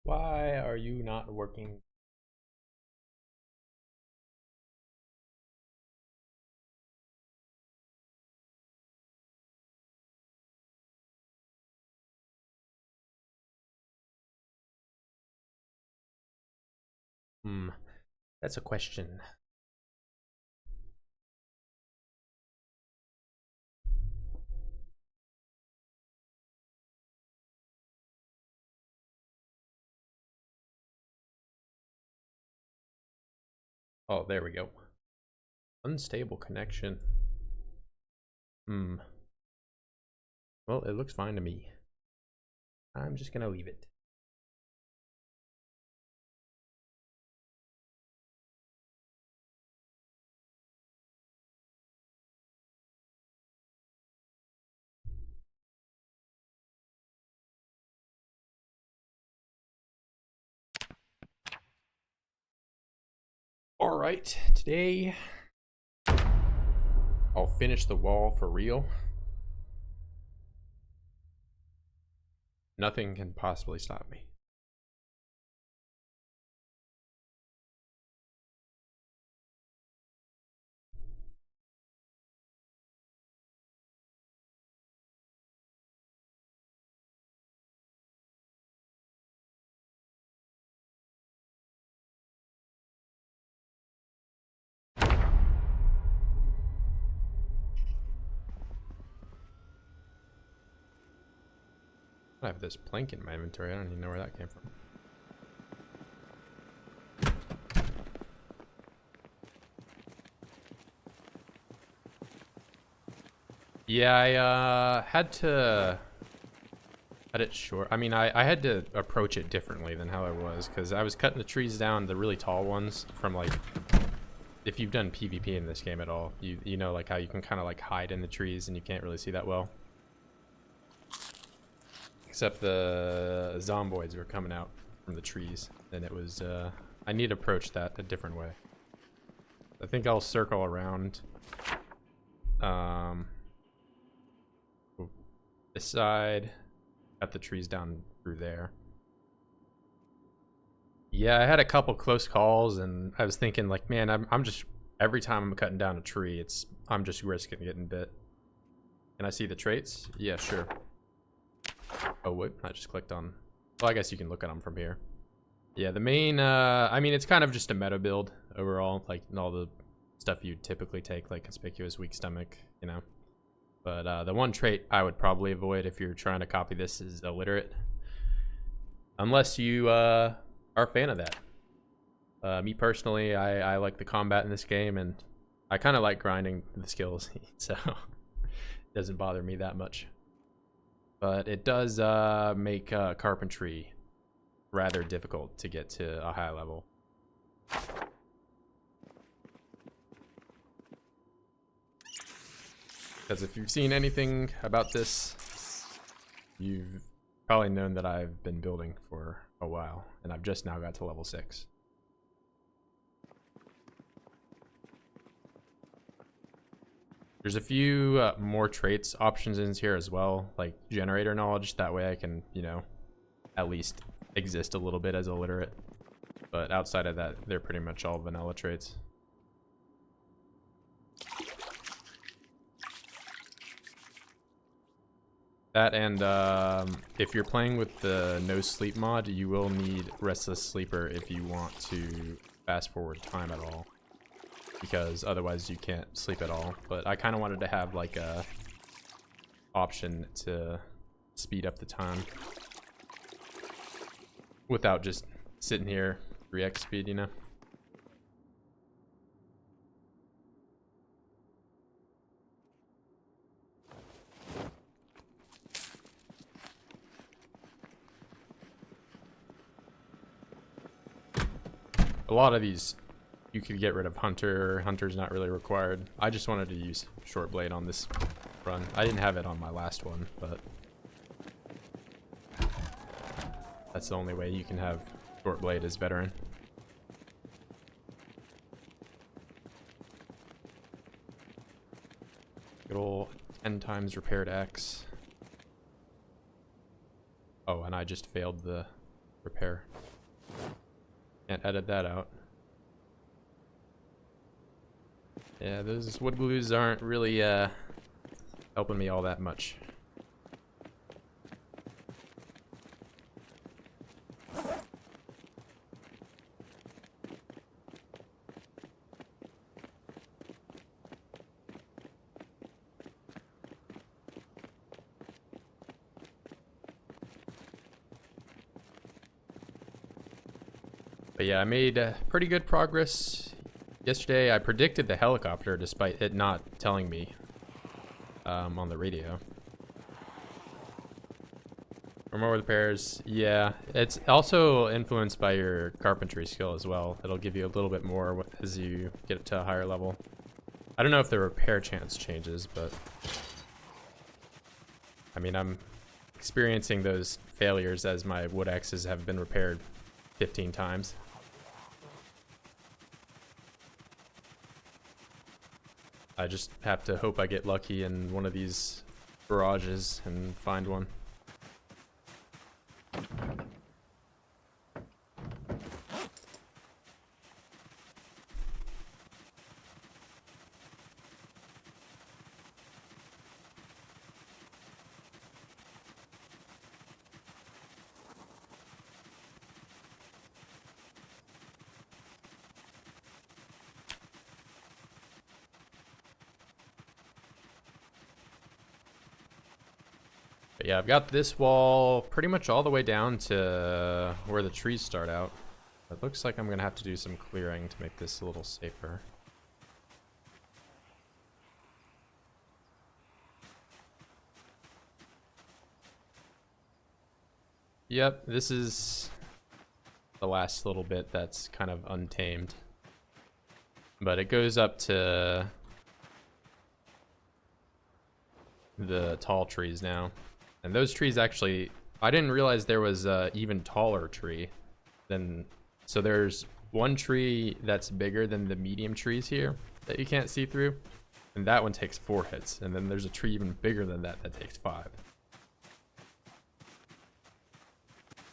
Why are you not working? Hmm, that's a question. Oh, there we go. Unstable connection. Hmm. Well, it looks fine to me. I'm just gonna leave it. All right, today I'll finish the wall for real. Nothing can possibly stop me. I have this plank in my inventory. I don't even know where that came from. Yeah, I had to cut it short. I mean, I had to approach it differently than how I was, because I was cutting the trees down, the really tall ones, from like, if you've done PvP in this game at all, you know like how you can kind of like hide in the trees and you can't really see that well. Except the zomboids were coming out from the trees, and it was I need to approach that a different way. I think I'll circle around this side, cut the trees down through there. Yeah, I had a couple close calls, and I was thinking like, man, I'm just, every time I'm cutting down a tree, I'm just risking getting bit. Can I see the traits? Yeah, sure. Oh, wait, I just clicked on, well, I guess you can look at them from here. Yeah, the main, I mean, it's kind of just a meta build overall, like all the stuff you'd typically take, like conspicuous weak stomach, you know. But the one trait I would probably avoid if you're trying to copy this is illiterate. Unless you are a fan of that. Me personally, I like the combat in this game, and I kind of like grinding the skills, so it doesn't bother me that much. But it does make carpentry rather difficult to get to a high level. Because if you've seen anything about this, you've probably known that I've been building for a while, and I've just now got to level 6. There's a few more traits options in here as well, like generator knowledge. That way I can, you know, at least exist a little bit as illiterate. But outside of that, they're pretty much all vanilla traits. That, and if you're playing with the no sleep mod, you will need restless sleeper if you want to fast forward time at all, because otherwise you can't sleep at all. But I kind of wanted to have like a option to speed up the time without just sitting here 3x speed, you know. A lot of these you could get rid of hunter. Hunter's not really required. I just wanted to use short blade on this run. I didn't have it on my last one, but that's the only way you can have short blade as veteran. Good ol' 10 times repaired X. Oh, and I just failed the repair. Can't edit that out. Yeah, those wood glues aren't really helping me all that much. But yeah, I made pretty good progress yesterday. I predicted the helicopter despite it not telling me on the radio. For more repairs, yeah. It's also influenced by your carpentry skill as well. It'll give you a little bit more as you get to a higher level. I don't know if the repair chance changes, but I mean, I'm experiencing those failures as my wood axes have been repaired 15 times. I just have to hope I get lucky in one of these garages and find one. But yeah, I've got this wall pretty much all the way down to where the trees start out. It looks like I'm gonna have to do some clearing to make this a little safer. Yep, this is the last little bit that's kind of untamed. But it goes up to the tall trees now. And those trees actually, I didn't realize there was a even taller tree than, so there's one tree that's bigger than the medium trees here that you can't see through. And that one takes 4 hits. And then there's a tree even bigger than that that takes 5.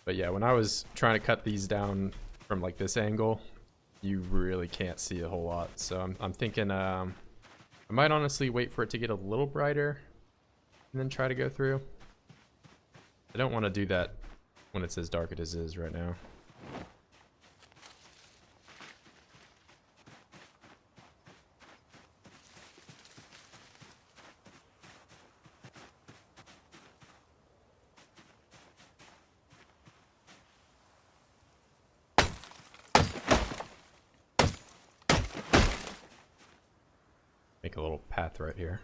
But yeah, when I was trying to cut these down from like this angle, you really can't see a whole lot. So I'm thinking I might honestly wait for it to get a little brighter and then try to go through. I don't want to do that when it's as dark as it is right now. Make a little path right here.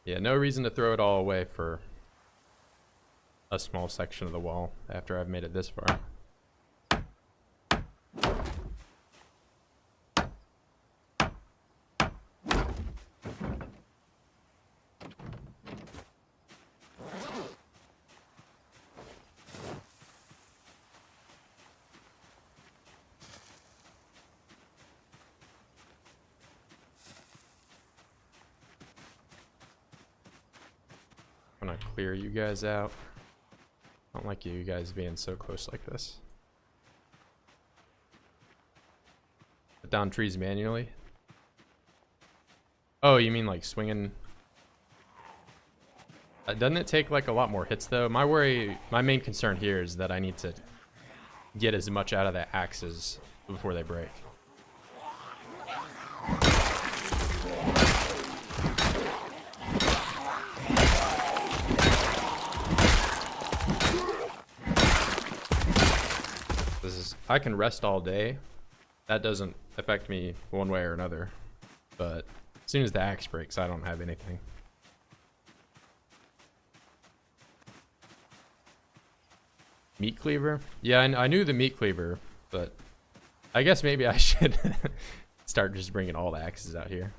Yeah, no reason to throw it all away for a small section of the wall after I've made it this far. I'm gonna clear you guys out. I don't like you guys being so close like this. Put down trees manually. Oh, you mean like swinging? Doesn't it take like a lot more hits though? My main concern here is that I need to get as much out of the axes before they break. I can rest all day. That doesn't affect me one way or another. But as soon as the axe breaks, I don't have anything. Meat cleaver? Yeah, I knew the meat cleaver, but I guess maybe I should start just bringing all the axes out here.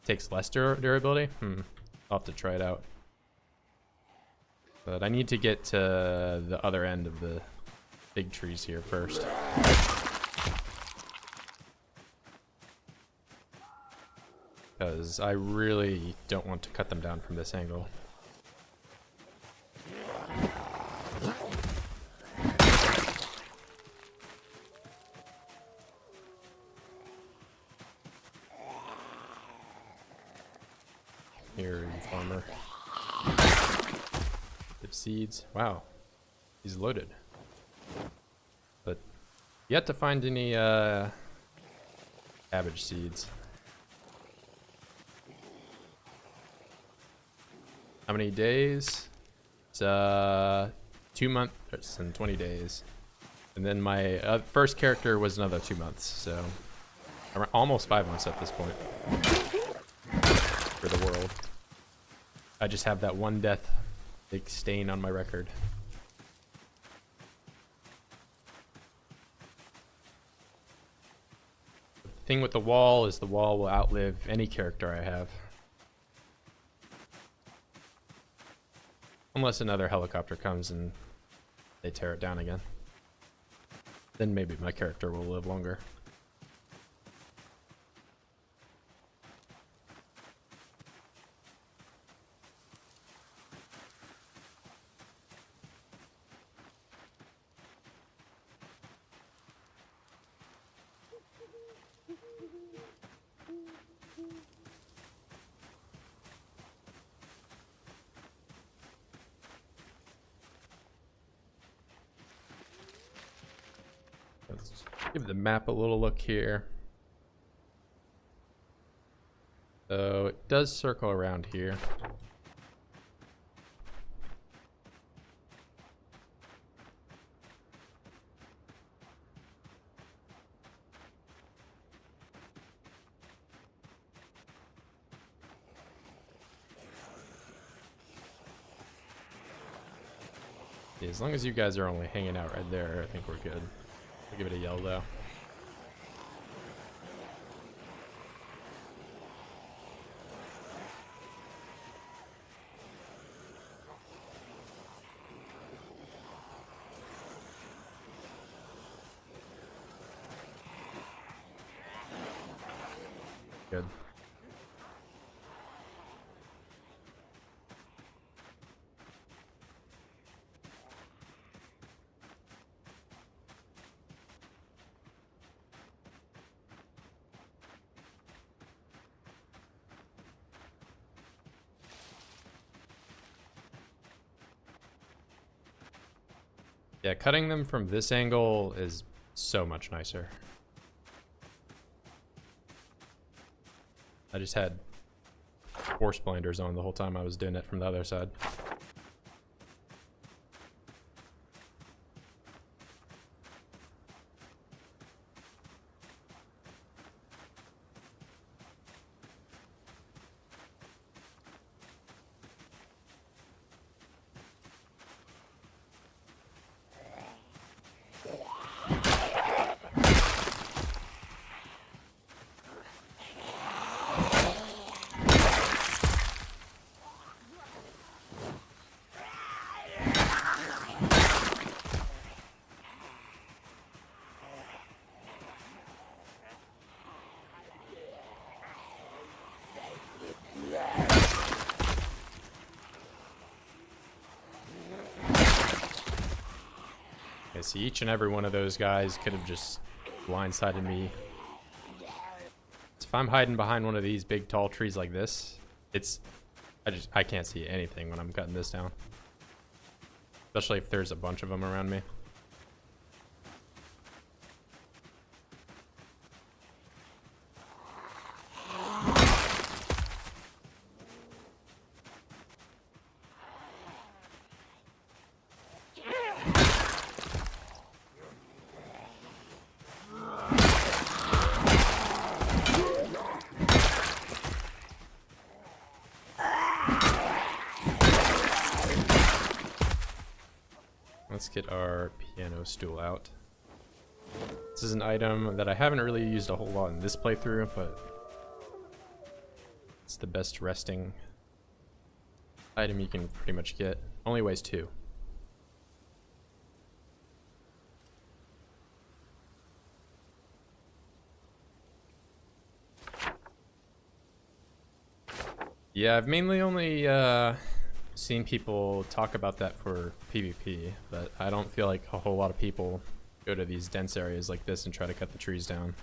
Takes less durability? I'll have to try it out. But I need to get to the other end of the big trees here first. because I really don't want to cut them down from this angle. Here, you farmer. Give seeds. Wow, he's loaded. But yet to find any cabbage seeds. How many days? It's 2 months and 20 days. And then my first character was another 2 months, so almost 5 months at this point for the world. I just have that one death big stain on my record. The thing with the wall is the wall will outlive any character I have. Unless another helicopter comes and they tear it down again. Then maybe my character will live longer. Let's give the map a little look here. So it does circle around here. Yeah, as long as you guys are only hanging out right there, I think we're good. I'll give it a yell though. Good. Yeah, cutting them from this angle is so much nicer. I just had force blinders on the whole time I was doing it from the other side. Okay, see, each and every one of those guys could have just blindsided me. So if I'm hiding behind one of these big tall trees like this, I can't see anything when I'm cutting this down. Especially if there's a bunch of them around me. Let's get our piano stool out. This is an item that I haven't really used a whole lot in this playthrough, but it's the best resting item you can pretty much get. Only weighs 2. Yeah, I've mainly only seen people talk about that for PvP, but I don't feel like a whole lot of people go to these dense areas like this and try to cut the trees down.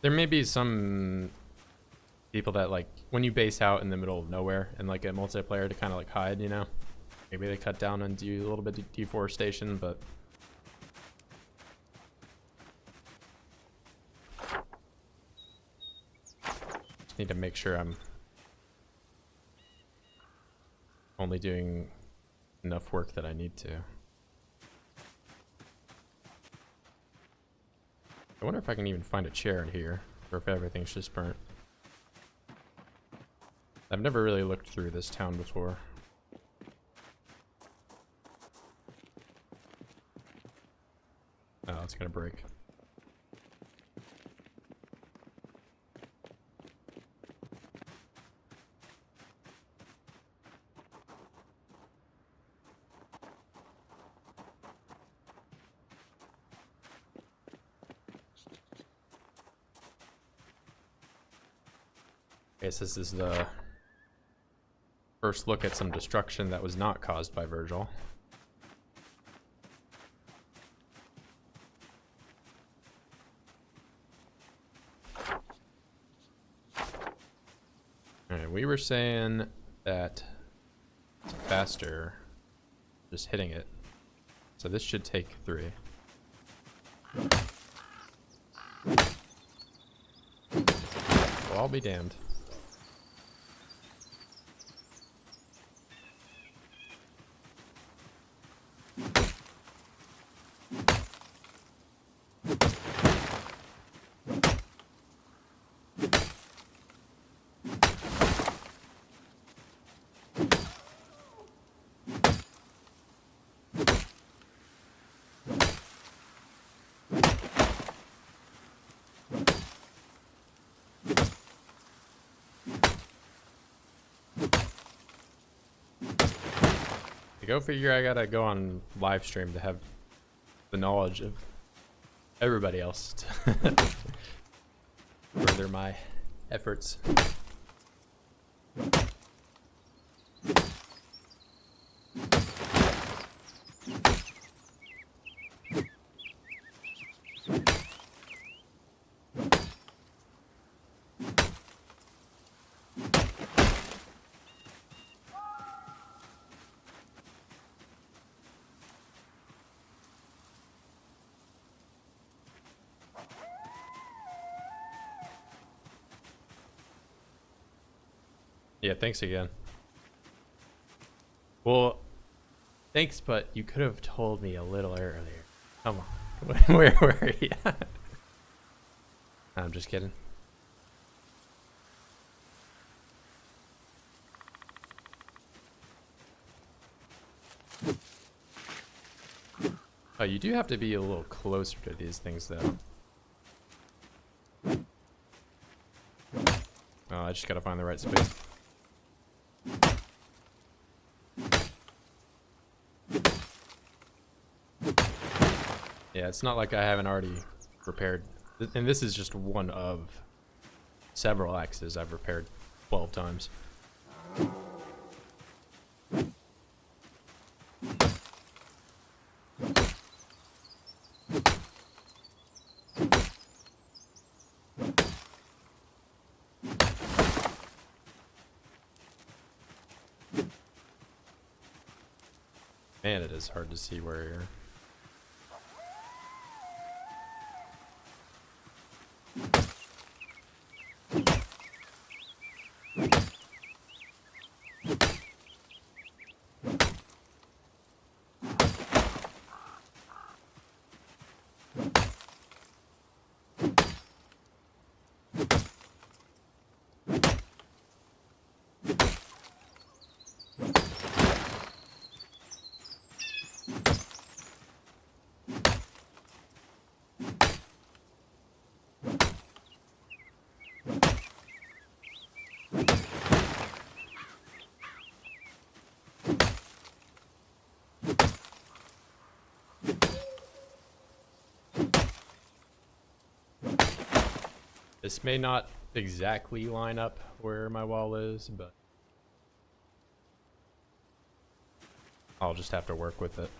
There may be some people that, like, when you base out in the middle of nowhere and like a multiplayer to kind of like hide, you know, maybe they cut down and do a little bit of deforestation, but just need to make sure I'm only doing enough work that I need to. I wonder if I can even find a chair in here, or if everything's just burnt. I've never really looked through this town before. Oh, it's gonna break. I guess this is the first look at some destruction that was not caused by Virgil. Alright, we were saying that it's faster just hitting it. So this should take 3. Well, I'll be damned. Go figure, I gotta go on live stream to have the knowledge of everybody else to further my efforts. Yeah, thanks again. Well, thanks, but you could have told me a little earlier. Come on. Where were you? I'm just kidding. Oh, you do have to be a little closer to these things, though. Oh, I just gotta find the right space. Yeah, it's not like I haven't already repaired. And this is just one of several axes I've repaired 12 times. Man, it is hard to see where you're. This may not exactly line up where my wall is, but I'll just have to work with it.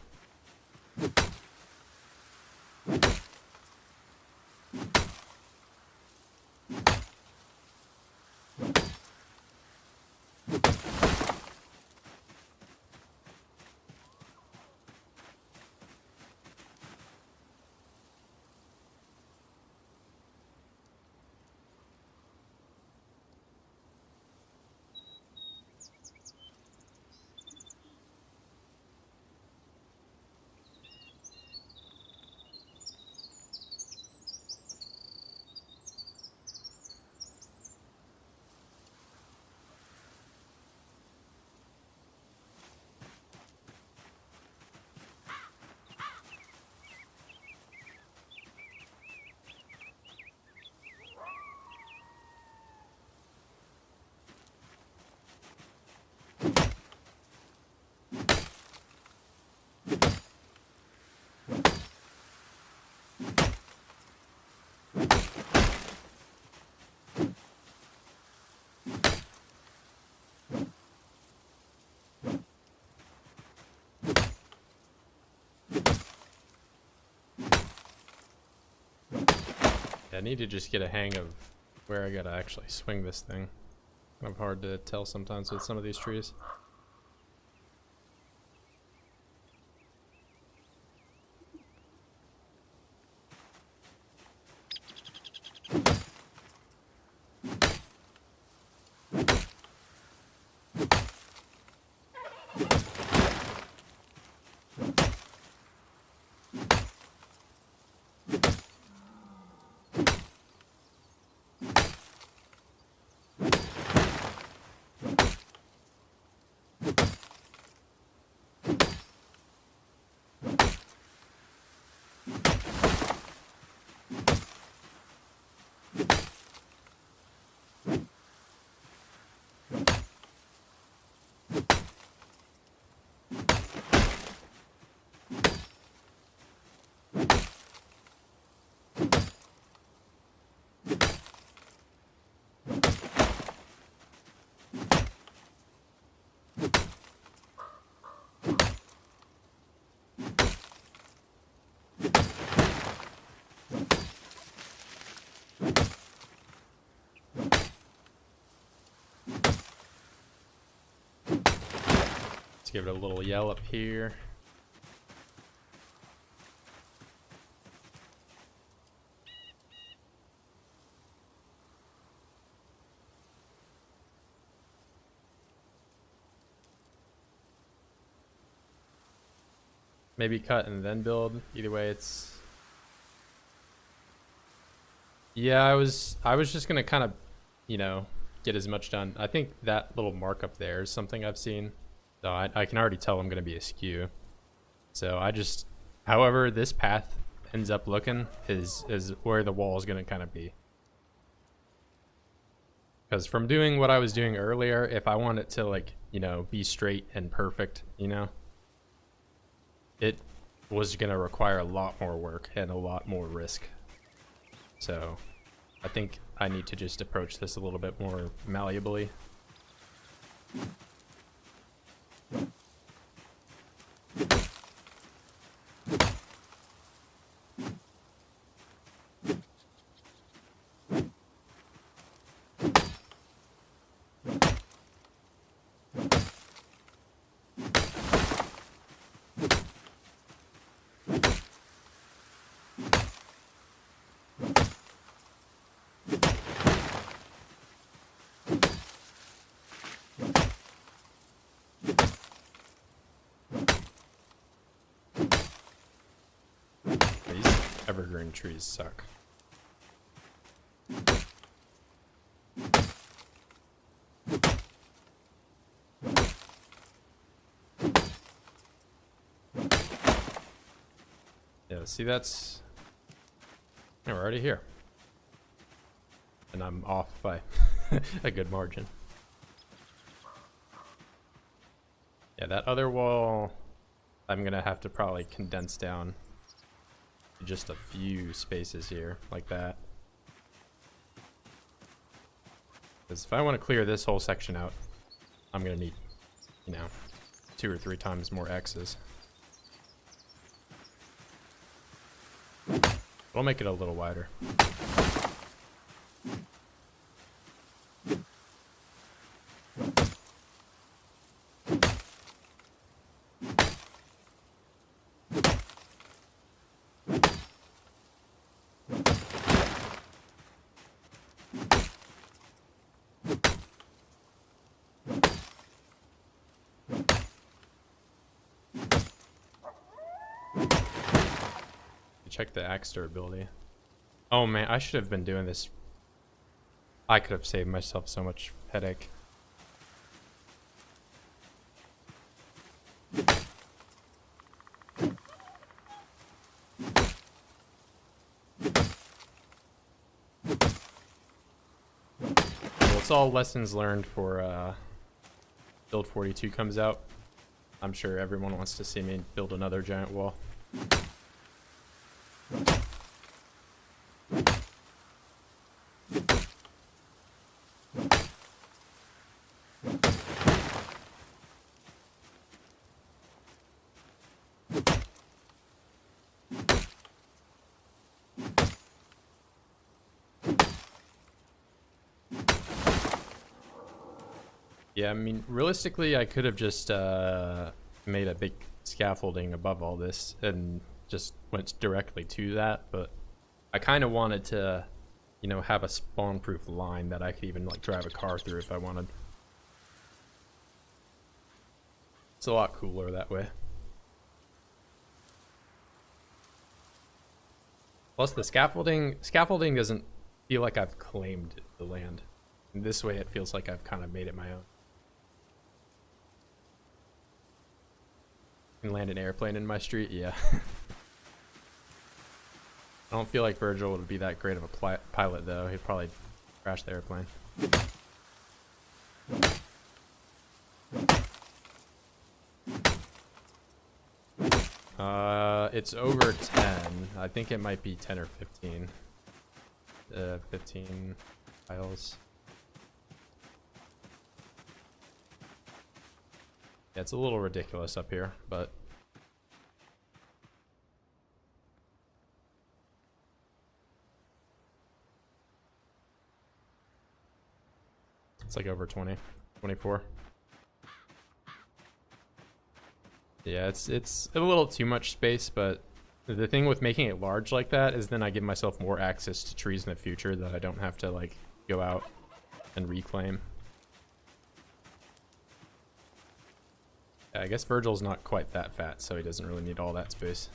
I need to just get a hang of where I gotta actually swing this thing. Kind of hard to tell sometimes with some of these trees. Let's give it a little yell up here. Maybe cut and then build. Either way, it's... Yeah, I was just gonna kind of, you know, get as much done. I think that little mark up there is something I've seen. So I can already tell I'm gonna be askew. So I just, however this path ends up looking is where the wall is gonna kind of be. Because from doing what I was doing earlier, if I want it to, like, you know, be straight and perfect, you know, it was gonna require a lot more work and a lot more risk. So I think I need to just approach this a little bit more malleably. These evergreen trees suck. Yeah, see, that's... Yeah, we're already here. And I'm off by a good margin. Yeah, that other wall, I'm gonna have to probably condense down to just a few spaces here, like that. Because if I want to clear this whole section out, I'm gonna need, you know, 2 or 3 times more X's. We'll make it a little wider. Check the axe durability. Oh man, I should have been doing this. I could have saved myself so much headache. Well, it's all lessons learned for build 42 comes out. I'm sure everyone wants to see me build another giant wall. Yeah, I mean, realistically, I could have just made a big scaffolding above all this and just went directly to that, but I kind of wanted to, you know, have a spawn-proof line that I could even, like, drive a car through if I wanted. It's a lot cooler that way. Plus, the scaffolding doesn't feel like I've claimed the land. And this way, it feels like I've kind of made it my own. Can land an airplane in my street? Yeah. I don't feel like Virgil would be that great of a pilot, though. He'd probably crash the airplane. It's over 10. I think it might be 10 or 15. 15 tiles. Yeah, it's a little ridiculous up here, but it's like over 20, 24. Yeah, it's a little too much space, but the thing with making it large like that is then I give myself more access to trees in the future that I don't have to, like, go out and reclaim. Yeah, I guess Virgil's not quite that fat, so he doesn't really need all that space.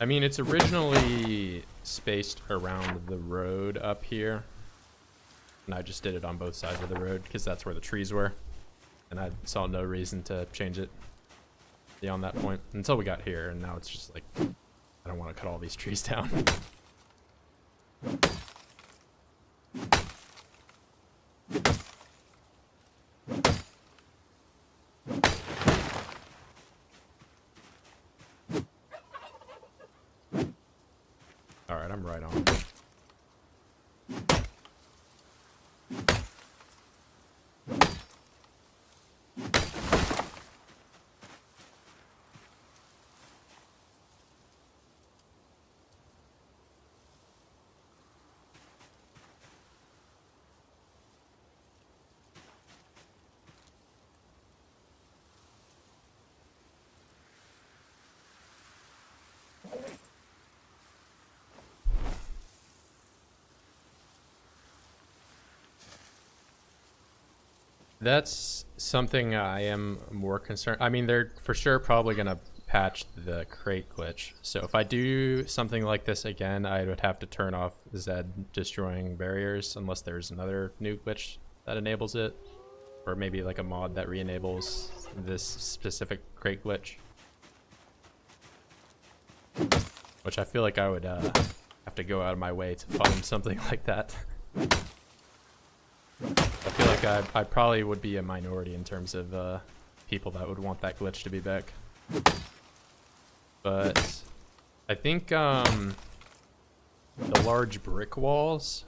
I mean, it's originally spaced around the road up here, and I just did it on both sides of the road because that's where the trees were, and I saw no reason to change it beyond that point until we got here, and now it's just like, I don't want to cut all these trees down. Alright, I'm right on. That's something I am more concerned. I mean, they're for sure probably going to patch the crate glitch. So if I do something like this again, I would have to turn off Zed destroying barriers unless there's another new glitch that enables it. or maybe like a mod that re-enables this specific crate glitch. Which I feel like I would have to go out of my way to find something like that. I feel like I probably would be a minority in terms of people that would want that glitch to be back. But I think the large brick walls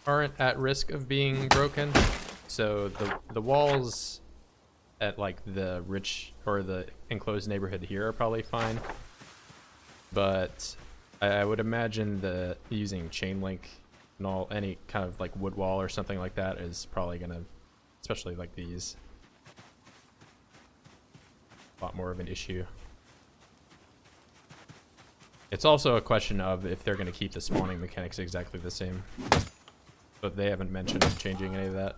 aren't at risk of being broken. So the walls at like the rich or the enclosed neighborhood here are probably fine. But I would imagine that using chain link and any kind of like wood wall or something like that is probably gonna, especially like these, a lot more of an issue. It's also a question of if they're gonna keep the spawning mechanics exactly the same, but they haven't mentioned changing any of that.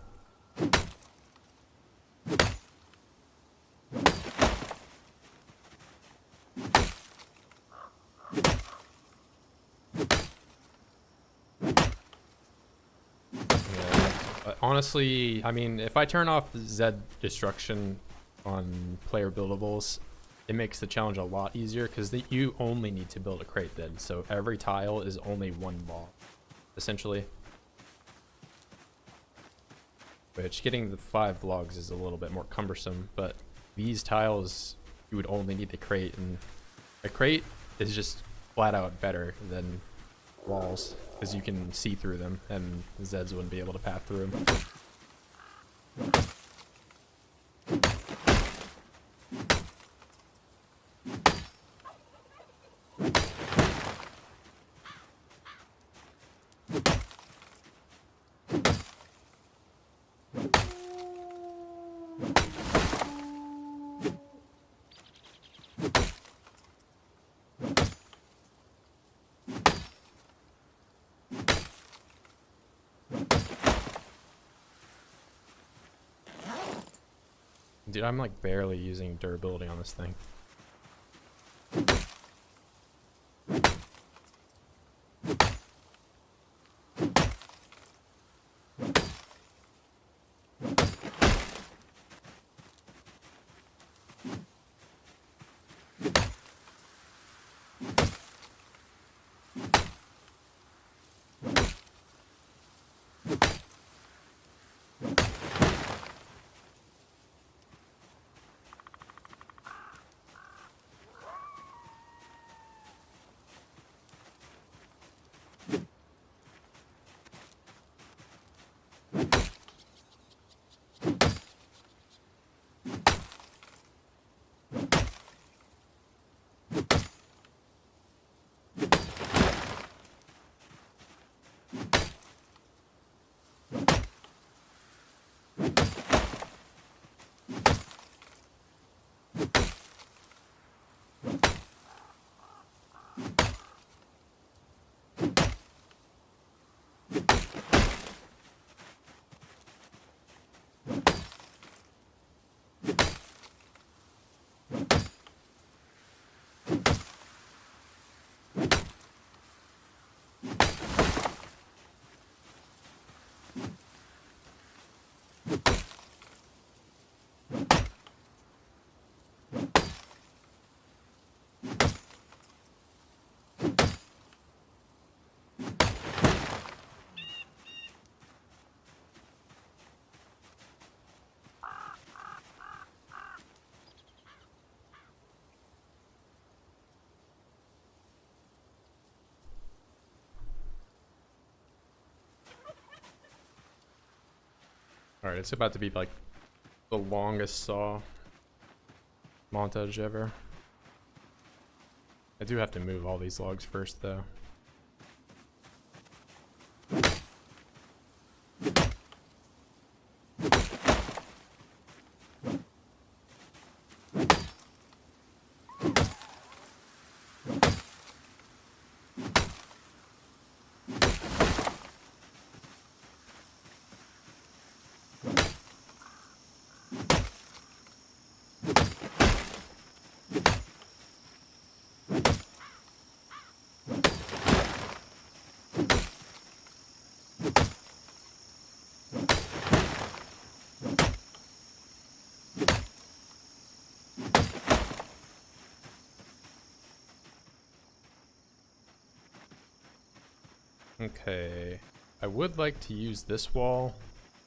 Honestly, I mean, if I turn off Z destruction on player buildables, it makes the challenge a lot easier because you only need to build a crate then. So every tile is only one ball, essentially. Which getting the 5 logs is a little bit more cumbersome, but these tiles, you would only need the crate, and a crate is just flat out better than walls because you can see through them and Zeds wouldn't be able to path through them. Dude, I'm like barely using durability on this thing. Alright, it's about to be like the longest saw montage ever. I do have to move all these logs first though. Okay. I would like to use this wall,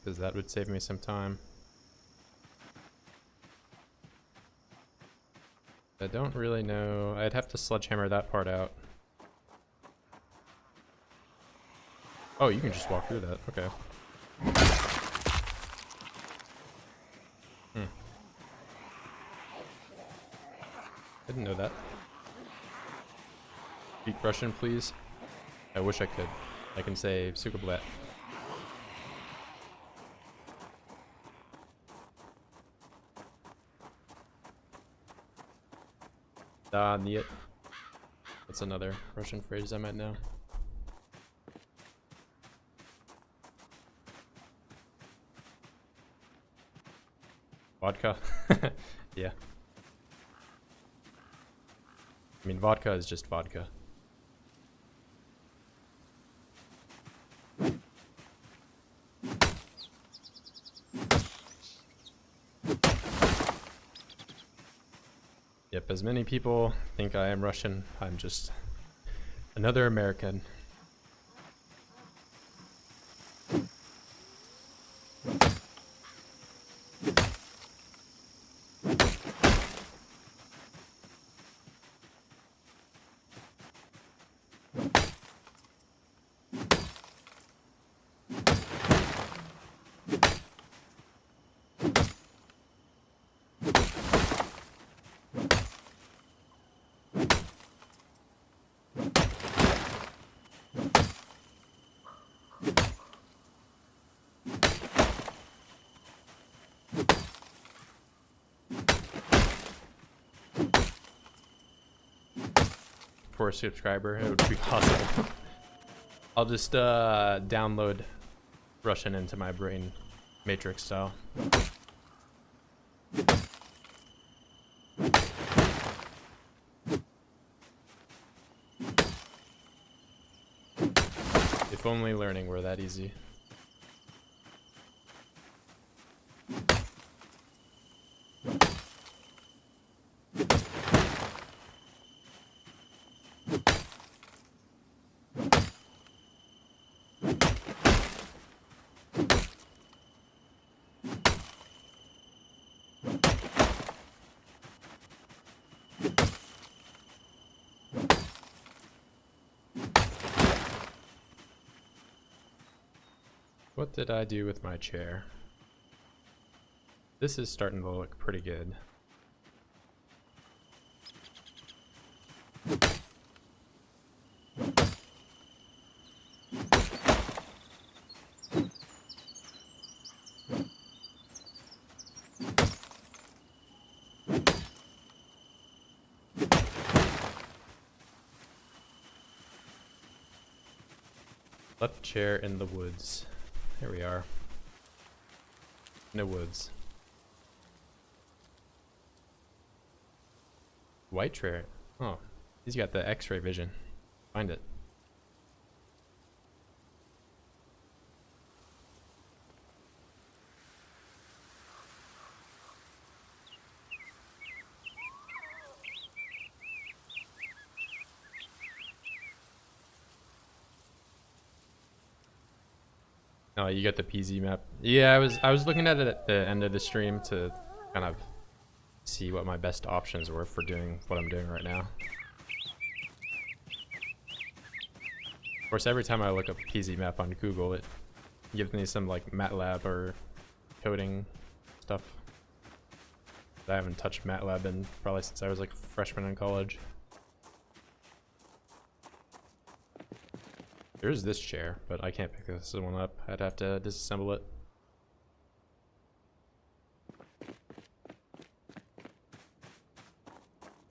because that would save me some time. I don't really know. I'd have to sledgehammer that part out. Oh, you can just walk through that. Okay. Didn't know that. Speak Russian, please. I wish I could. I can say Sukablat. Da niet. That's another Russian phrase I might know. Vodka. Yeah. I mean, vodka is just vodka. Yep, as many people think I am Russian, I'm just another American. For a subscriber, it would be possible. I'll just download Russian into my brain, Matrix style. If only learning were that easy. What did I do with my chair? This is starting to look pretty good. Left chair in the woods. There we are. In the woods. White chair. Oh, he's got the X-ray vision. Find it. Oh, you got the PZ map. Yeah, I was looking at it at the end of the stream to kind of see what my best options were for doing what I'm doing right now. Of course, every time I look up PZ map on Google, it gives me some like MATLAB or coding stuff. I haven't touched MATLAB in probably since I was like a freshman in college. There's this chair, but I can't pick this one up. I'd have to disassemble it.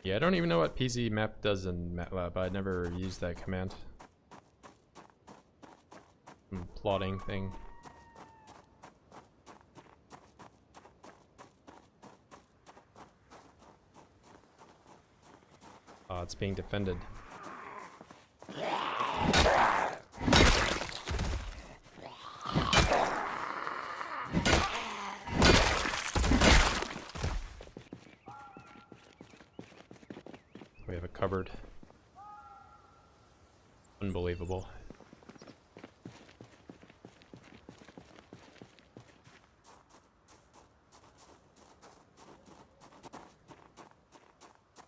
Yeah, I don't even know what PZ map does in MATLAB. I never used that command. Some plotting thing. Oh, it's being defended. We have a cupboard. Unbelievable.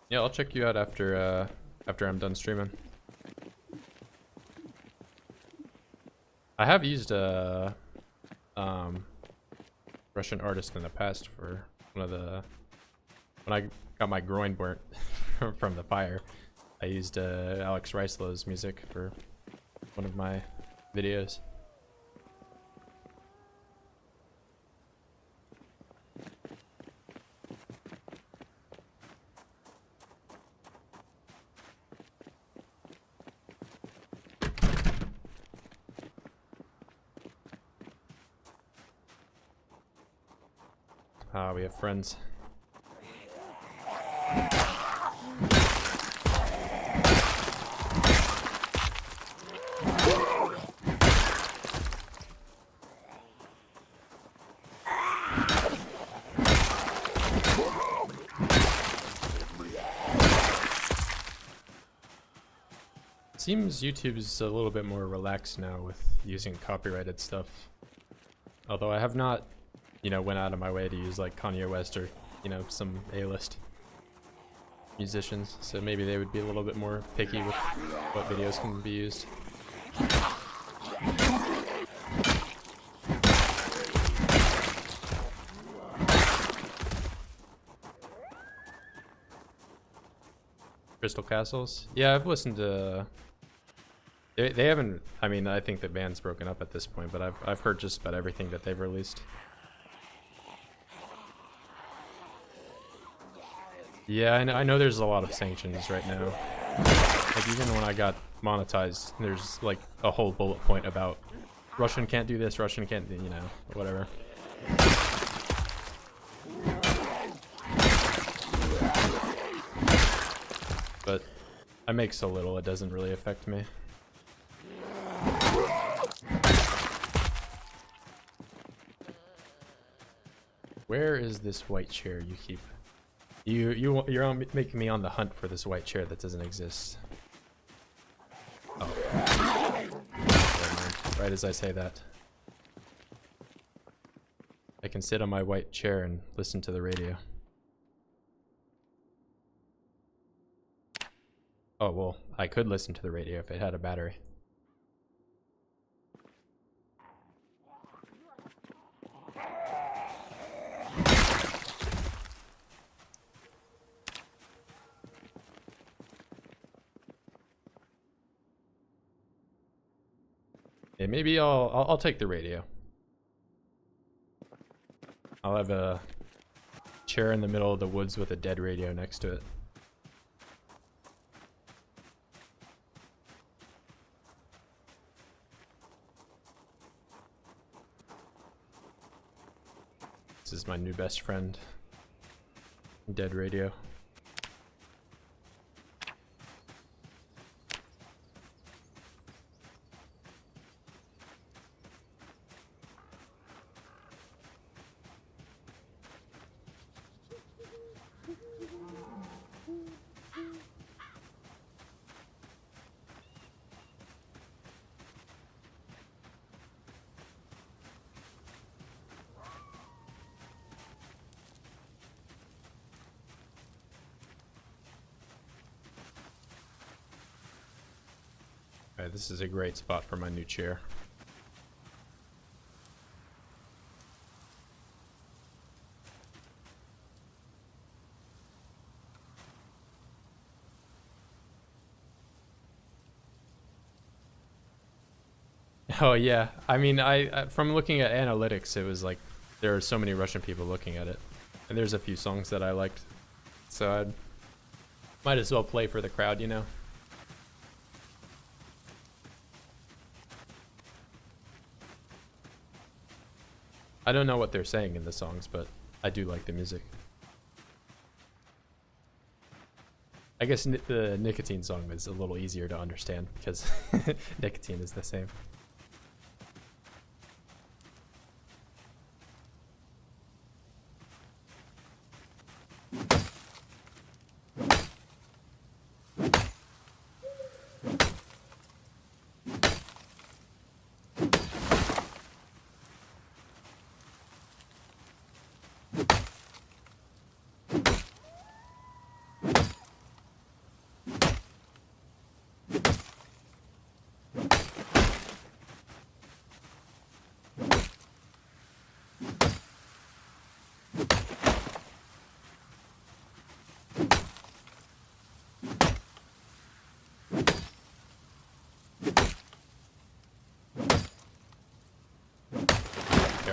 Yeah, I'll check you out after I'm done streaming. I have used a Russian artist in the past for one of the when I got my groin burnt from the fire. I used Alex Reislow's music for one of my videos. Ah, we have friends. Seems YouTube's a little bit more relaxed now with using copyrighted stuff. Although I have not, you know, went out of my way to use like Kanye West or, you know, some A-list musicians. So maybe they would be a little bit more picky with what videos can be used. Crystal Castles? Yeah, I've listened to... They haven't... I mean, I think the band's broken up at this point, but I've heard just about everything that they've released. Yeah, I know there's a lot of sanctions right now. Like, even when I got monetized, there's like a whole bullet point about Russian can't do this, Russian can't, you know, whatever. But I make so little, it doesn't really affect me. Where is this white chair you keep? You're making me on the hunt for this white chair that doesn't exist. Oh. Right as I say that. I can sit on my white chair and listen to the radio. Oh, well, I could listen to the radio if it had a battery. Yeah, maybe I'll take the radio. I'll have a chair in the middle of the woods with a dead radio next to it. This is my new best friend. Dead radio. Alright, this is a great spot for my new chair. Oh yeah, I mean, from looking at analytics, it was like there are so many Russian people looking at it, and there's a few songs that I liked, so I might as well play for the crowd, you know. I don't know what they're saying in the songs, but I do like the music. I guess the nicotine song is a little easier to understand because nicotine is the same.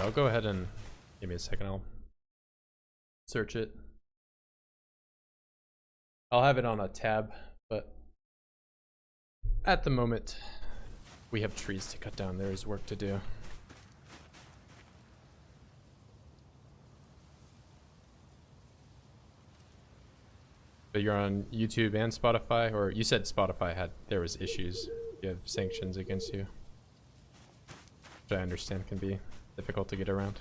I'll go ahead and give me a second. I'll search it. I'll have it on a tab, but at the moment we have trees to cut down. There is work to do. But you're on YouTube and Spotify, or you said Spotify there was issues. You have sanctions against you, which I understand can be difficult to get around.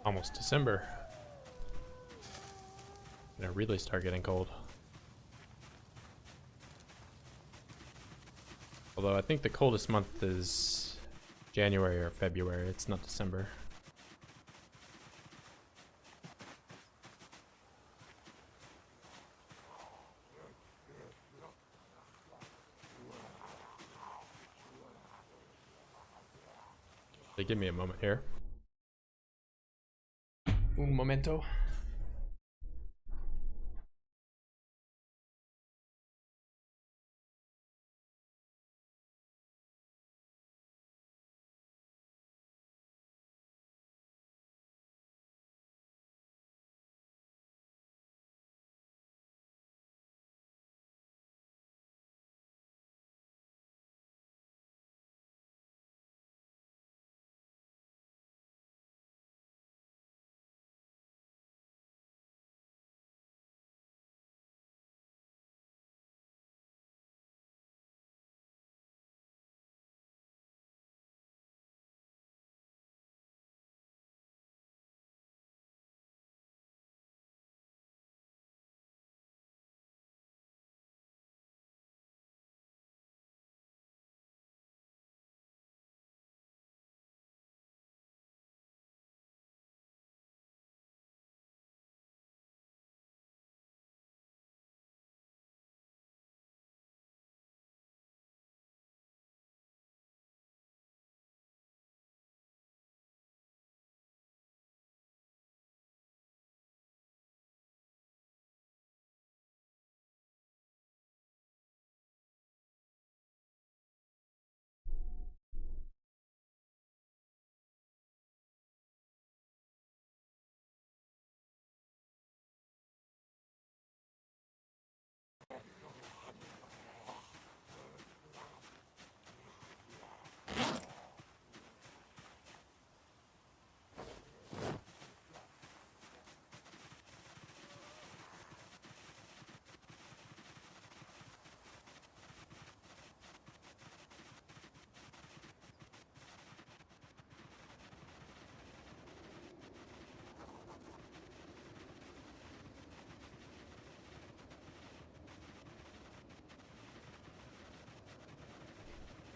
Almost December. Gonna really start getting cold. Although I think the coldest month is January or February. It's not December. So give me a moment here. Un momento.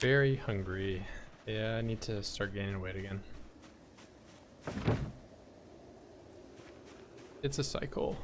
Very hungry. Yeah, I need to start gaining weight again. It's a cycle.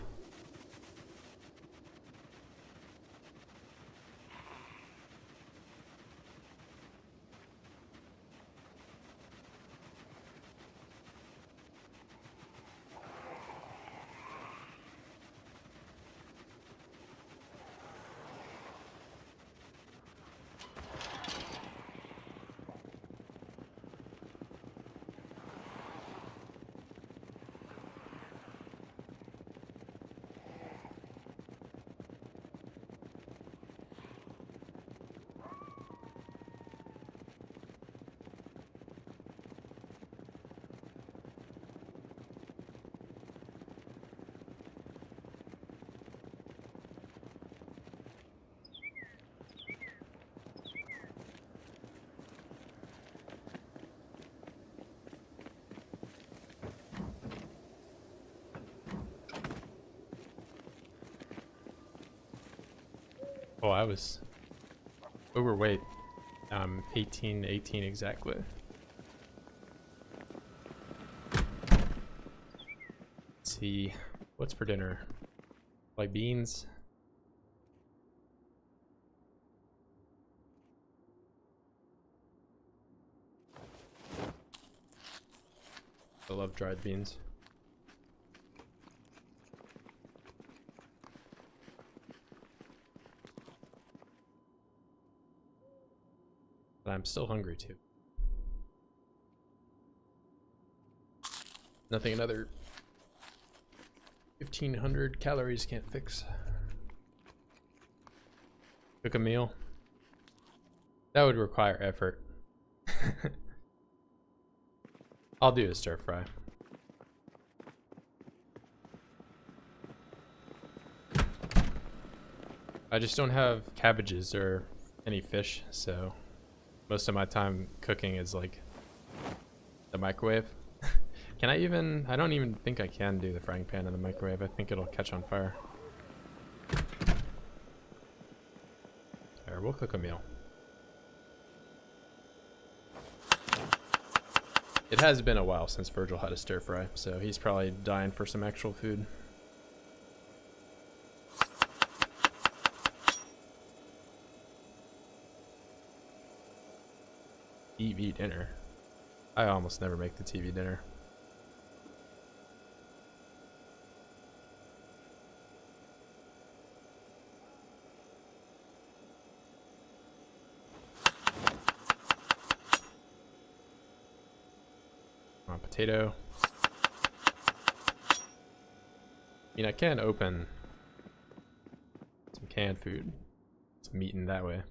Oh, I was overweight. 18 exactly. Let's see, what's for dinner? Like beans? I love dried beans. But I'm still hungry too. Nothing another 1,500 calories can't fix. Cook a meal. That would require effort. I'll do a stir fry. I just don't have cabbages or any fish, so most of my time cooking is like the microwave. Can I even? I don't even think I can do the frying pan in the microwave. I think it'll catch on fire. There, we'll cook a meal. It has been a while since Virgil had a stir fry, so he's probably dying for some actual food. TV dinner. I almost never make the TV dinner. Potato. I mean, I can open some canned food, some meat in that way.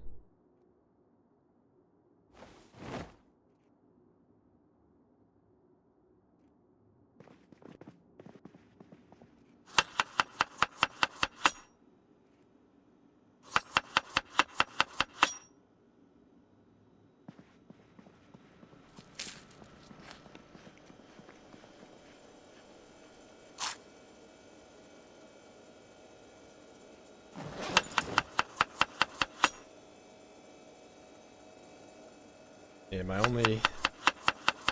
Yeah, my only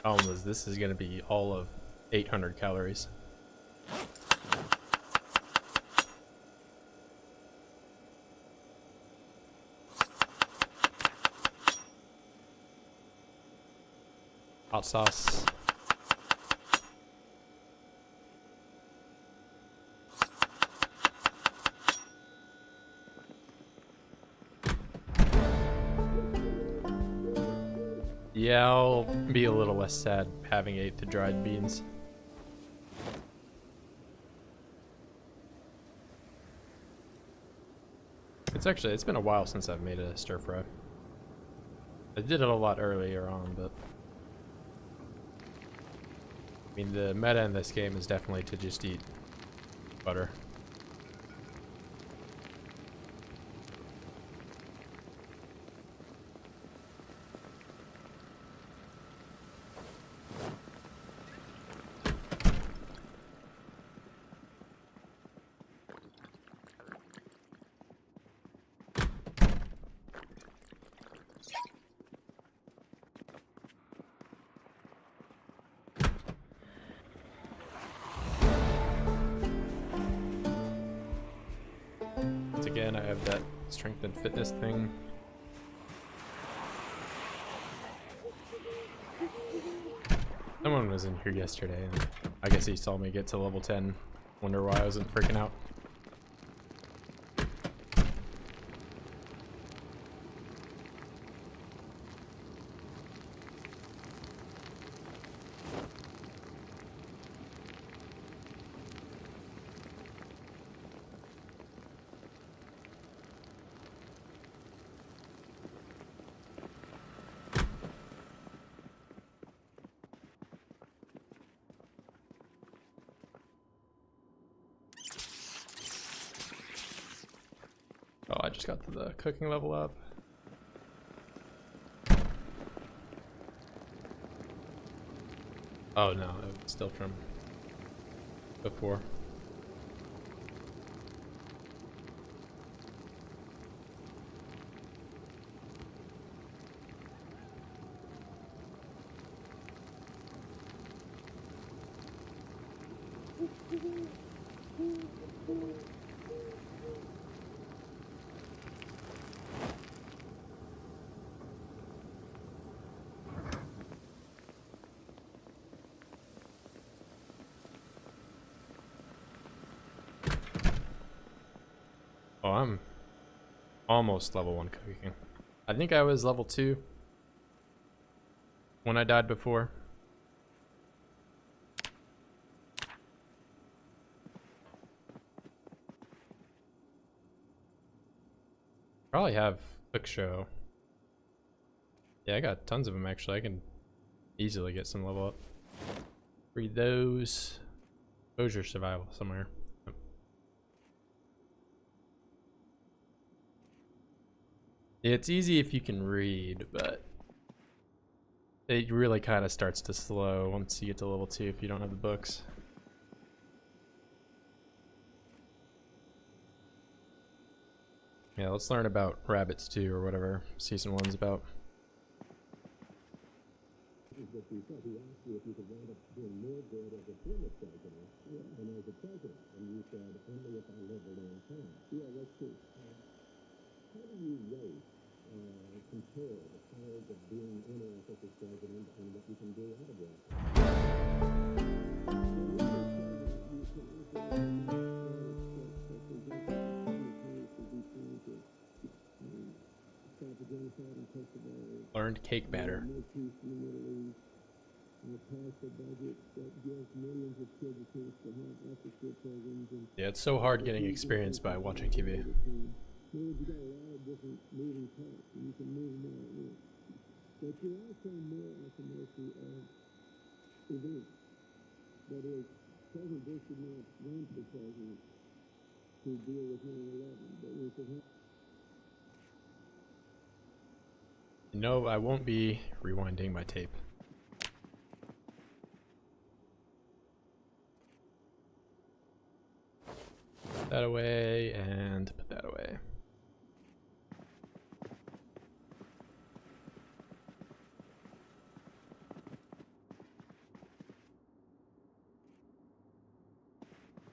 problem is this is going to be all of 800 calories. Hot sauce. Yeah, I'll be a little less sad having ate the dried beans. It's been a while since I've made a stir fry. I did it a lot earlier on, but I mean the meta in this game is definitely to just eat butter. Again, I have that strength and fitness thing. Someone was in here yesterday, and I guess he saw me get to level 10. Wonder why I wasn't freaking out. Oh, I just got the cooking level up. Oh no, it was still from before. Oh, I'm almost level 1 cooking. I think I was level 2 when I died before. Probably have Cook Show. Yeah, I got tons of them actually. I can easily get some level up. Read those. Exposure survival somewhere. It's easy if you can read, but it really kind of starts to slow once you get to level 2 if you don't have the books. Yeah, let's learn about rabbits too, or whatever season 1's about. Learned cake batter. Yeah, it's so hard getting experience by watching TV. No, I won't be rewinding my tape. Put that away and put that away.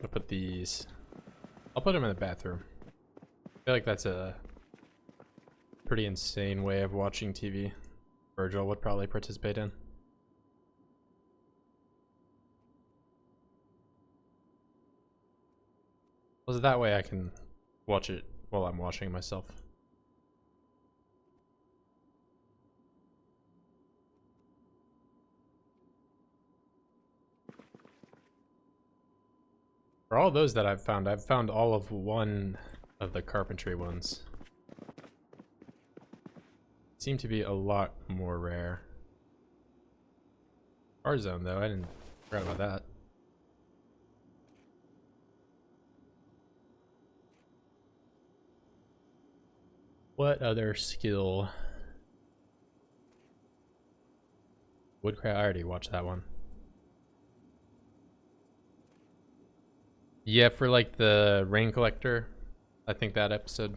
I'll put these. I'll put them in the bathroom. I feel like that's a pretty insane way of watching TV. Virgil would probably participate in. Well, that way I can watch it while I'm washing myself. For all those that I've found all of one of the carpentry ones. Seem to be a lot more rare. Warzone though, I didn't forget about that. What other skill? Woodcraft, I already watched that one. Yeah, for like the rain collector, I think that episode.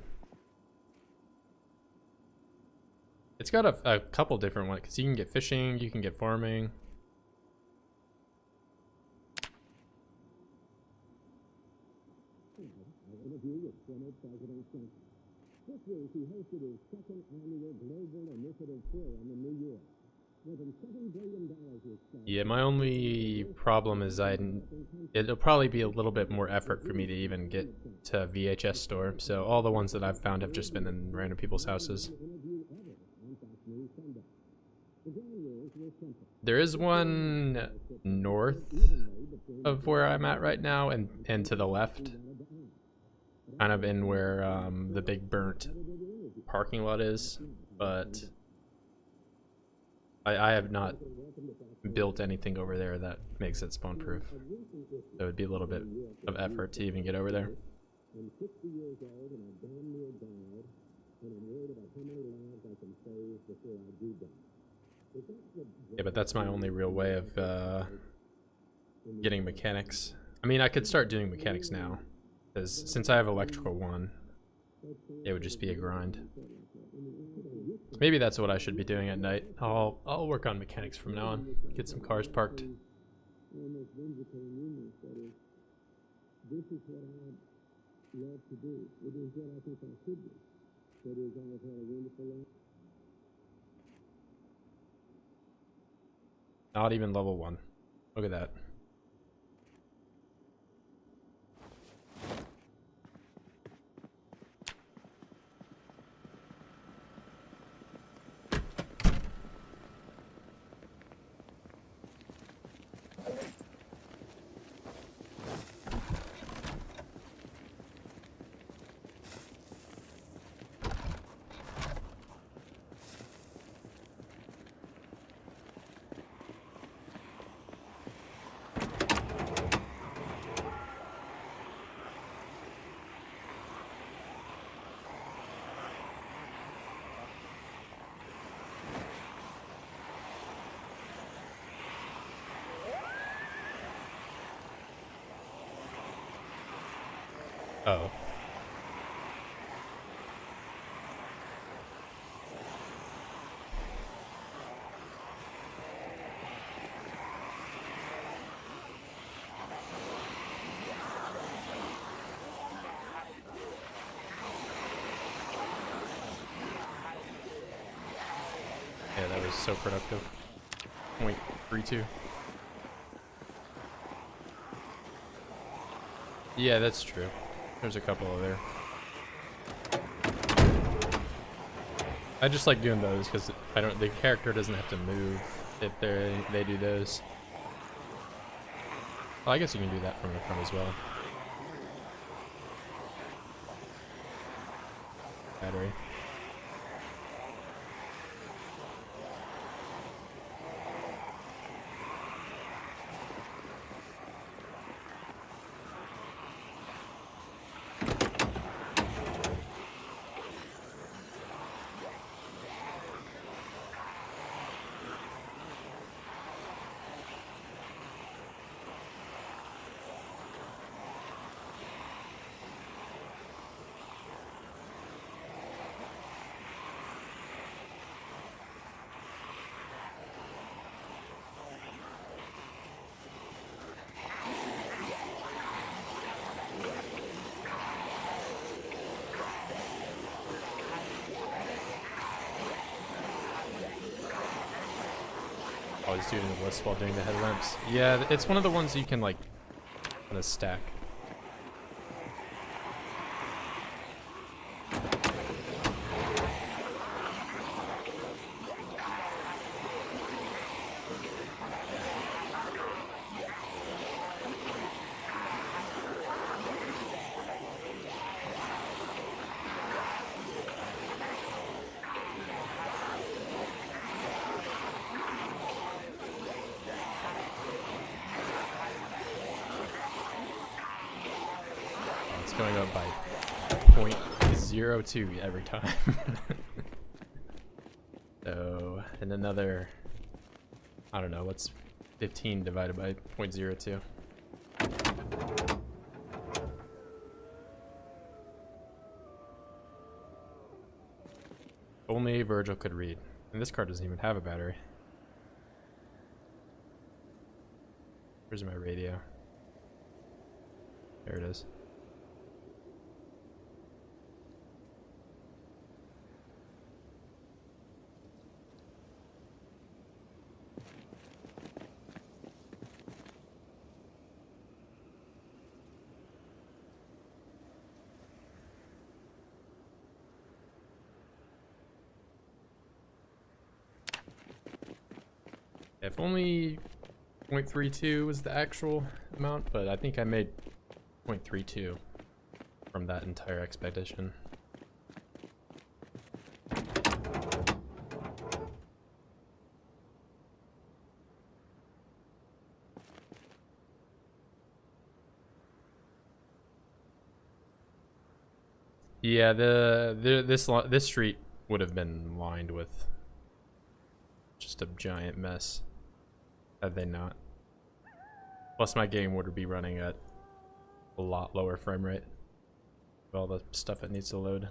It's got a couple different ones, because you can get fishing, you can get farming. Yeah, my only problem is it'll probably be a little bit more effort for me to even get to VHS store. So all the ones that I've found have just been in random people's houses. There is one north of where I'm at right now, and to the left, kind of in where the big burnt parking lot is, but I have not built anything over there that makes it spawn proof. So it would be a little bit of effort to even get over there. Yeah, but that's my only real way of getting mechanics. I mean, I could start doing mechanics now, because since I have electrical 1, it would just be a grind. Maybe that's what I should be doing at night. I'll work on mechanics from now on. Get some cars parked. almost whimsical and humorous. That is, this is what I love to do. It is what I think I should do. That is, I have had a wonderful life. Not even level 1. Look at that. Oh. Yeah, that was so productive. 0.32. Yeah, that's true. There's a couple of there. I just like doing those because the character doesn't have to move if they do those. Well, I guess you can do that from the front as well. Battery. Always doing the list while doing the headlamps. Yeah, it's one of the ones you can like kind of stack. Going up by 0.02 every time. So, and another, I don't know, what's 15 divided by 0.02? Only Virgil could read. And this card doesn't even have a battery. Where's my radio? There it is. If only 0.32 was the actual amount, but I think I made 0.32 from that entire expedition. Yeah, this street would have been lined with just a giant mess had they not. Plus my game would be running at a lot lower frame rate with all the stuff it needs to load.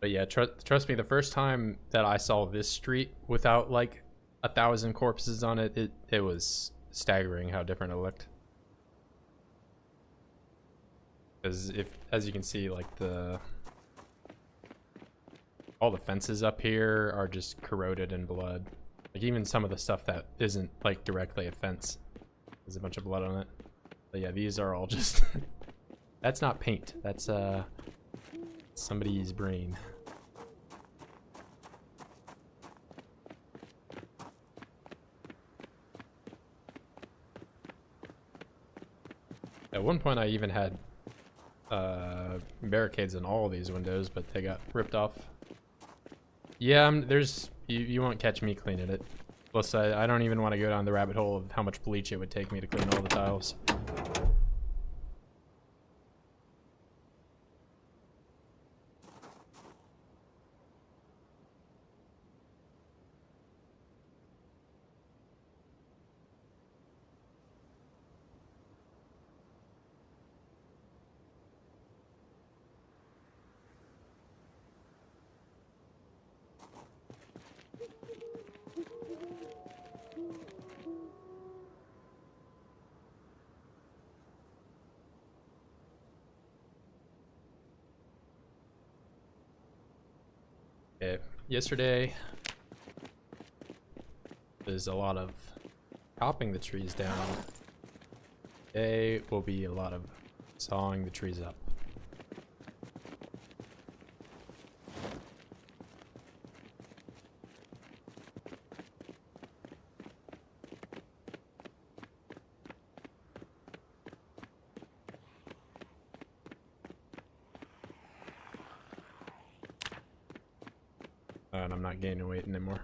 But yeah, trust me, the first time that I saw this street without like 1,000 corpses on it, it was staggering how different it looked. Because as you can see, like all the fences up here are just corroded in blood. Like even some of the stuff that isn't like directly a fence, there's a bunch of blood on it. But yeah, these are all just that's not paint. That's somebody's brain. At one point I even had barricades in all of these windows, but they got ripped off. Yeah, you won't catch me cleaning it. Plus I don't even want to go down the rabbit hole of how much bleach it would take me to clean all the tiles. Okay, yesterday there's a lot of chopping the trees down. Today will be a lot of sawing the trees up. And I'm not gaining weight anymore.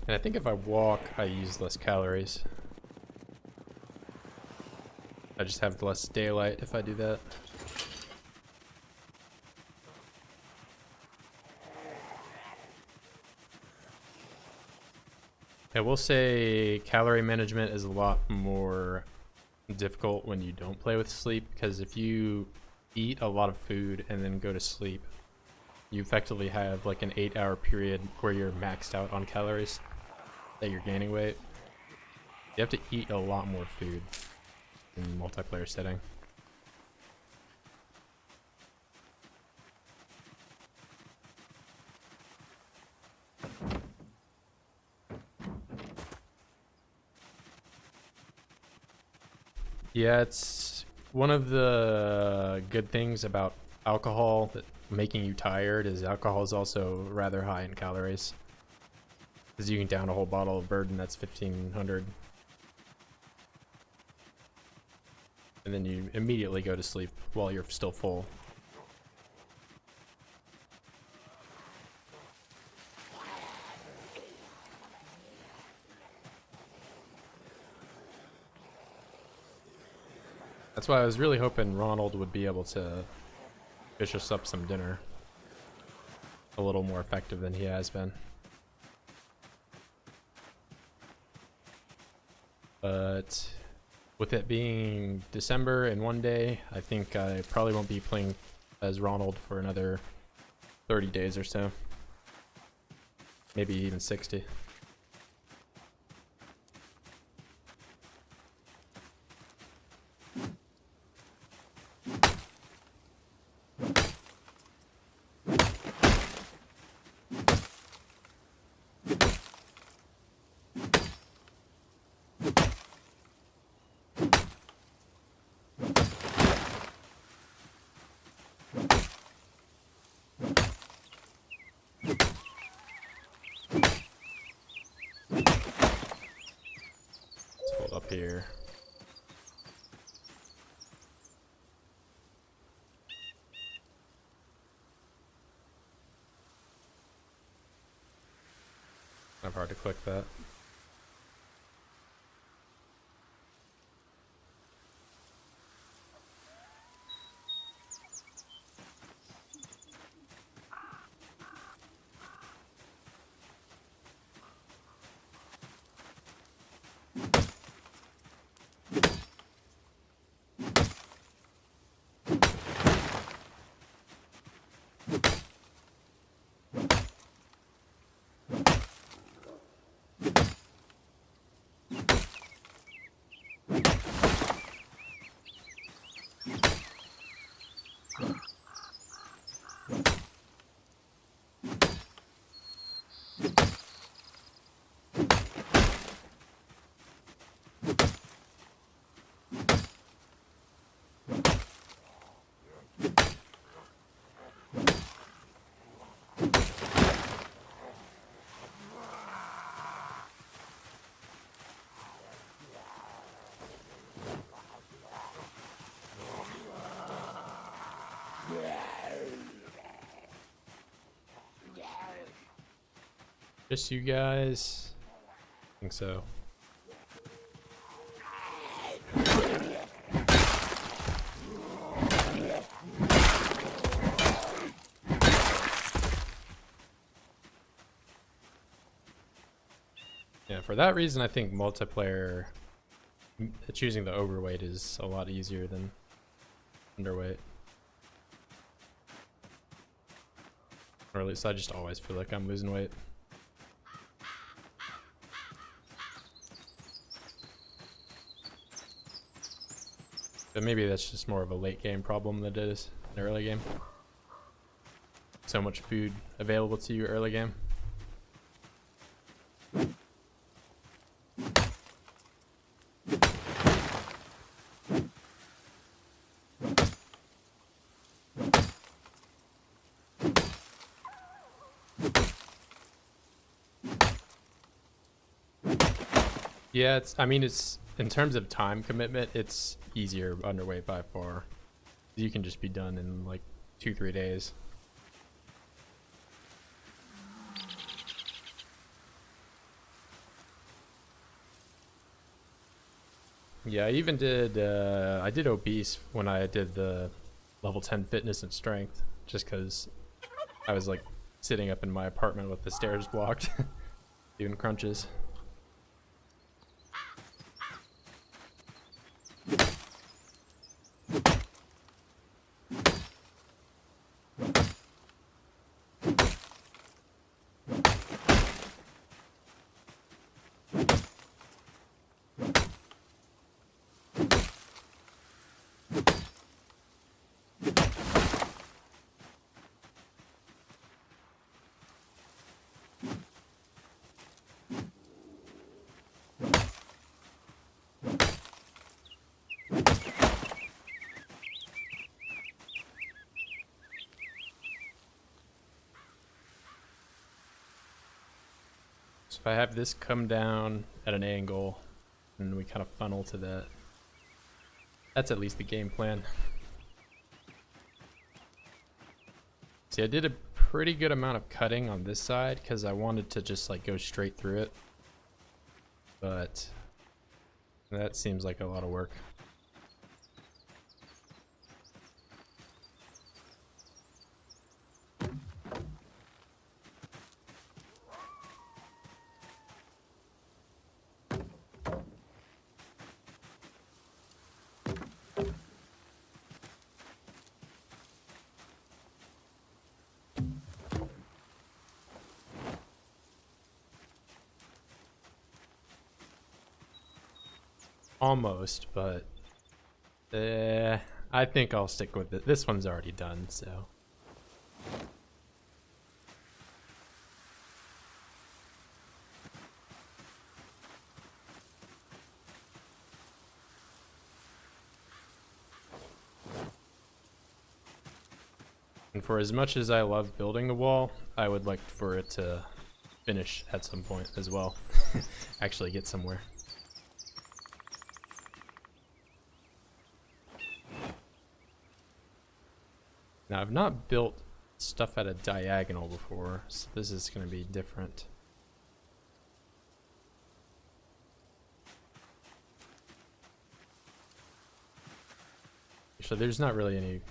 And I think if I walk, I use less calories. I just have less daylight if I do that. I will say calorie management is a lot more difficult when you don't play with sleep, because if you eat a lot of food and then go to sleep, you effectively have like an 8-hour period where you're maxed out on calories, that you're gaining weight. You have to eat a lot more food in multiplayer setting. Yeah, it's one of the good things about alcohol that making you tired is alcohol is also rather high in calories. Because you can down a whole bottle of bourbon that's 1,500. And then you immediately go to sleep while you're still full. That's why I was really hoping Ronald would be able to fish us up some dinner a little more effective than he has been. But with it being December and one day, I think I probably won't be playing as Ronald for another 30 days or so. Maybe even 60. Up here. Kind of hard to click that. Just you guys? I think so. Yeah, for that reason, I think multiplayer, choosing the overweight is a lot easier than underweight. Or at least I just always feel like I'm losing weight. But maybe that's just more of a late game problem than it is an early game. So much food available to you early game. Yeah, I mean, it's in terms of time commitment, it's easier underweight by far. You can just be done in like 2-3 days. Yeah, I even did, I did obese when I did the level 10 fitness and strength, just because I was like sitting up in my apartment with the stairs blocked, doing crunches. So if I have this come down at an angle, and we kind of funnel to that, that's at least the game plan. See, I did a pretty good amount of cutting on this side because I wanted to just like go straight through it, but that seems like a lot of work. Almost, but I think I'll stick with it. This one's already done, so. And for as much as I love building the wall, I would like for it to finish at some point as well. Actually get somewhere. Now, I've not built stuff at a diagonal before, so this is going to be different. So there's not really any...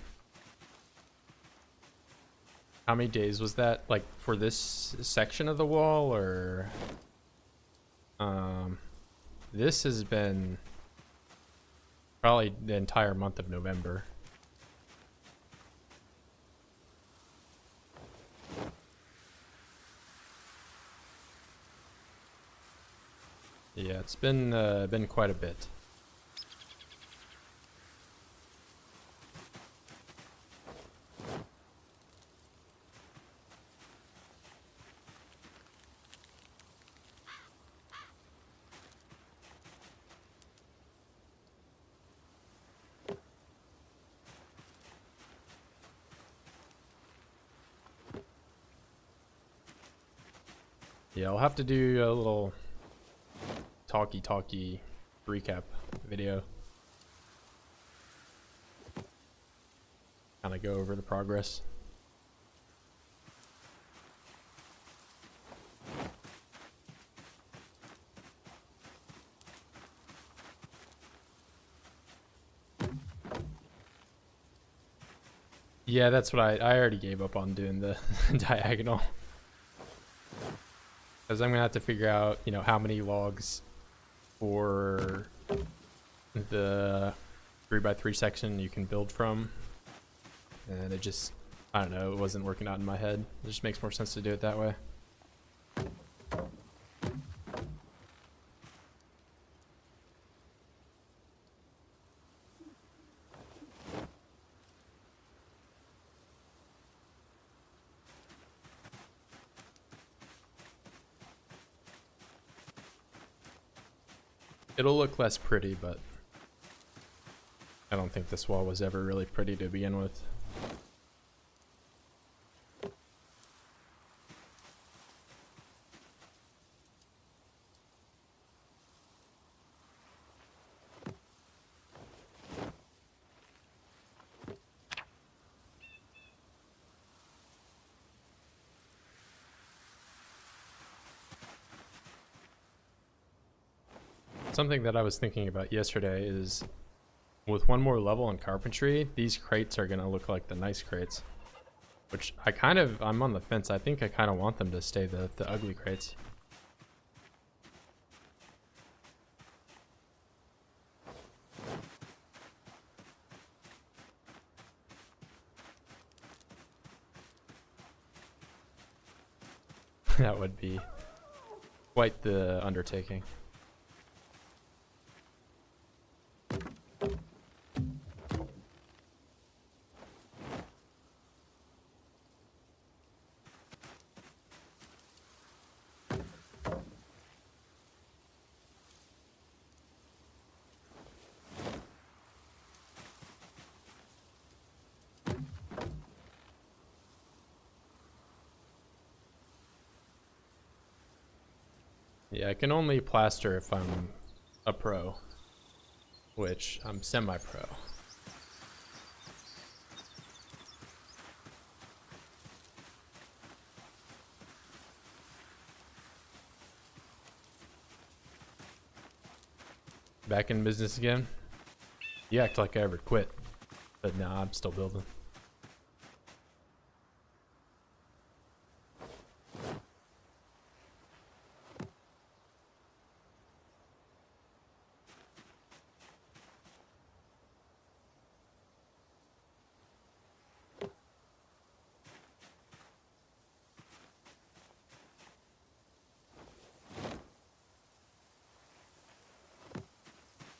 How many days was that, like, for this section of the wall, or... This has been probably the entire month of November. Yeah, it's been quite a bit. Yeah, I'll have to do a little talky recap video. Kind of go over the progress. Yeah, that's what I already gave up on doing the diagonal. Because I'm gonna have to figure out, you know, how many logs for the 3x3 section you can build from. And it just, I don't know, it wasn't working out in my head. It just makes more sense to do it that way. It'll look less pretty, but I don't think this wall was ever really pretty to begin with. Something that I was thinking about yesterday is with one more level in carpentry, these crates are gonna look like the nice crates. Which I'm on the fence. I think I kind of want them to stay the ugly crates. That would be quite the undertaking. Yeah, I can only plaster if I'm a pro, which I'm semi-pro. Back in business again? You act like I ever quit, but nah, I'm still building.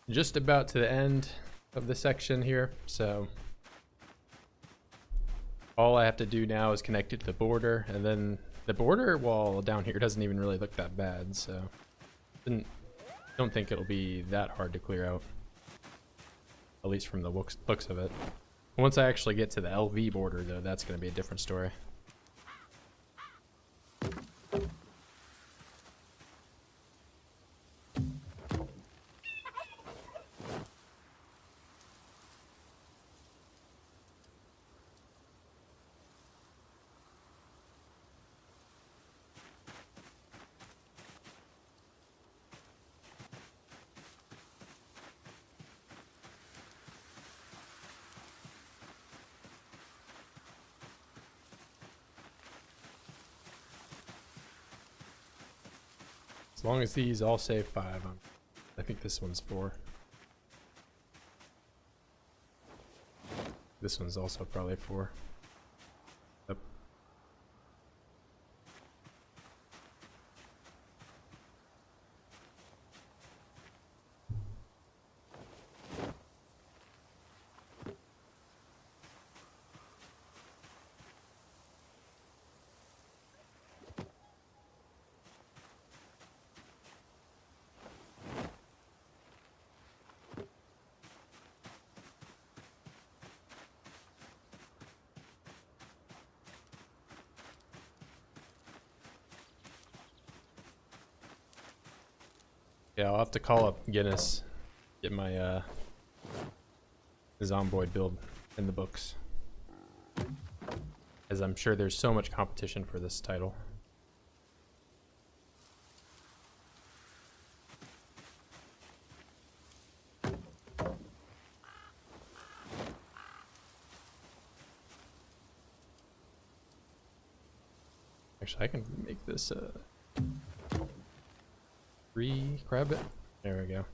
Just about to the end of the section here, so all I have to do now is connect it to the border, and then the border wall down here doesn't even really look that bad, so don't think it'll be that hard to clear out, at least from the looks of it. Once I actually get to the LV border though, that's going to be a different story. As long as these all say 5, I think this one's 4. This one's also probably 4. Yep. Yeah, I'll have to call up Guinness, get my Zomboid build in the books, as I'm sure there's so much competition for this title. Actually, I can make this 3 crab it. There we go.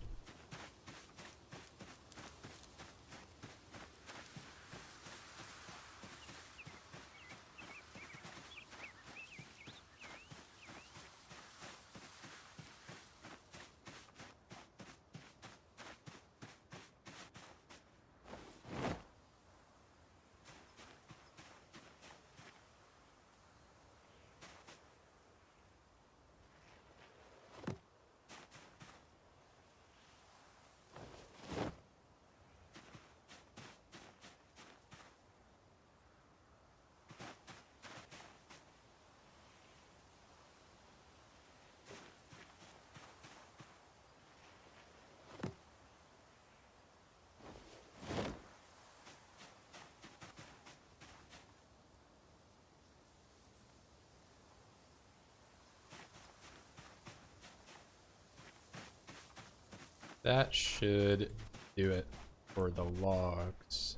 That should do it for the logs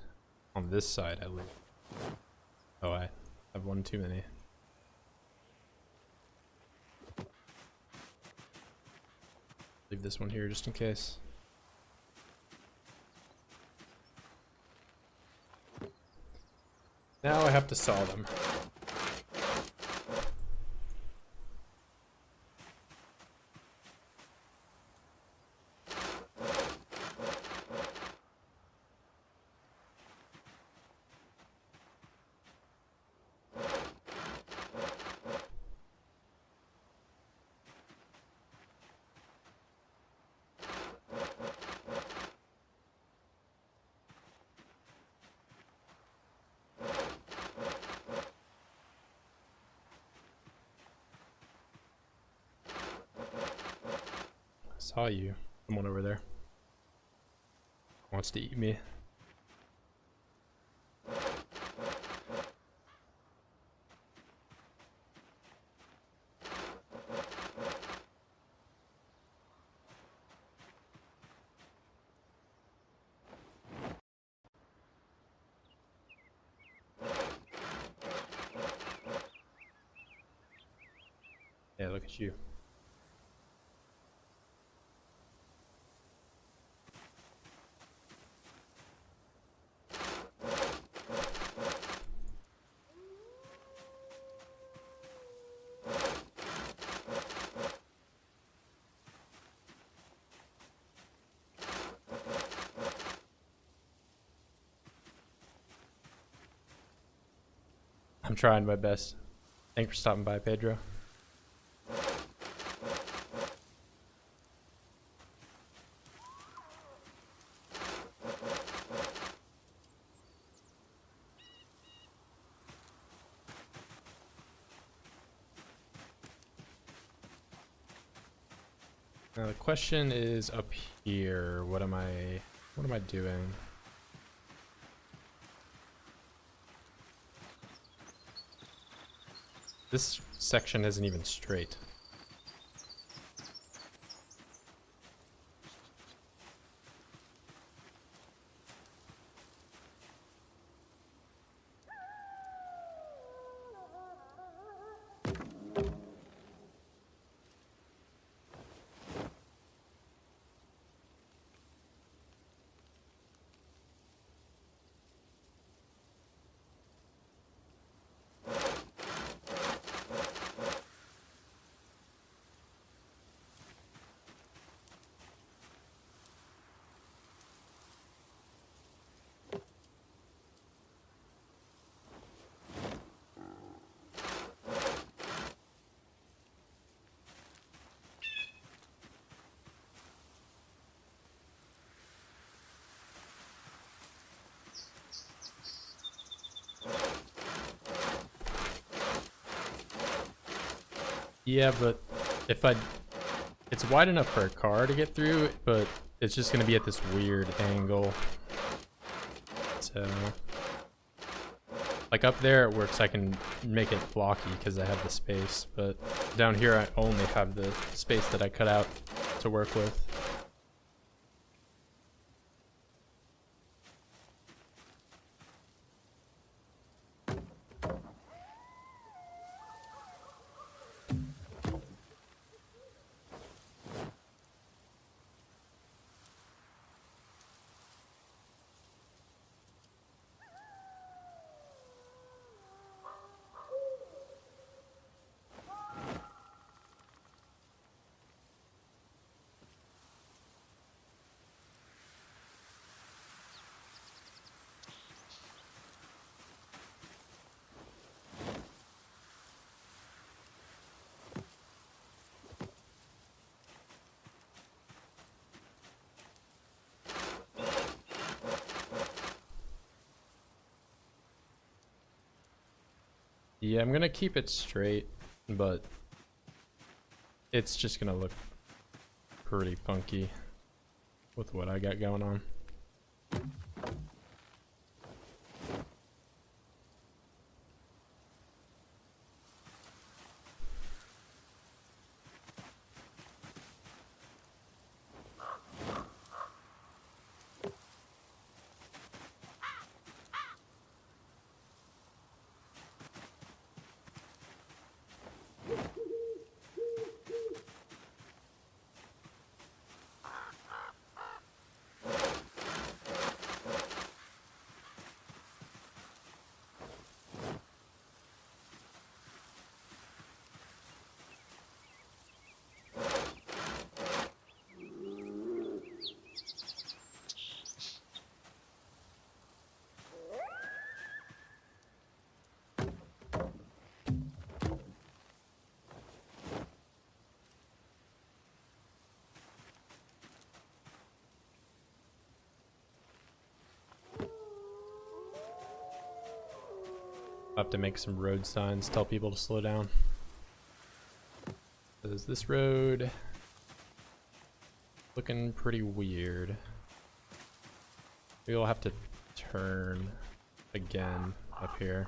on this side at least. Oh, I have one too many. Leave this one here just in case. Now I have to saw them. Saw you. Someone over there wants to eat me. Yeah, look at you. I'm trying my best. Thanks for stopping by, Pedro. Now the question is up here. What am I doing? This section isn't even straight. Yeah, but if it's wide enough for a car to get through, but it's just gonna be at this weird angle. So, like up there it works, I can make it blocky because I have the space, but down here I only have the space that I cut out to work with. Yeah, I'm gonna keep it straight, but it's just gonna look pretty funky with what I got going on. I'll have to make some road signs, tell people to slow down. Is this road looking pretty weird? We'll have to turn again up here.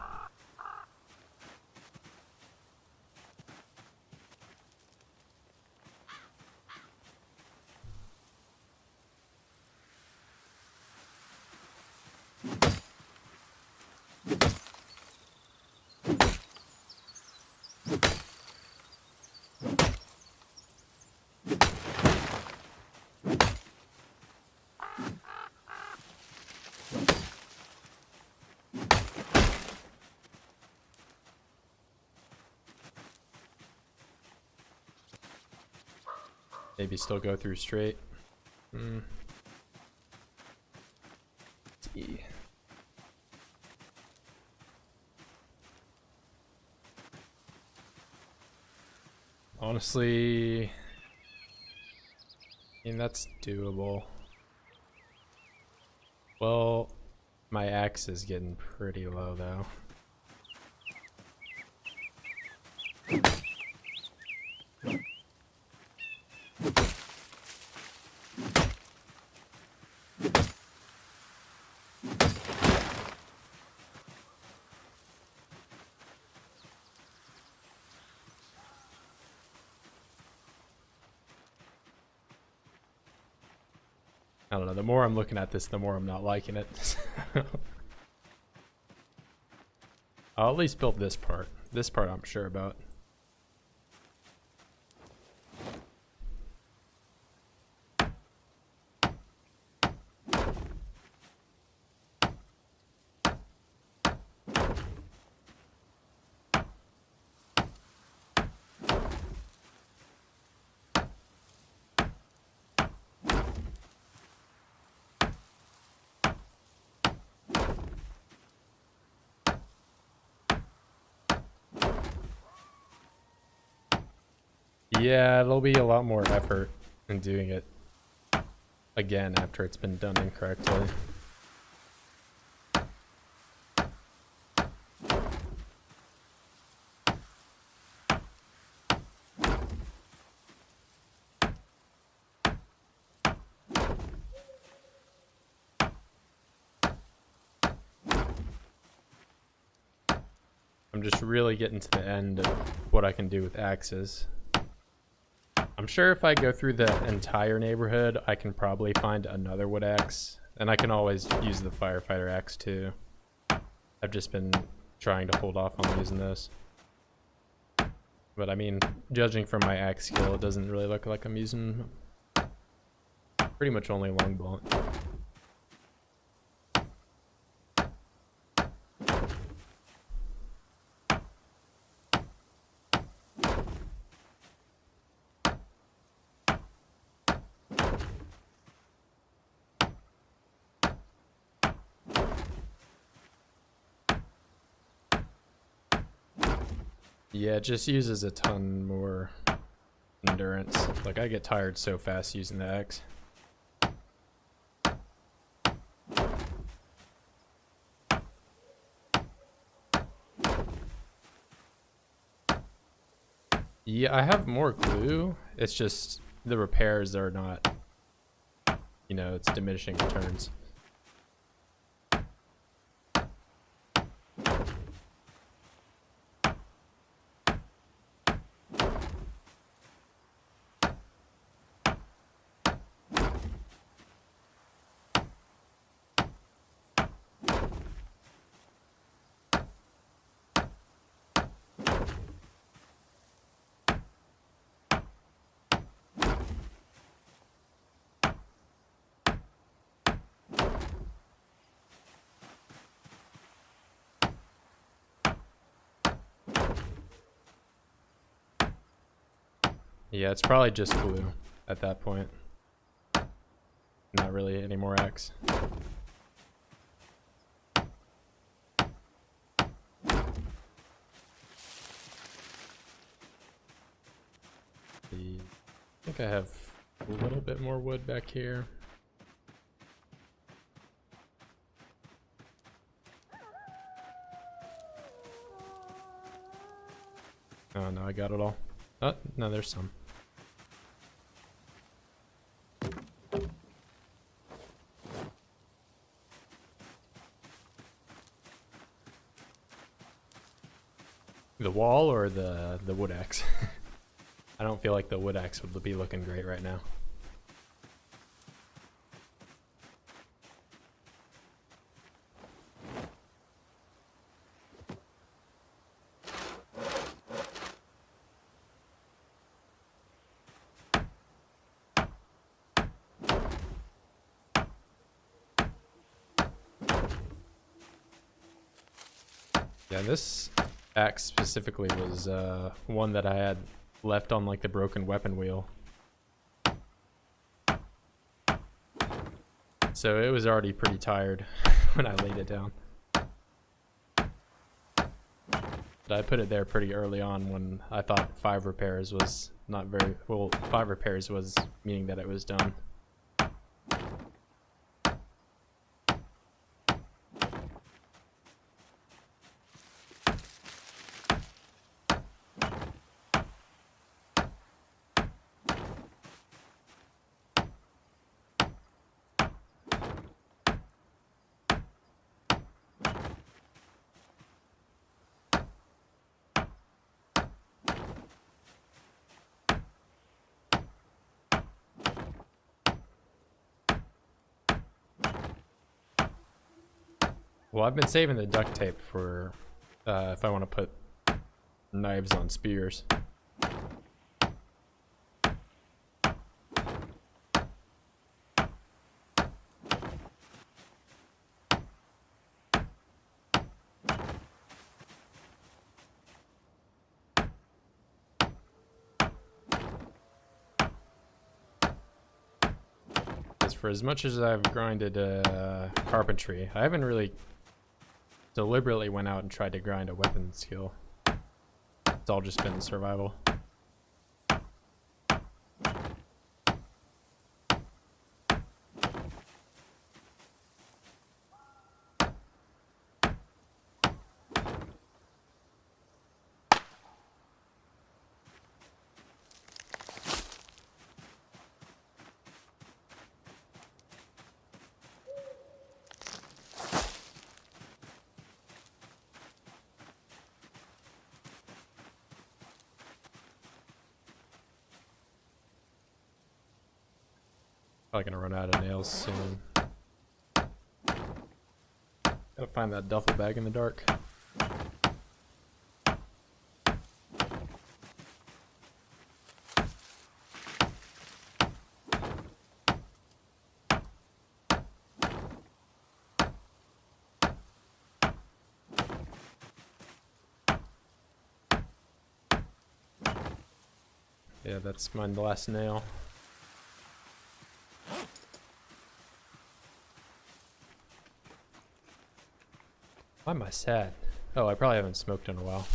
Maybe still go through straight. See. Honestly, I mean, that's doable. Well, my axe is getting pretty low though. I don't know, the more I'm looking at this, the more I'm not liking it. I'll at least build this part. This part I'm sure about. Yeah, there'll be a lot more effort in doing it again after it's been done incorrectly. I'm just really getting to the end of what I can do with axes. I'm sure if I go through the entire neighborhood, I can probably find another wood axe. And I can always use the firefighter axe too. I've just been trying to hold off on using this. But I mean, judging from my axe skill, it doesn't really look like I'm using pretty much only long blunt. Yeah, it just uses a ton more endurance. Like, I get tired so fast using the axe. Yeah, I have more glue. It's just the repairs are not, you know, it's diminishing returns. Yeah, it's probably just glue at that point. Not really any more X. I think I have a little bit more wood back here. Oh no, I got it all. Oh, no, there's some. The wall or the wood axe? I don't feel like the wood axe would be looking great right now. Yeah, this axe specifically was one that I had left on like the broken weapon wheel. So it was already pretty tired when I laid it down. But I put it there pretty early on when I thought 5 repairs was not very well. 5 repairs was meaning that it was done. Well, I've been saving the duct tape for if I want to put knives on spears. Because for as much as I've grinded carpentry, I haven't really deliberately went out and tried to grind a weapon skill. It's all just been survival. Probably gonna run out of nails soon. Gotta find that duffel bag in the dark. Yeah, that's my last nail. Why am I sad? Oh, I probably haven't smoked in a while.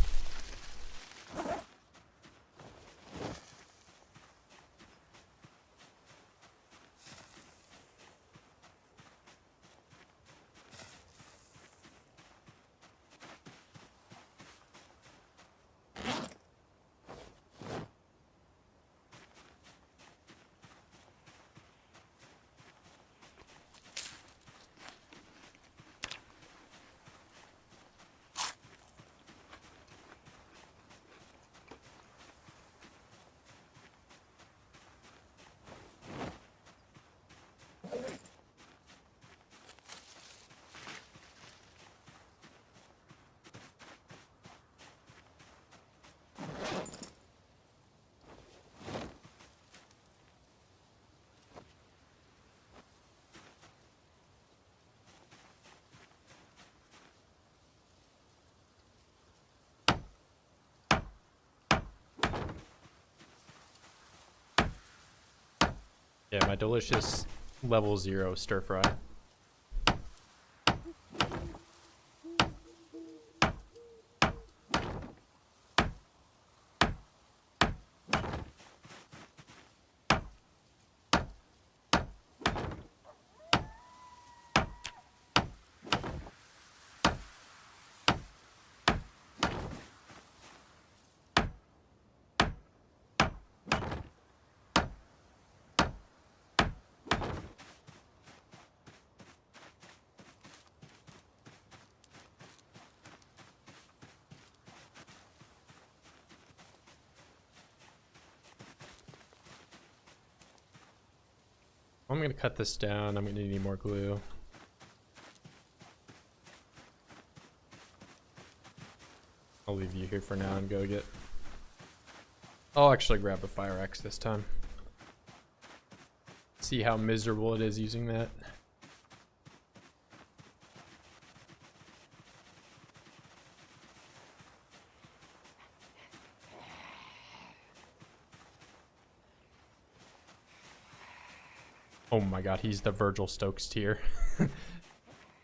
Yeah, my delicious level 0 stir fry. I'm gonna cut this down. I'm gonna need more glue. I'll leave you here for now and go get... I'll actually grab a fire axe this time. See how miserable it is using that. Oh my god, he's the Virgil Stokes tier.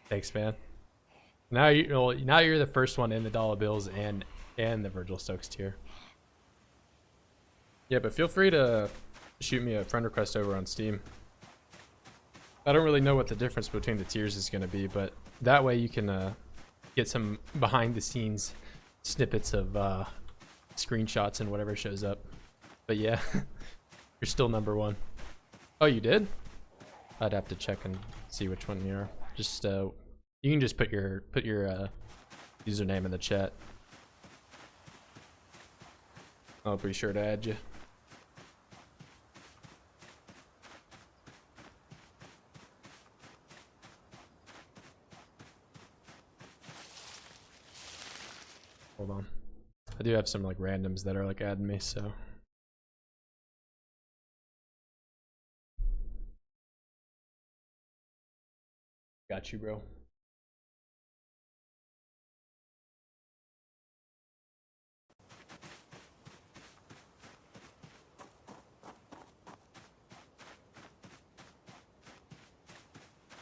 Thanks, man. Now you're the first one in the dollar bills and the Virgil Stokes tier. Yeah, but feel free to shoot me a friend request over on Steam. I don't really know what the difference between the tiers is going to be, but that way you can get some behind the scenes snippets of screenshots and whatever shows up. But yeah, you're still number 1. Oh, you did? I'd have to check and see which one you are. Just you can just put your username in the chat. I'll be sure to add you. Hold on. I do have some like randoms that are like adding me, so. Got you, bro.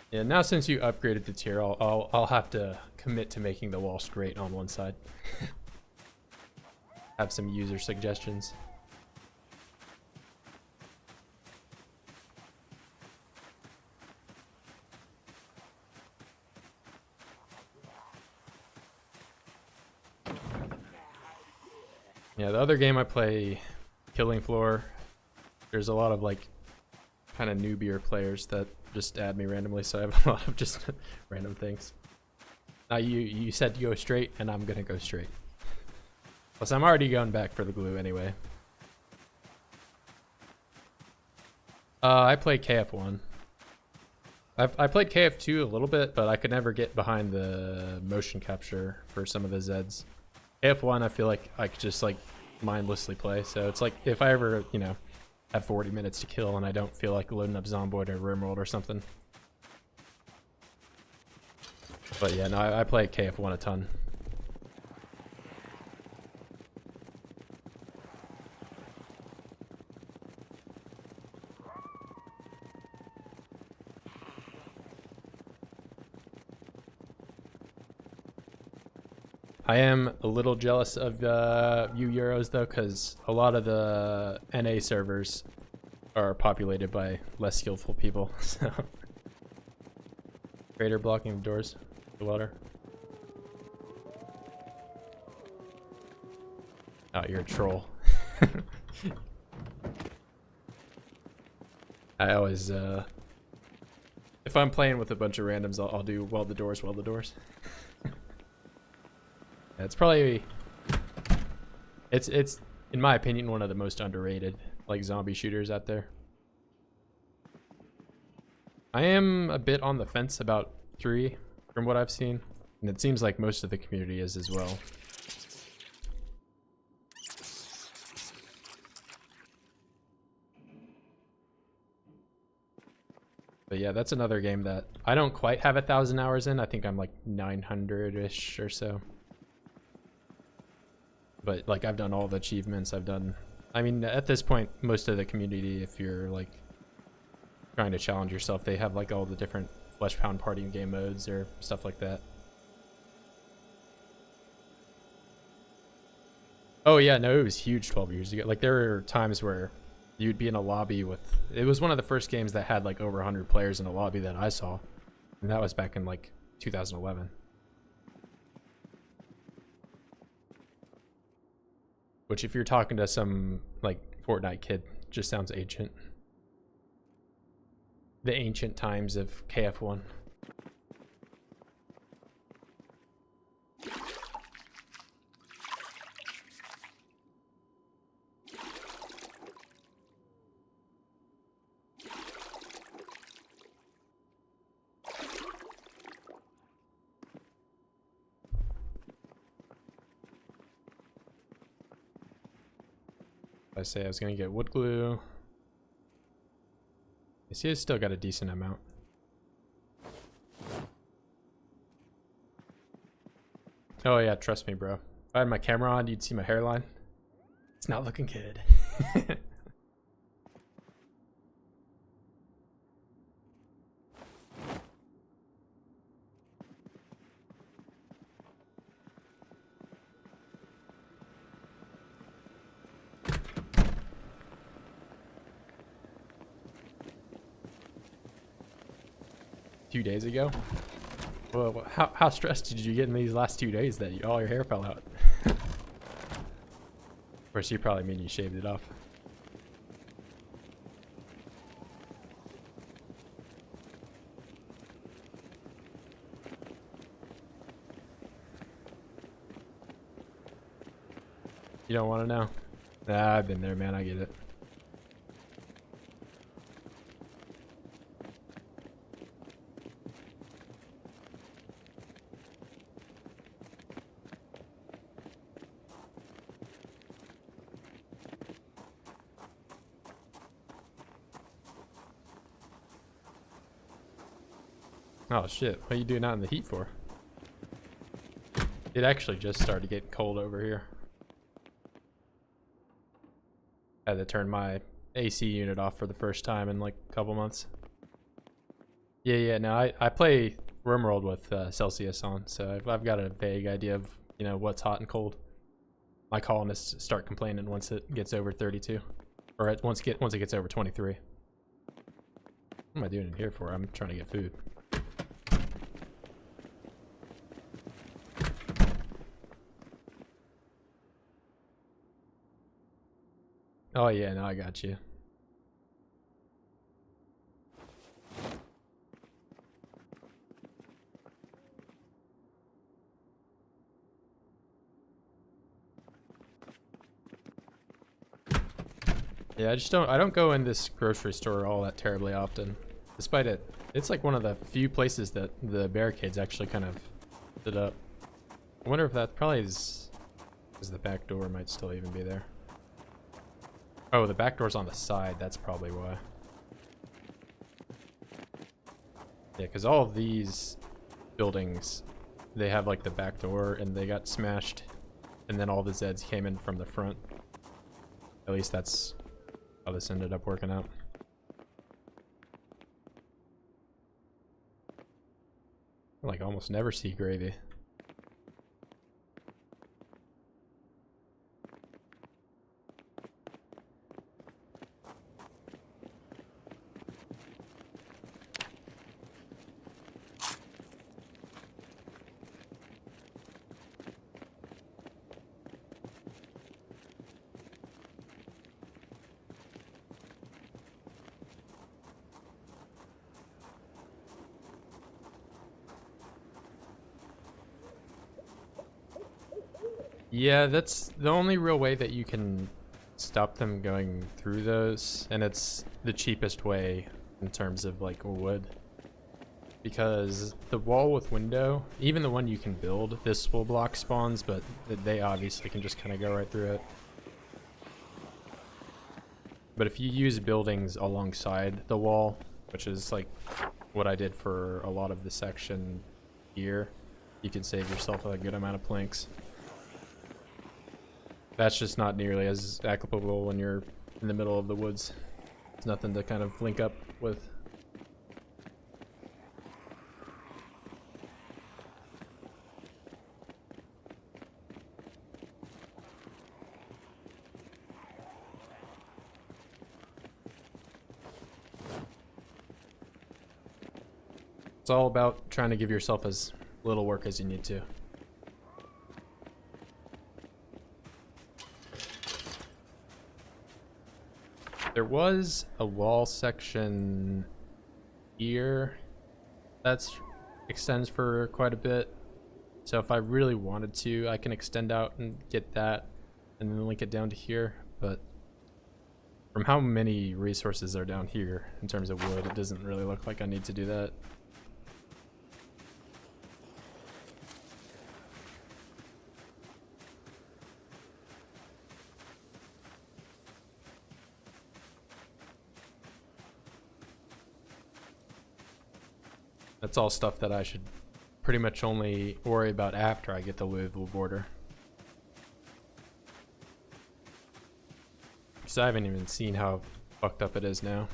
Yeah, now since you upgraded the tier, I'll have to commit to making the wall straight on one side. Have some user suggestions. Yeah, the other game I play, Killing Floor, there's a lot of like kind of newbier players that just add me randomly, so I have a lot of just random things. Now you said to go straight, and I'm gonna go straight. Plus I'm already going back for the glue anyway. I play KF1. I played KF2 a little bit, but I could never get behind the motion capture for some of the Zeds. KF1 I feel like I could just like mindlessly play, so it's like if I ever, you know, have 40 minutes to kill and I don't feel like loading up Zomboid or Rimworld or something. But yeah, no, I play KF1 a ton. I am a little jealous of you Euros though, because a lot of the NA servers are populated by less skillful people. So, greater blocking of doors, the water. Oh, you're a troll. I always, if I'm playing with a bunch of randoms, I'll do weld the doors, weld the doors. It's probably, it's in my opinion one of the most underrated like zombie shooters out there. I am a bit on the fence about 3 from what I've seen, and it seems like most of the community is as well. But yeah, that's another game that I don't quite have 1,000 hours in. I think I'm like 900-ish or so. But like I've done all the achievements. I mean, at this point, most of the community, if you're like trying to challenge yourself, they have like all the different flesh pound party game modes or stuff like that. Oh yeah, no, it was huge 12 years ago. Like there were times where you'd be in a lobby with, it was one of the first games that had like over 100 players in a lobby that I saw. And that was back in like 2011. Which if you're talking to some like Fortnite kid, just sounds ancient. The ancient times of KF1. I say I was gonna get wood glue. I see I still got a decent amount. Oh yeah, trust me, bro. If I had my camera on, you'd see my hairline. It's not looking good. 2 days ago? Well, how stressed did you get in these last 2 days that all your hair fell out? Of course, you probably mean you shaved it off. You don't want to know? Nah, I've been there, man. I get it. Oh shit, what are you doing out in the heat for? It actually just started getting cold over here. I had to turn my AC unit off for the first time in like a couple months. Yeah, no, I play RimWorld with Celsius on, so I've got a vague idea of, you know, what's hot and cold. My colonists start complaining once it gets over 32. Or once it gets over 23. What am I doing in here for? I'm trying to get food. Oh yeah, no, I got you. Yeah, I don't go in this grocery store all that terribly often. Despite it's like one of the few places that the barricades actually kind of stood up. I wonder if that probably is, because the back door might still even be there. Oh, the back door's on the side, that's probably why. Yeah, because all of these buildings, they have like the back door and they got smashed, and then all the Zeds came in from the front. At least that's how this ended up working out. I like almost never see gravy. Yeah, that's the only real way that you can stop them going through those, and it's the cheapest way in terms of like wood. Because the wall with window, even the one you can build, this will block spawns, but they obviously can just kind of go right through it. But if you use buildings alongside the wall, which is like what I did for a lot of the section here, you can save yourself a good amount of planks. That's just not nearly as applicable when you're in the middle of the woods. It's nothing to kind of link up with. It's all about trying to give yourself as little work as you need to. There was a wall section here that's extends for quite a bit. So if I really wanted to, I can extend out and get that and then link it down to here. But from how many resources are down here in terms of wood, it doesn't really look like I need to do that. That's all stuff that I should pretty much only worry about after I get the livable border. Because I haven't even seen how fucked up it is now.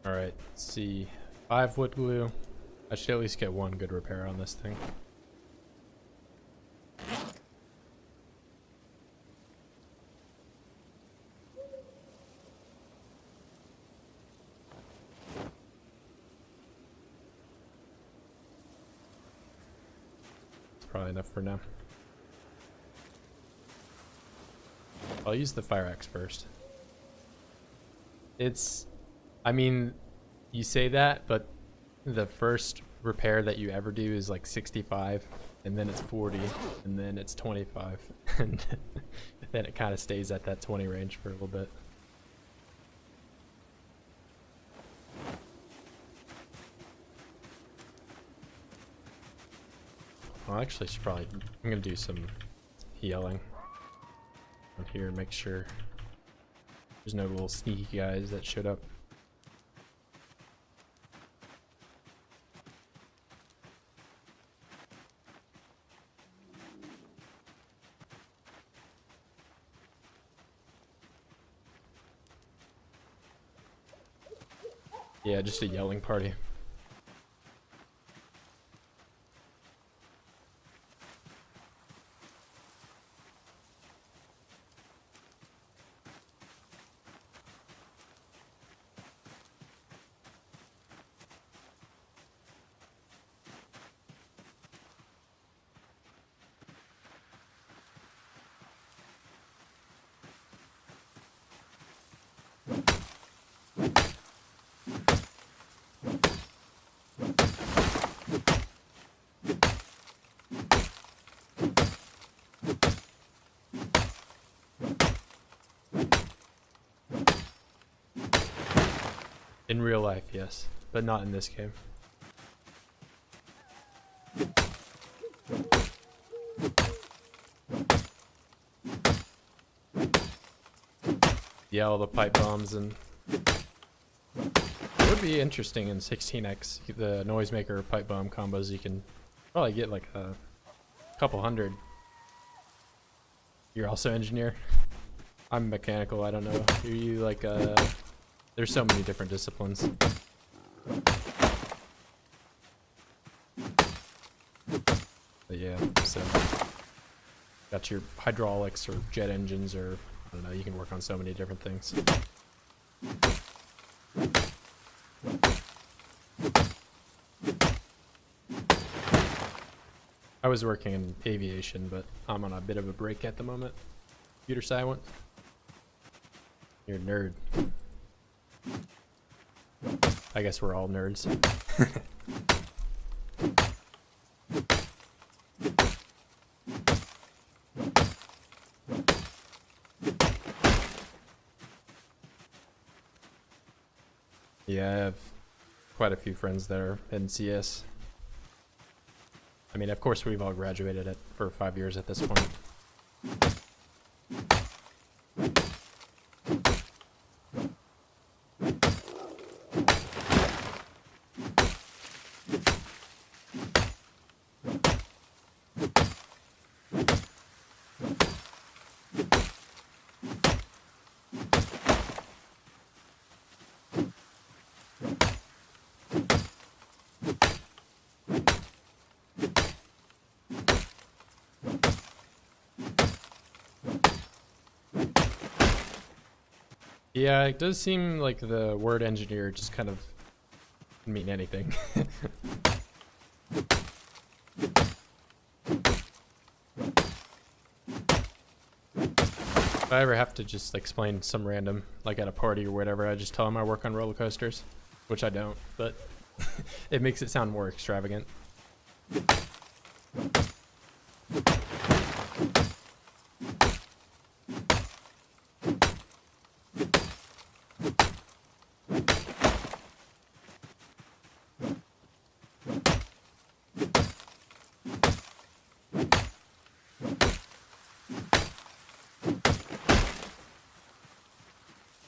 Alright, let's see. 5 wood glue. I should at least get 1 good repair on this thing. It's probably enough for now. I'll use the fire axe first. I mean, you say that, but the first repair that you ever do is like 65, and then it's 40, and then it's 25, and then it kind of stays at that 20 range for a little bit. Well, actually, I'm gonna do some yelling on here, make sure there's no little sneaky guys that showed up. Yeah, just a yelling party. In real life, yes, but not in this game. Yeah, all the pipe bombs, and it would be interesting in 16x, the noisemaker pipe bomb combos. You can probably get like a couple hundred. You're also engineer? I'm mechanical, I don't know. Are you like there's so many different disciplines. But yeah, so got your hydraulics or jet engines, or I don't know, you can work on so many different things. I was working in aviation, but I'm on a bit of a break at the moment. Computer science. You're a nerd. I guess we're all nerds. Yeah, I have quite a few friends that are in CS. I mean, of course, we've all graduated for 5 years at this point. Yeah, it does seem like the word engineer just kind of can mean anything. If I ever have to just explain some random, like at a party or whatever, I just tell them I work on roller coasters, which I don't, but it makes it sound more extravagant.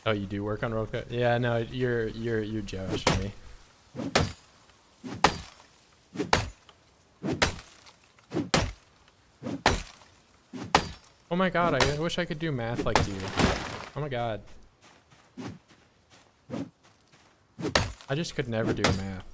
Oh, you do work on roller coasters? Yeah, no, you're Josh and me. Oh my god, I wish I could do math like you. Oh my god. I just could never do math.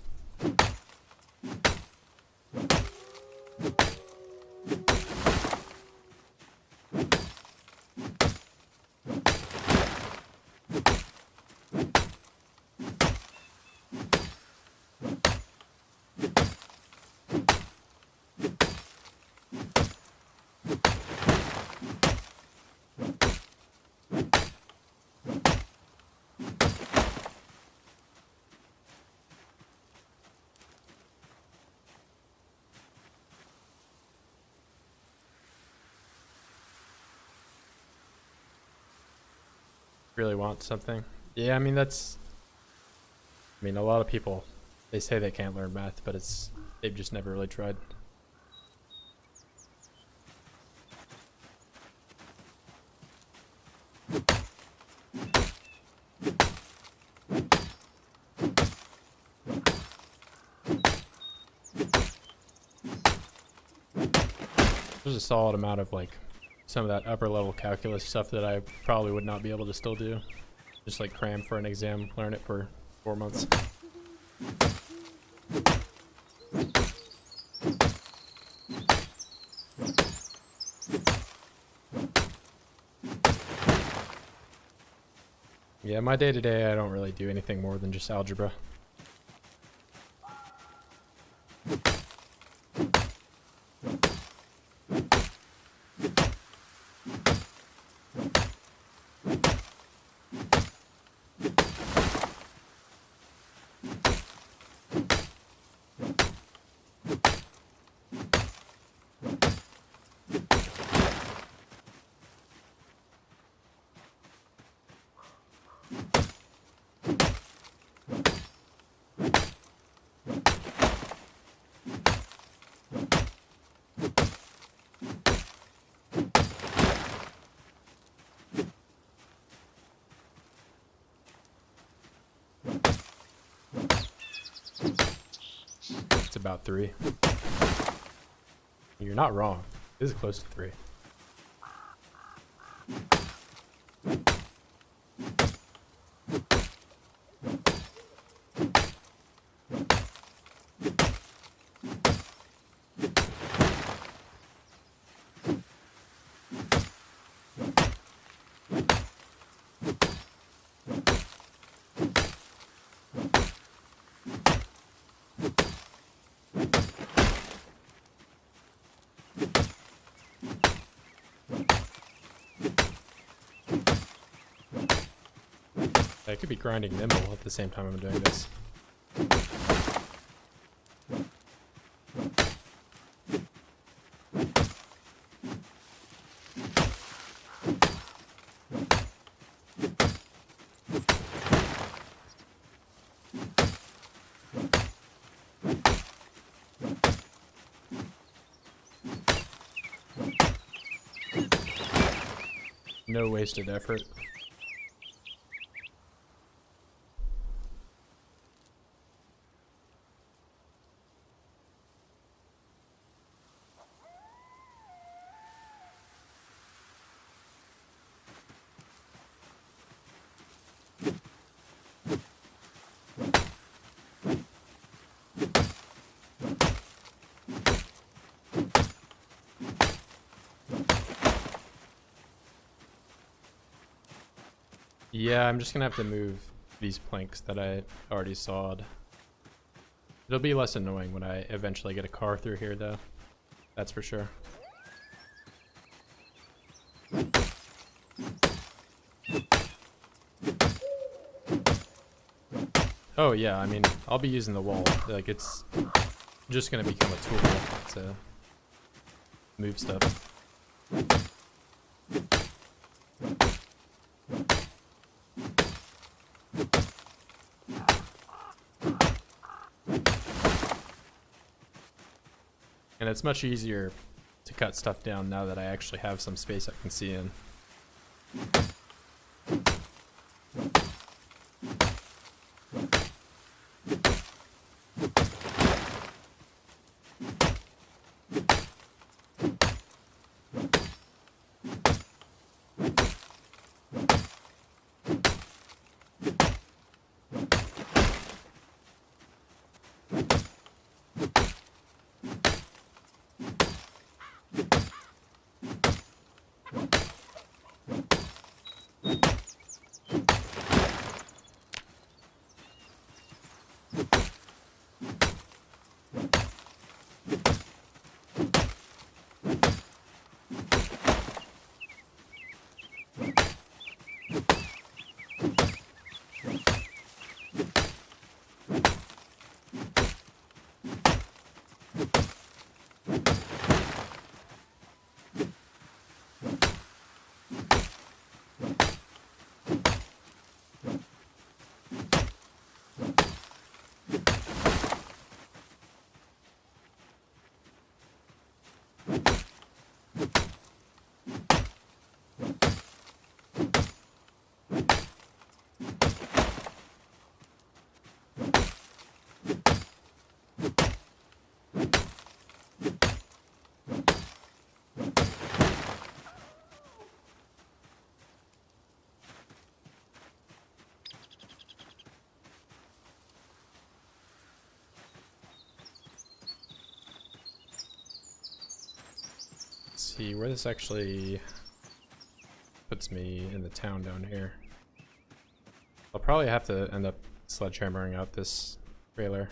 Really want something. Yeah, I mean, a lot of people, they say they can't learn math, but they've just never really tried. There's a solid amount of like some of that upper level calculus stuff that I probably would not be able to still do. Just like cram for an exam, learn it for 4 months. Yeah, my day to day, I don't really do anything more than just algebra. It's about 3. You're not wrong. This is close to 3. I could be grinding nimble at the same time I'm doing this. No wasted effort. Yeah, I'm just gonna have to move these planks that I already sawed. It'll be less annoying when I eventually get a car through here, though. That's for sure. Oh yeah, I mean, I'll be using the wall. Like, it's just gonna become a tool to move stuff. And it's much easier to cut stuff down now that I actually have some space I can see in. See where this actually puts me in the town down here. I'll probably have to end up sledgehammering out this trailer.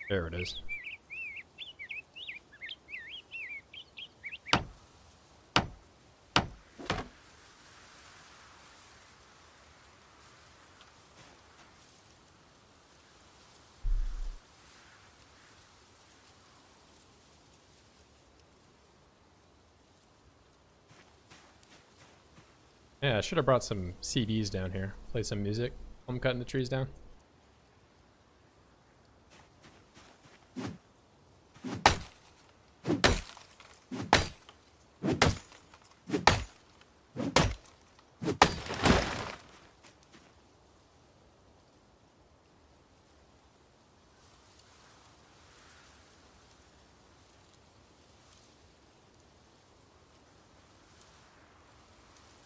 There it is. Yeah, I should have brought some CDs down here. Play some music while I'm cutting the trees down.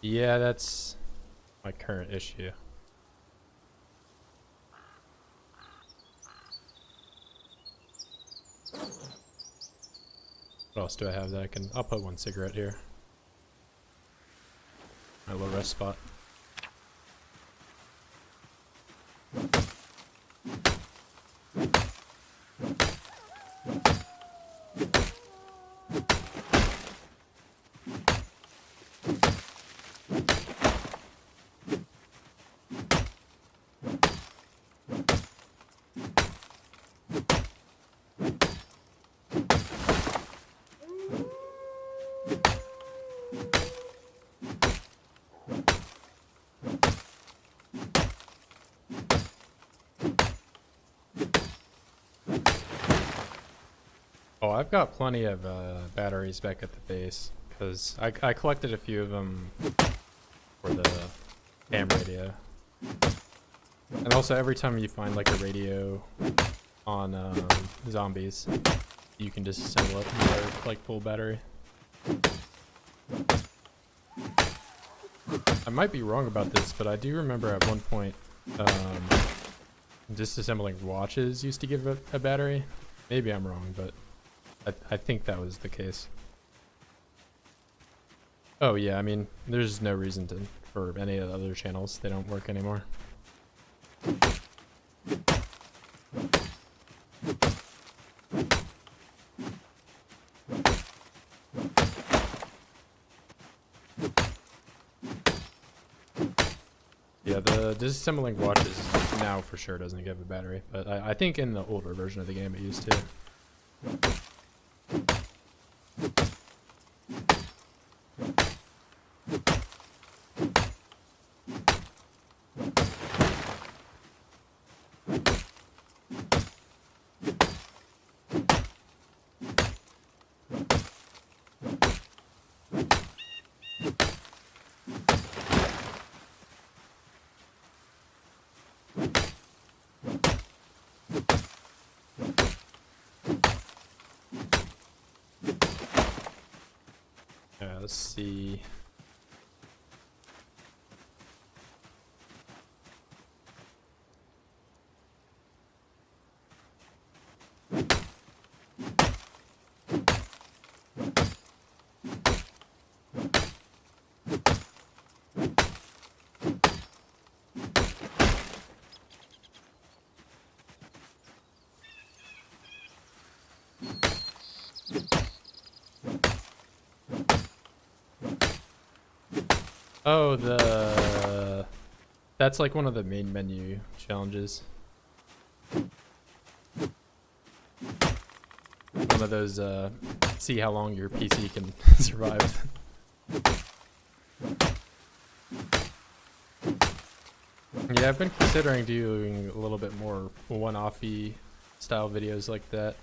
Yeah, that's my current issue. What else do I have that I can... I'll put one cigarette here. My little rest spot. Oh, I've got plenty of batteries back at the base because I collected a few of them for the ham radio. And also every time you find like a radio on zombies, you can disassemble it and they're like full battery. I might be wrong about this, but I do remember at one point disassembling watches used to give a battery. Maybe I'm wrong, but I think that was the case. Oh yeah, I mean, there's no reason for any of the other channels. They don't work anymore. Yeah, the disassembling watches now for sure doesn't give a battery, but I think in the older version of the game it used to. Let's see. Oh, that's like one of the main menu challenges. One of those, see how long your PC can survive. Yeah, I've been considering doing a little bit more one-offy style videos like that.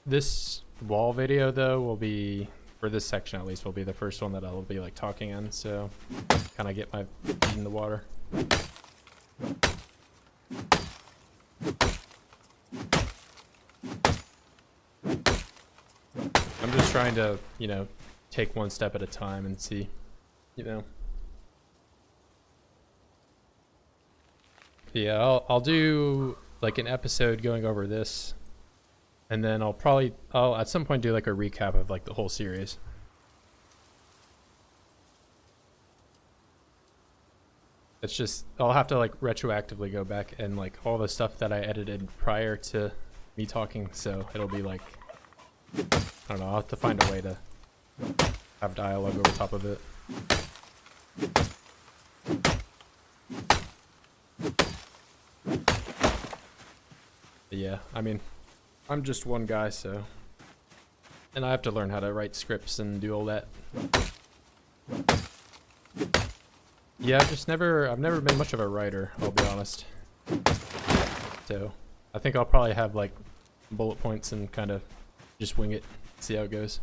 This wall video, though, will be... for this section at least, will be the first one that I'll be like talking in, so kind of get my feet in the water. I'm just trying to, you know, take one step at a time and see, you know. Yeah, I'll do like an episode going over this. And then I'll at some point do like a recap of like the whole series. It's just, I'll have to like retroactively go back and like all the stuff that I edited prior to me talking. So it'll be like, I don't know, I'll have to find a way to have dialogue over top of it. But yeah, I mean, I'm just one guy, so, and I have to learn how to write scripts and do all that. Yeah, I've never been much of a writer, I'll be honest. So, I think I'll probably have like bullet points and kind of just wing it, see how it goes.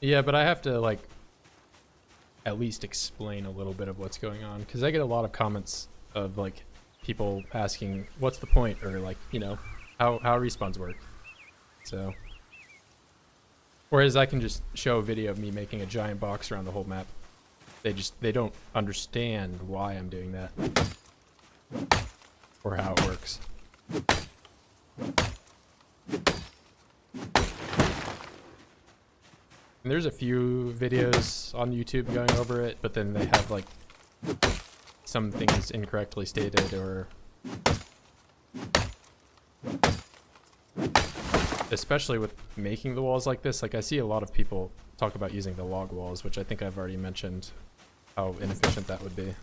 Yeah, but I have to like at least explain a little bit of what's going on, because I get a lot of comments of like people asking what's the point, or like, you know, how respawns work. So whereas I can just show a video of me making a giant box around the whole map. They don't understand why I'm doing that or how it works. And there's a few videos on YouTube going over it, but then they have like some things incorrectly stated, or especially with making the walls like this. Like I see a lot of people talk about using the log walls, which I think I've already mentioned how inefficient that would be.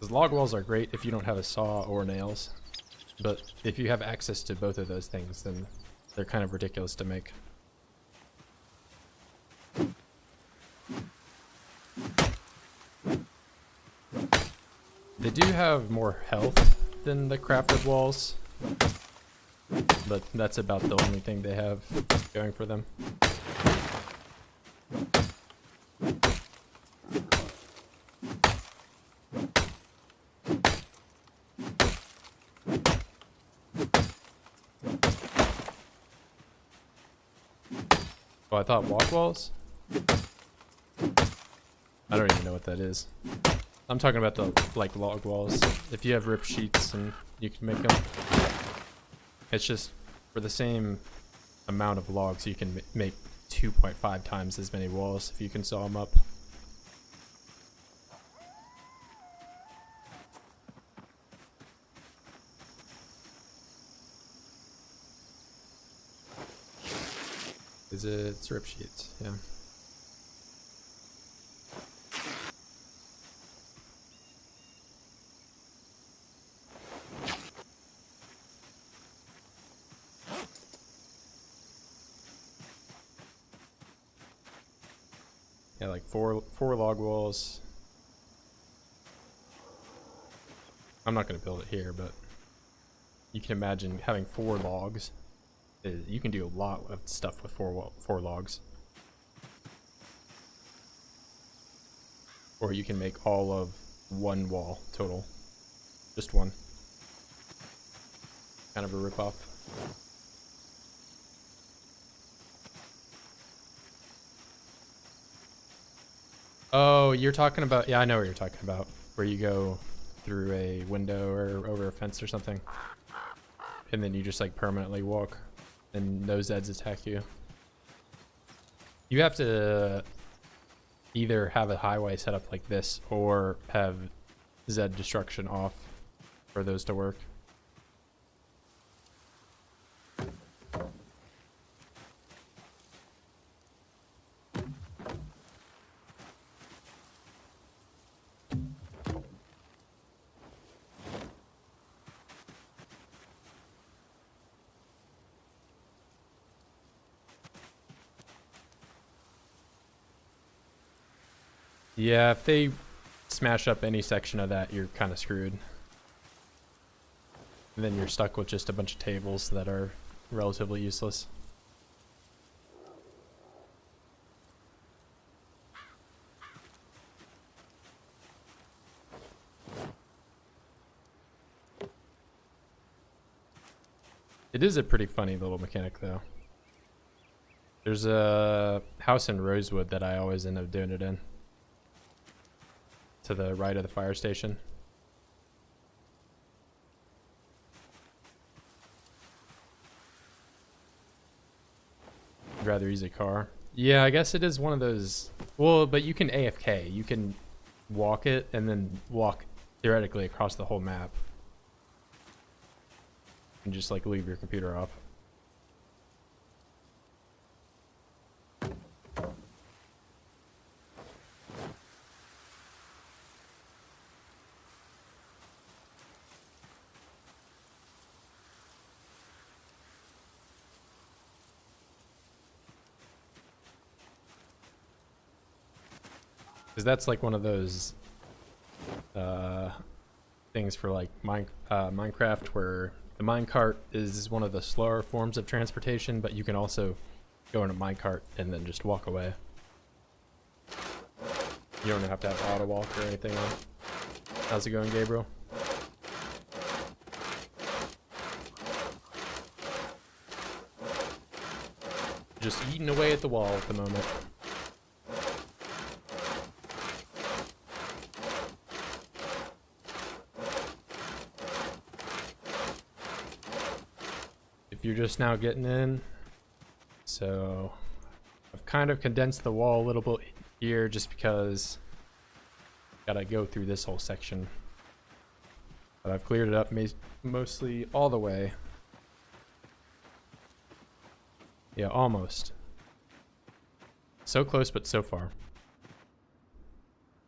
Because log walls are great if you don't have a saw or nails, but if you have access to both of those things, then they're kind of ridiculous to make. They do have more health than the crafted walls, but that's about the only thing they have going for them. Oh, I thought walk walls? I don't even know what that is. I'm talking about the like log walls. If you have rip sheets and you can make them. It's just for the same amount of logs you can make 2.5 times as many walls if you can saw them up. It's rip sheets, yeah. Yeah, like four log walls. I'm not gonna build it here, but you can imagine having 4 logs. You can do a lot of stuff with four logs. Or you can make all of 1 wall total. Just one. Kind of a ripoff. Oh, you're talking about, yeah, I know what you're talking about. Where you go through a window or over a fence or something. And then you just like permanently walk and no Zeds attack you. You have to either have a highway set up like this or have Zed destruction off for those to work. Yeah, if they smash up any section of that, you're kind of screwed. And then you're stuck with just a bunch of tables that are relatively useless. It is a pretty funny little mechanic, though. There's a house in Rosewood that I always end up doing it in. To the right of the fire station. I'd rather use a car. Yeah, I guess it is one of those. Well, but you can AFK. You can walk it and then walk theoretically across the whole map. And just like leave your computer off. Because that's like one of those things for like Minecraft, where the minecart is one of the slower forms of transportation, but you can also go in a minecart and then just walk away. You don't have to have auto walk or anything on. How's it going, Gabriel? Just eating away at the wall at the moment. If you're just now getting in, so I've kind of condensed the wall a little bit here just because gotta go through this whole section, but I've cleared it up mostly all the way. Yeah, almost. So close, but so far.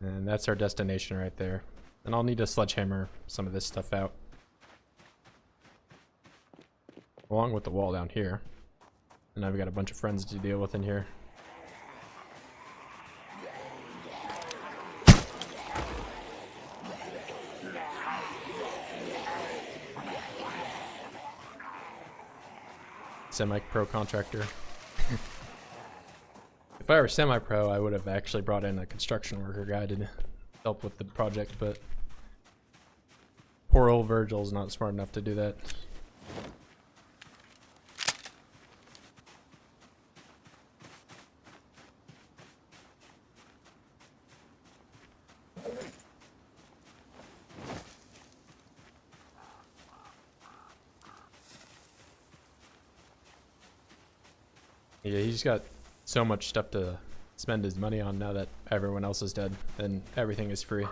And that's our destination right there. And I'll need to sledgehammer some of this stuff out, along with the wall down here. And I've got a bunch of friends to deal with in here. Semi-pro contractor. If I were semi-pro, I would have actually brought in a construction worker guy to help with the project, but poor old Virgil's not smart enough to do that. Yeah, he's got so much stuff to spend his money on now that everyone else is dead and everything is free.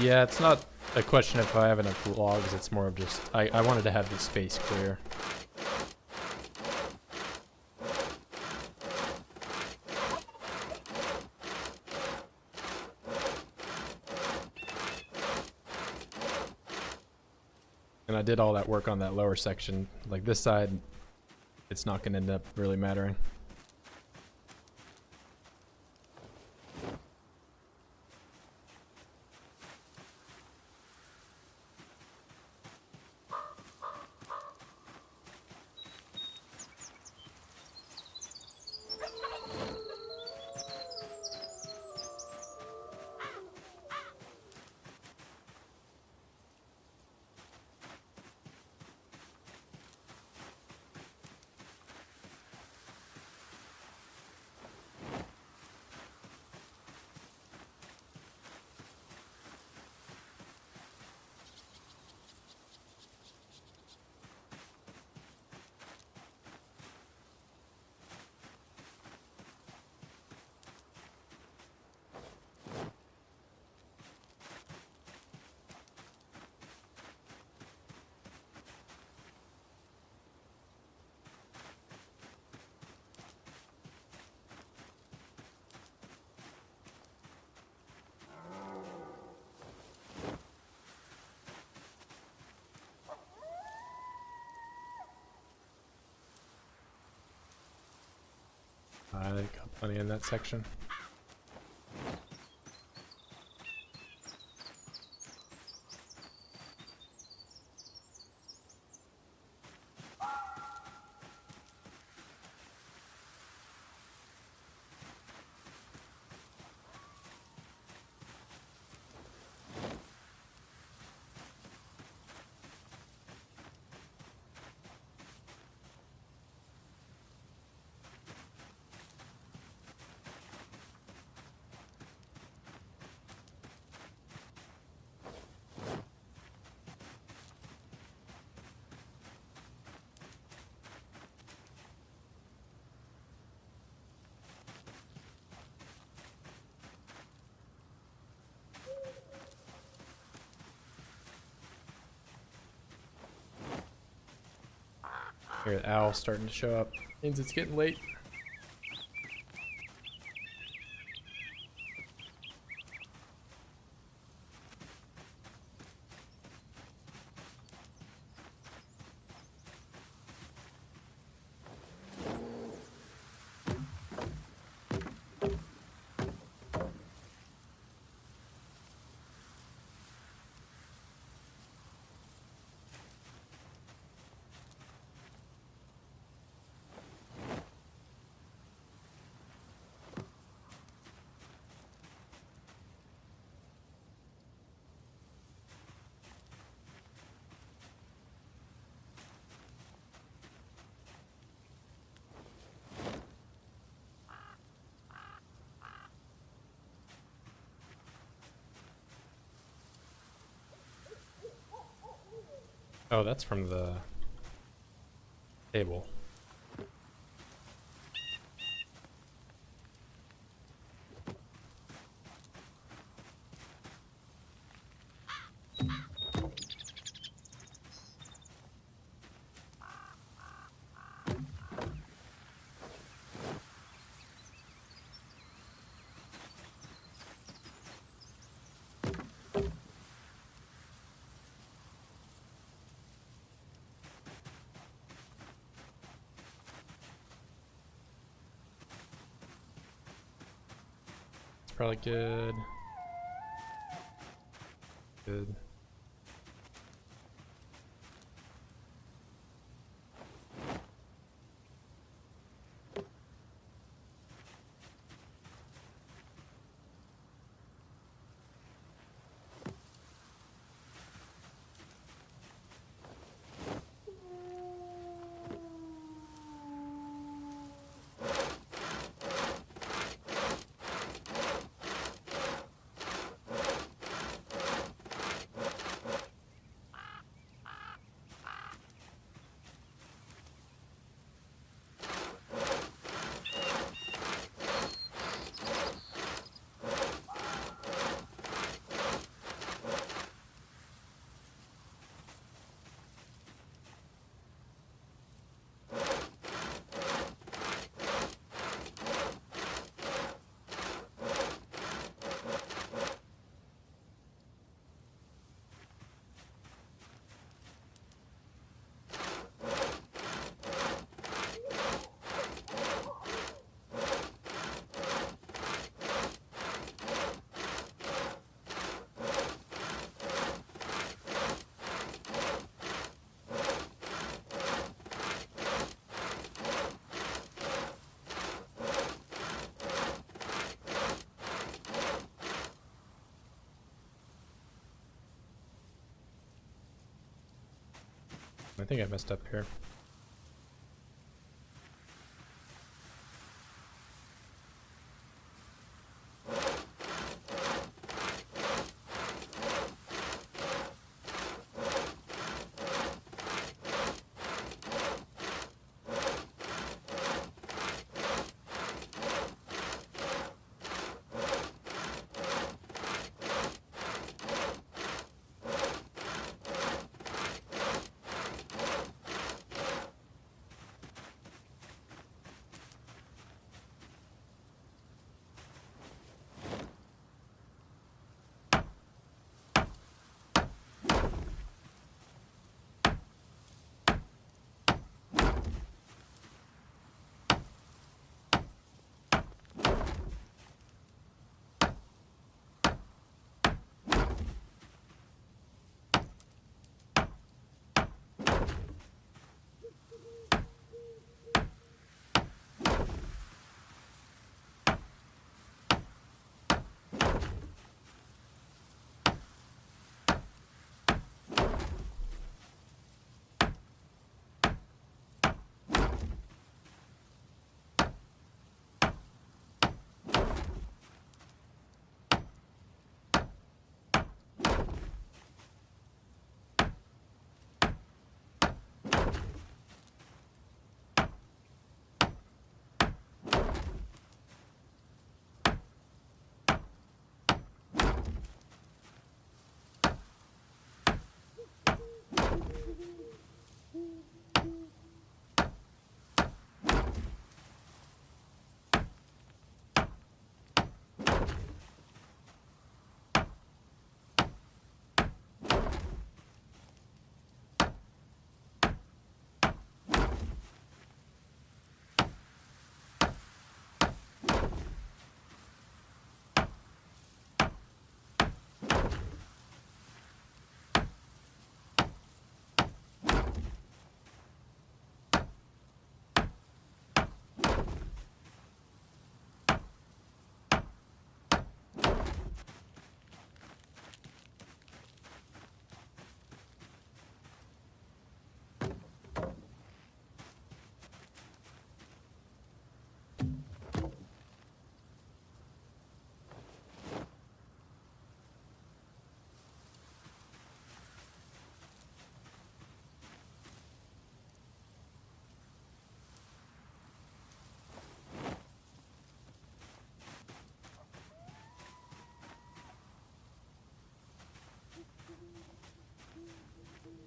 Yeah, it's not a question if I have enough logs, it's more of just, I wanted to have the space clear. And I did all that work on that lower section. Like this side, it's not going to end up really mattering. I got plenty in that section. Here, the owl's starting to show up. Means it's getting late. Oh, that's from the table. Probably good. Good. I think I messed up here.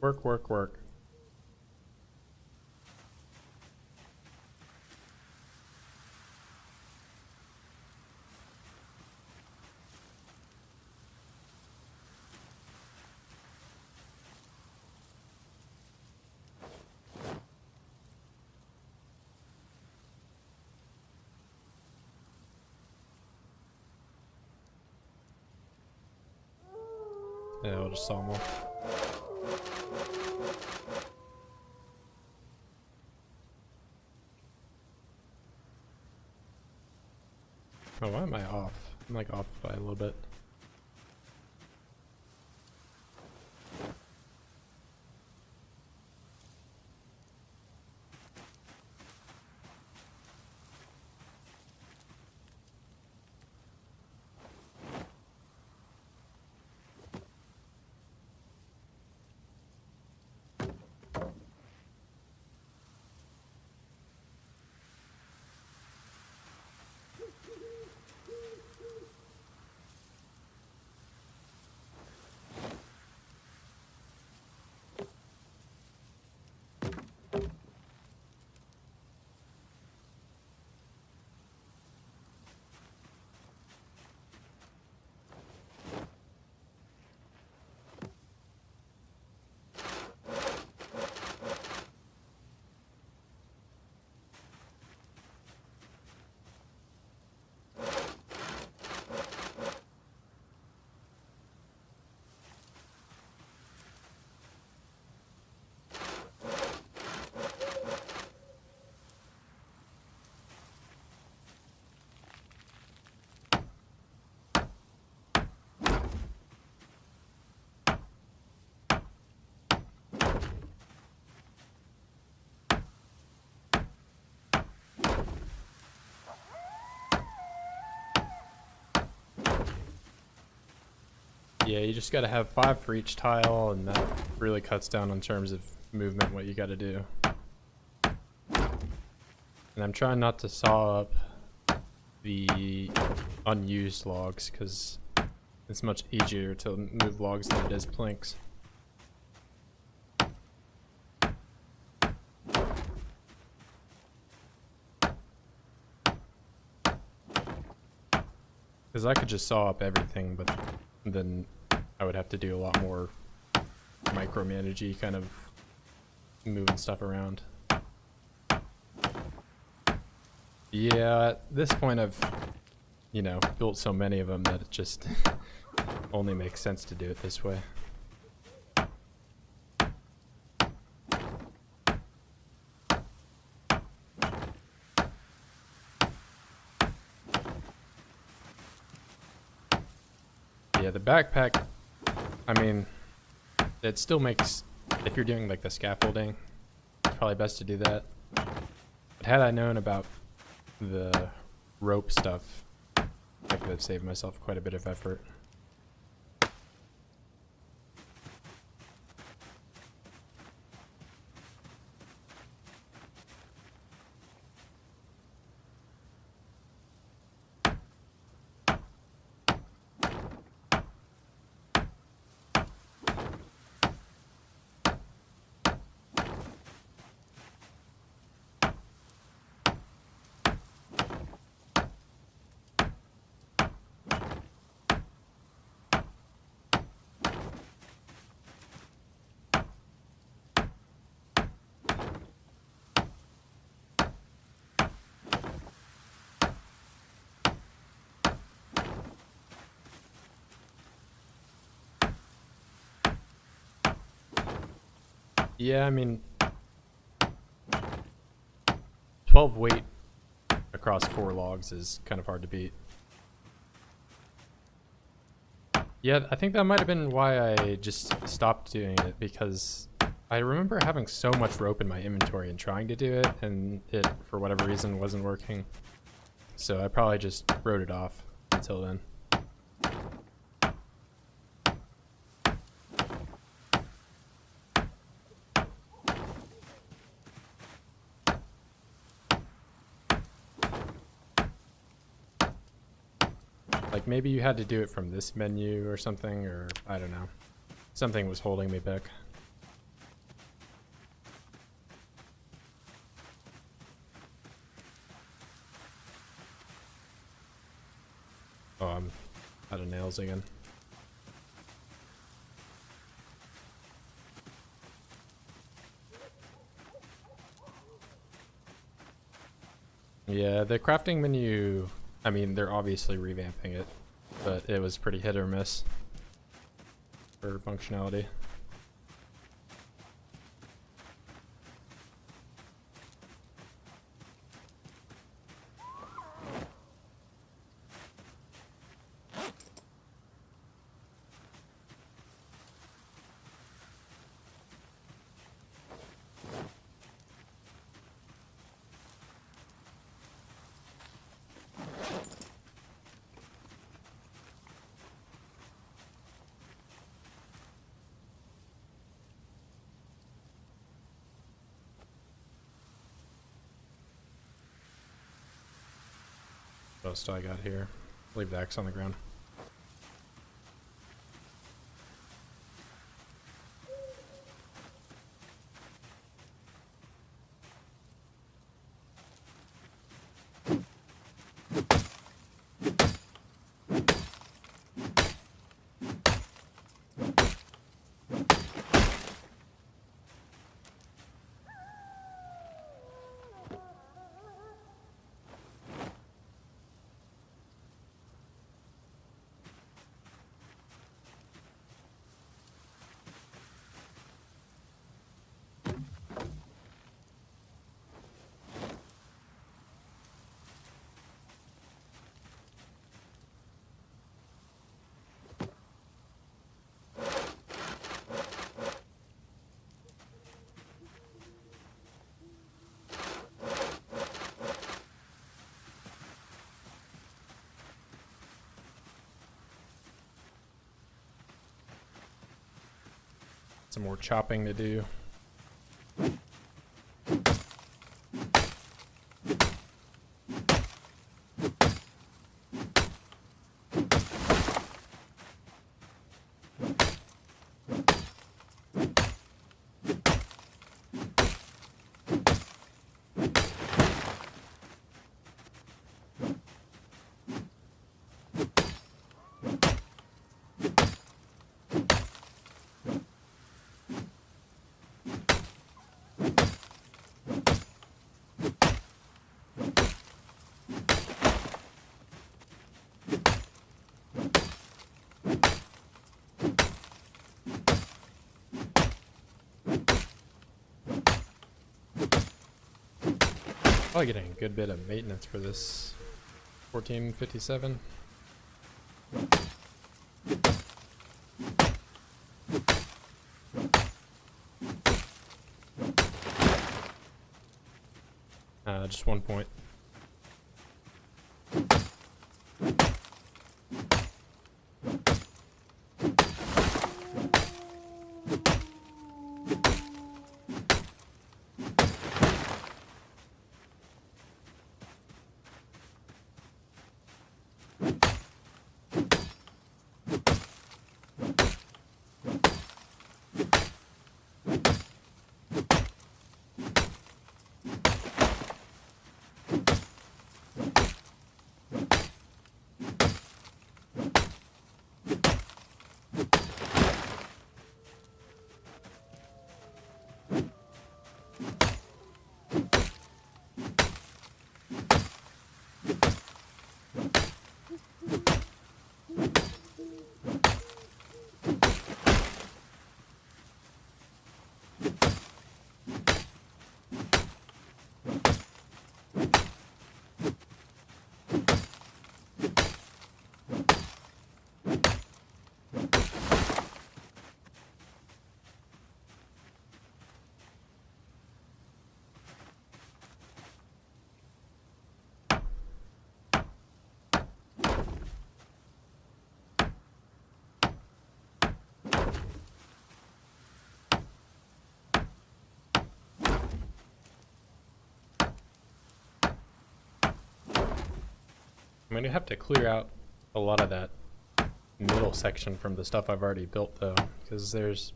Work, work, work. Yeah, we'll just saw them all. Oh, why am I off? I'm like off by a little bit. Yeah, you just gotta have 5 for each tile, and that really cuts down on terms of movement, what you gotta do. And I'm trying not to saw up the unused logs, because it's much easier to move logs than it is planks. Because I could just saw up everything, but then I would have to do a lot more micromanagey kind of moving stuff around. Yeah, at this point I've, you know, built so many of them that it just only makes sense to do it this way. Yeah, the backpack, I mean, it still makes, if you're doing like the scaffolding, it's probably best to do that. But had I known about the rope stuff, I could have saved myself quite a bit of effort. Yeah, I mean, 12 weight across 4 logs is kind of hard to beat. Yeah, I think that might have been why I just stopped doing it, because I remember having so much rope in my inventory and trying to do it, and it, for whatever reason, wasn't working. So I probably just wrote it off until then. Like maybe you had to do it from this menu or something, or I don't know. Something was holding me back. Oh, I'm out of nails again. Yeah, the crafting menu, I mean, they're obviously revamping it, but it was pretty hit or miss for functionality. What else do I got here? Leave the axe on the ground. Some more chopping to do. Probably getting a good bit of maintenance for this 1457. Just 1 point. I'm gonna have to clear out a lot of that middle section from the stuff I've already built though, because there's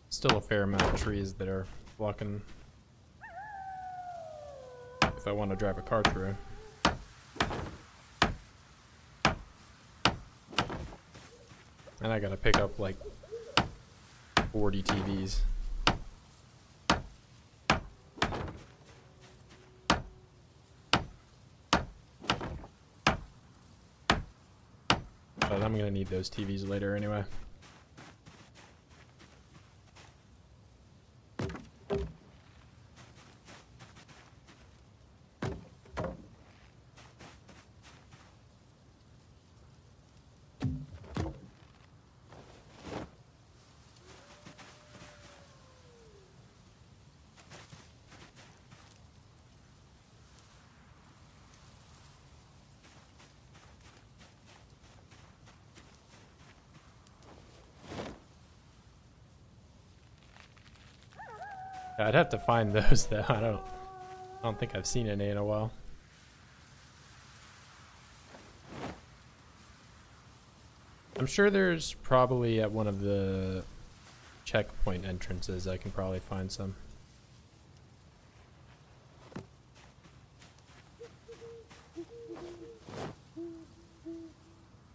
still a fair amount of trees that are blocking if I want to drive a car through. And I gotta pick up like 40 TVs. But I'm gonna need those TVs later anyway. I'd have to find those though. I don't think I've seen any in a while. I'm sure there's probably at one of the checkpoint entrances I can probably find some.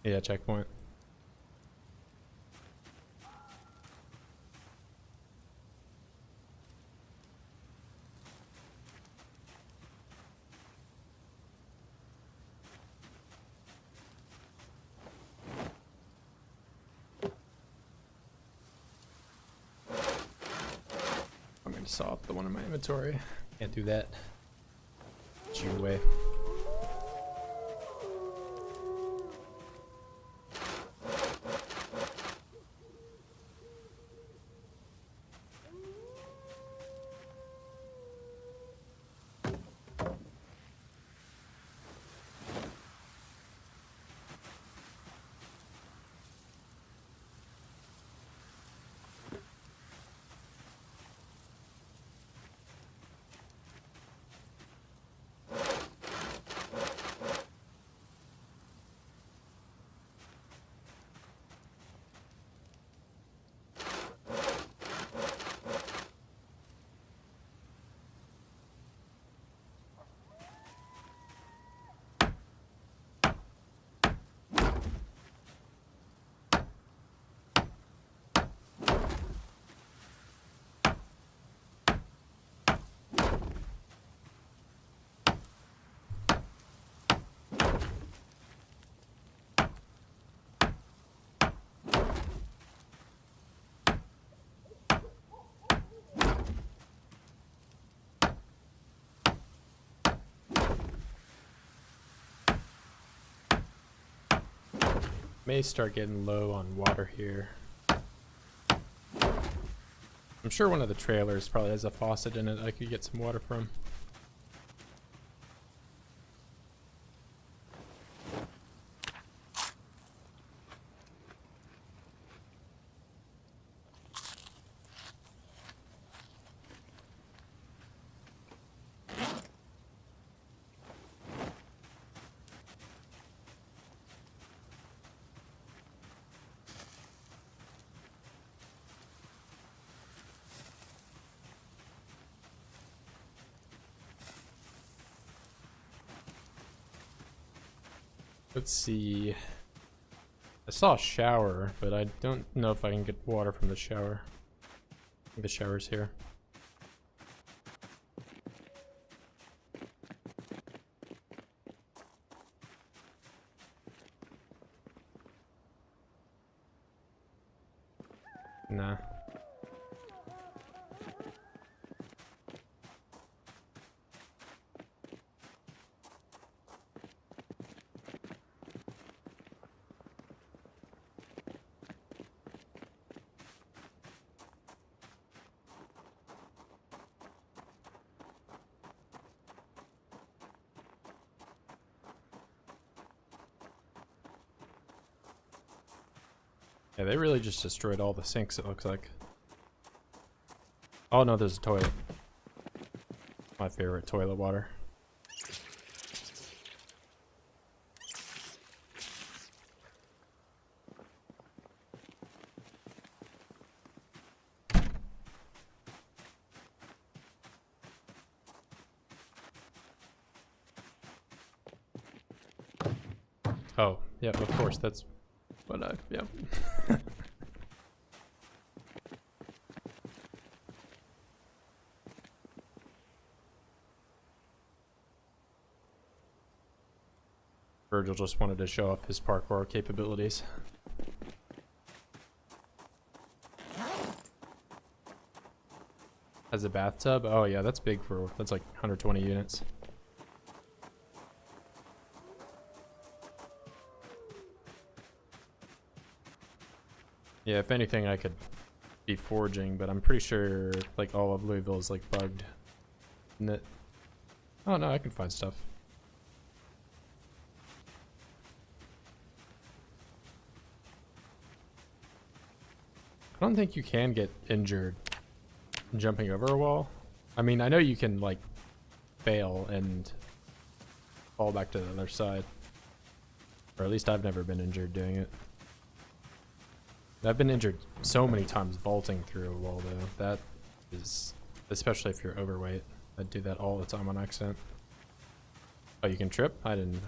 Yeah, checkpoint. I'm gonna saw up the one in my inventory. Can't do that. Get you away. May start getting low on water here. I'm sure one of the trailers probably has a faucet in it I could get some water from. Let's see. I saw a shower, but I don't know if I can get water from the shower. I think the shower's here. Nah. Yeah, they really just destroyed all the sinks, it looks like. Oh no, there's a toilet. My favorite toilet water. Oh, yeah, of course, that's what I, yeah. Virgil just wanted to show off his parkour capabilities. Has a bathtub? Oh yeah, that's big that's like 120 units. Yeah, if anything I could be forging, but I'm pretty sure like all of Louisville is like bugged. Isn't it? Oh no, I can find stuff. I don't think you can get injured jumping over a wall. I mean, I know you can like fail and fall back to the other side. Or at least I've never been injured doing it. I've been injured so many times vaulting through a wall though. That is, especially if you're overweight. I do that all the time on accident. Oh, you can trip? I didn't.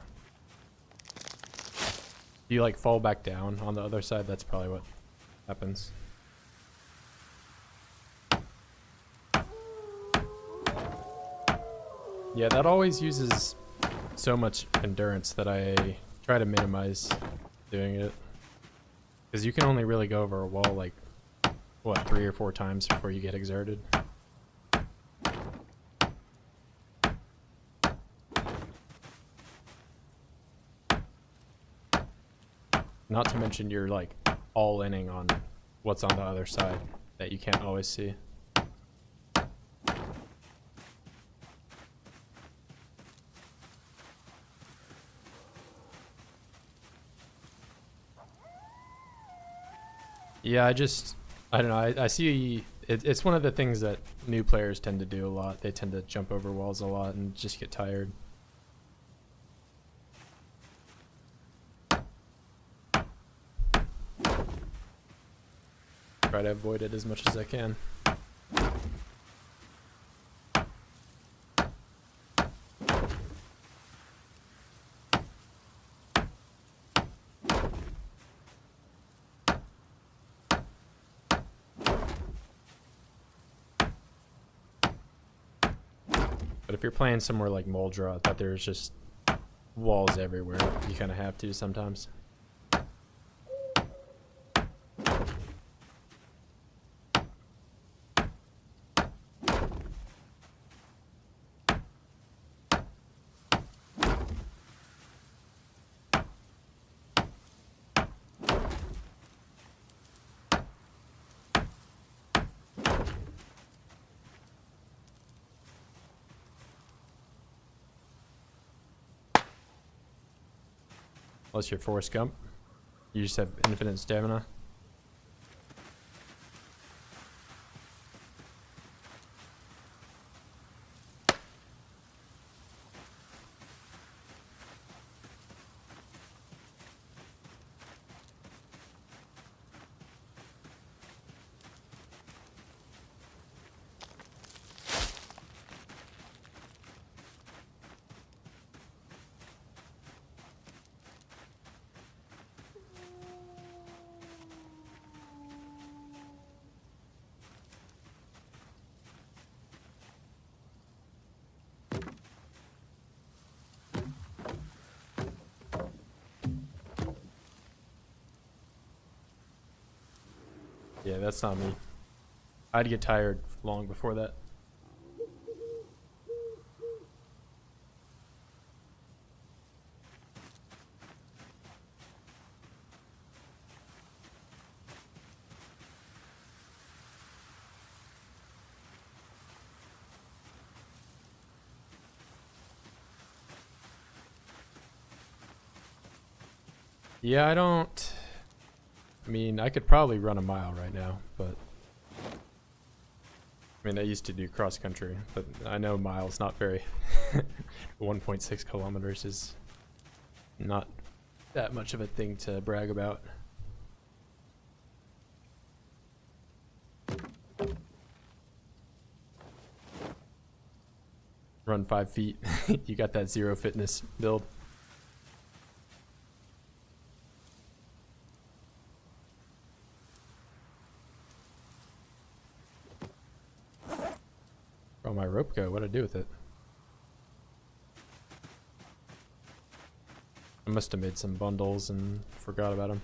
You like fall back down on the other side? That's probably what happens. Yeah, that always uses so much endurance that I try to minimize doing it. Because you can only really go over a wall like, what, 3 or 4 times before you get exerted. Not to mention you're like all-inning on what's on the other side that you can't always see. Yeah, I don't know, I see, it's one of the things that new players tend to do a lot. They tend to jump over walls a lot and just get tired. Try to avoid it as much as I can. But if you're playing somewhere like Moldra, that there's just walls everywhere, you kind of have to sometimes. Unless you're Forrest Gump. You just have infinite stamina. Yeah, that's not me. I'd get tired long before that. Yeah, I mean, I could probably run a mile right now, but I mean, I used to do cross country, but I know miles not very 1.6 kilometers is not that much of a thing to brag about. Run 5 feet. You got that zero fitness build. Oh, my rope go? What'd I do with it? I must have made some bundles and forgot about them.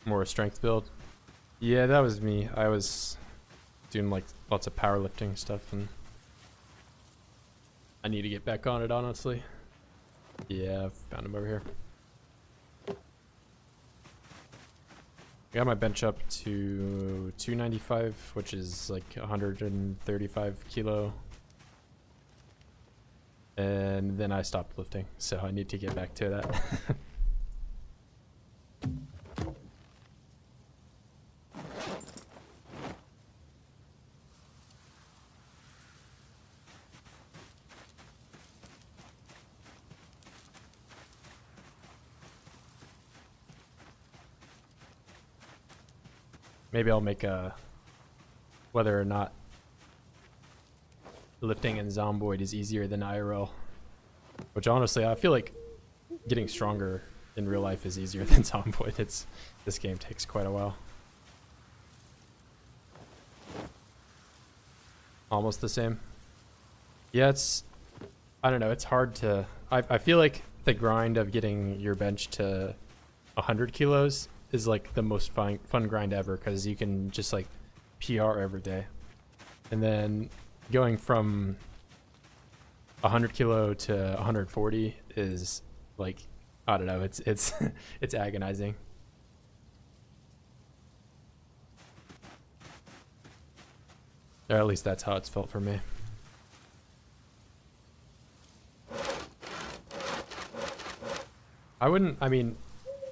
More a strength build. Yeah, that was me. I was doing like lots of powerlifting stuff, and I need to get back on it, honestly. Yeah, I found him over here. I got my bench up to 295, which is like 135 kilo. And then I stopped lifting, so I need to get back to that. Maybe I'll make a whether or not lifting in Zomboid is easier than IRL. Which honestly, I feel like getting stronger in real life is easier than Zomboid. This game takes quite a while. Almost the same. Yeah, I don't know, it's hard to I feel like the grind of getting your bench to 100 kilos is like the most fun grind ever, because you can just like PR every day. And then going from 100 kilo to 140 is like, I don't know, it's it's agonizing. Or at least that's how it's felt for me. I mean,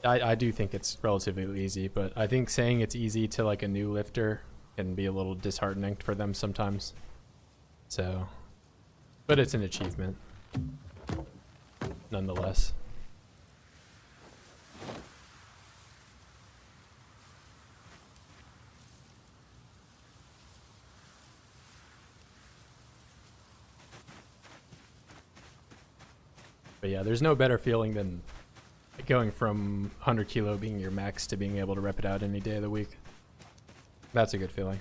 I do think it's relatively easy, but I think saying it's easy to like a new lifter can be a little disheartening for them sometimes. So, but it's an achievement nonetheless. But yeah, there's no better feeling than going from 100 kilo being your max to being able to rep it out any day of the week. That's a good feeling.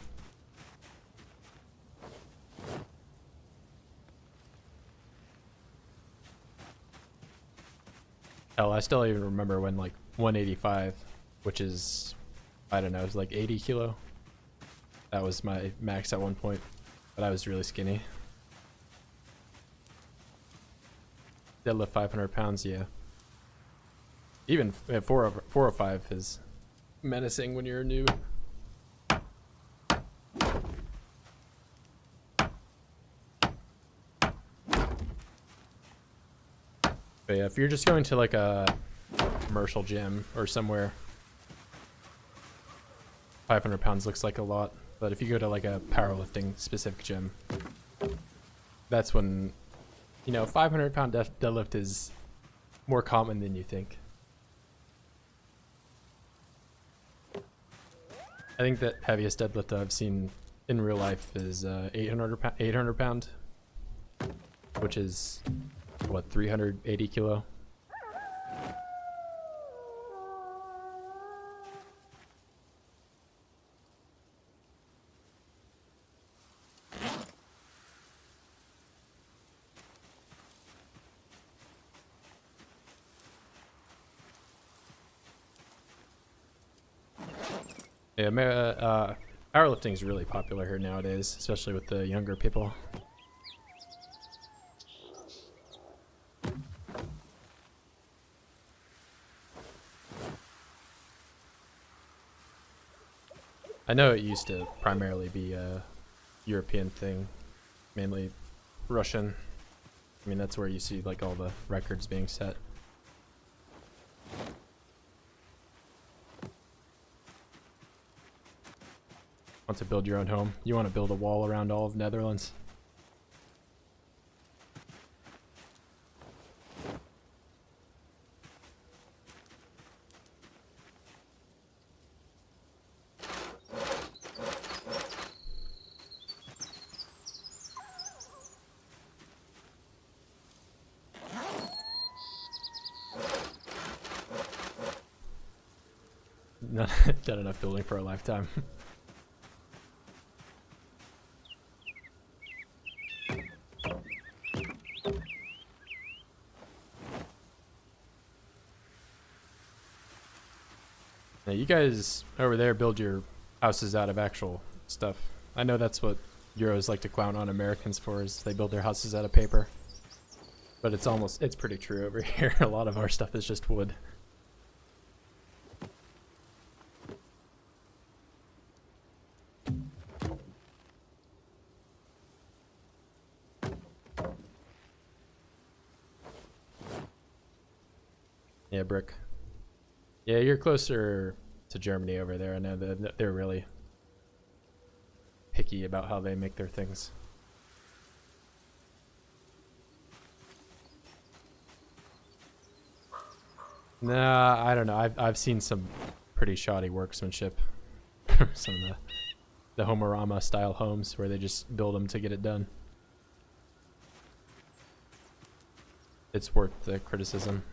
Hell, I still even remember when like 185, which is, I don't know, it's like 80 kilo. That was my max at one point, but I was really skinny. Deadlift 500 pounds, yeah. Even 405 is menacing when you're new. But yeah, if you're just going to like a commercial gym or somewhere, 500 pounds looks like a lot. But if you go to like a powerlifting specific gym, that's when, you know, 500 pound deadlift is more common than you think. I think that heaviest deadlift I've seen in real life is 800 pound, which is what, 380 kilo. Yeah, powerlifting is really popular here nowadays, especially with the younger people. I know it used to primarily be a European thing, mainly Russian. I mean, that's where you see like all the records being set. Want to build your own home? You want to build a wall around all of Netherlands? Not done enough building for a lifetime. Now you guys over there build your houses out of actual stuff. I know that's what Euros like to clown on Americans for, is they build their houses out of paper. But it's pretty true over here. A lot of our stuff is just wood. Yeah, brick. Yeah, you're closer to Germany over there. I know that they're really picky about how they make their things. Nah, I don't know. I've seen some pretty shoddy workmanship. Some of the Homerama style homes where they just build them to get it done. It's worth the criticism.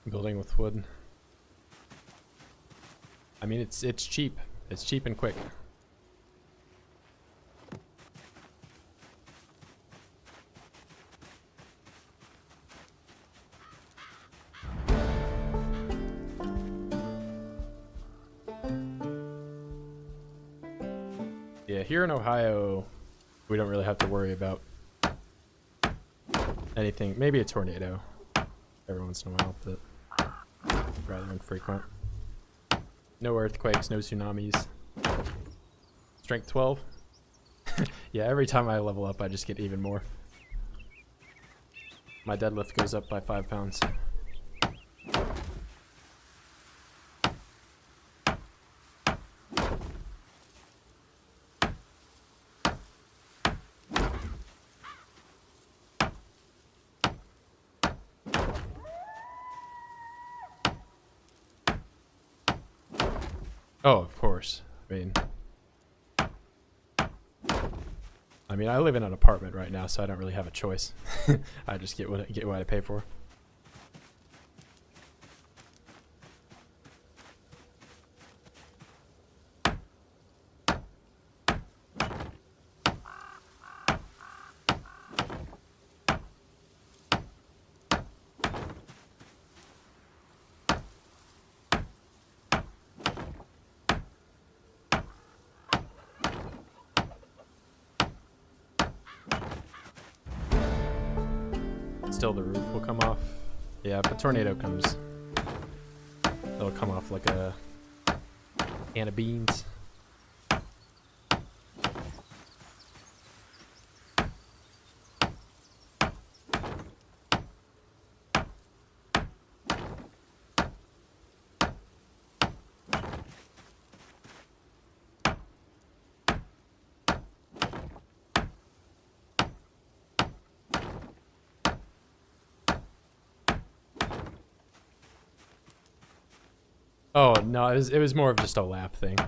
Building with wood. I mean, it's cheap. It's cheap and quick. Yeah, here in Ohio, we don't really have to worry about anything. Maybe a tornado every once in a while, but rather infrequent. No earthquakes, no tsunamis. Strength 12. Yeah, every time I level up, I just get even more. My deadlift goes up by 5 pounds. Oh, of course. I mean, I live in an apartment right now, so I don't really have a choice. I just get what I pay for. Still, the roof will come off. Yeah, if a tornado comes, it'll come off like a can of beans. Oh, no, it was more of just a laugh thing.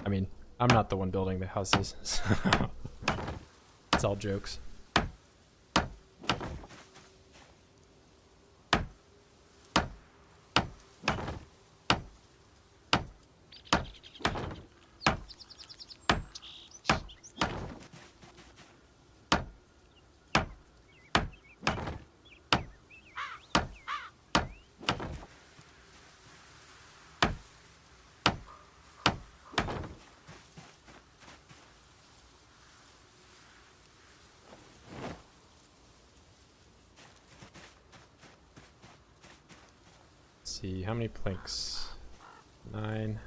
I mean, I'm not the one building the houses, so it's all jokes. See, how many planks? 9.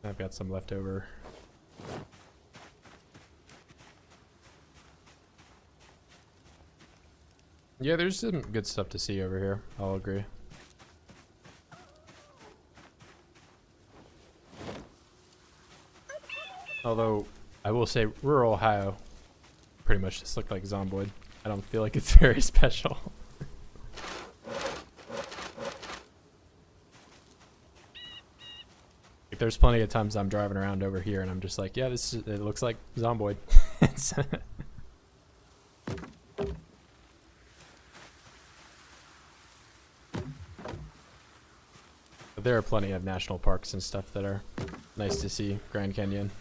I've got some left over. Yeah, there's some good stuff to see over here. I'll agree. Although, I will say, rural Ohio pretty much just looked like Zomboid. I don't feel like it's very special. Like, there's plenty of times I'm driving around over here and I'm just like, yeah, it looks like Zomboid. But there are plenty of national parks and stuff that are nice to see. Grand Canyon.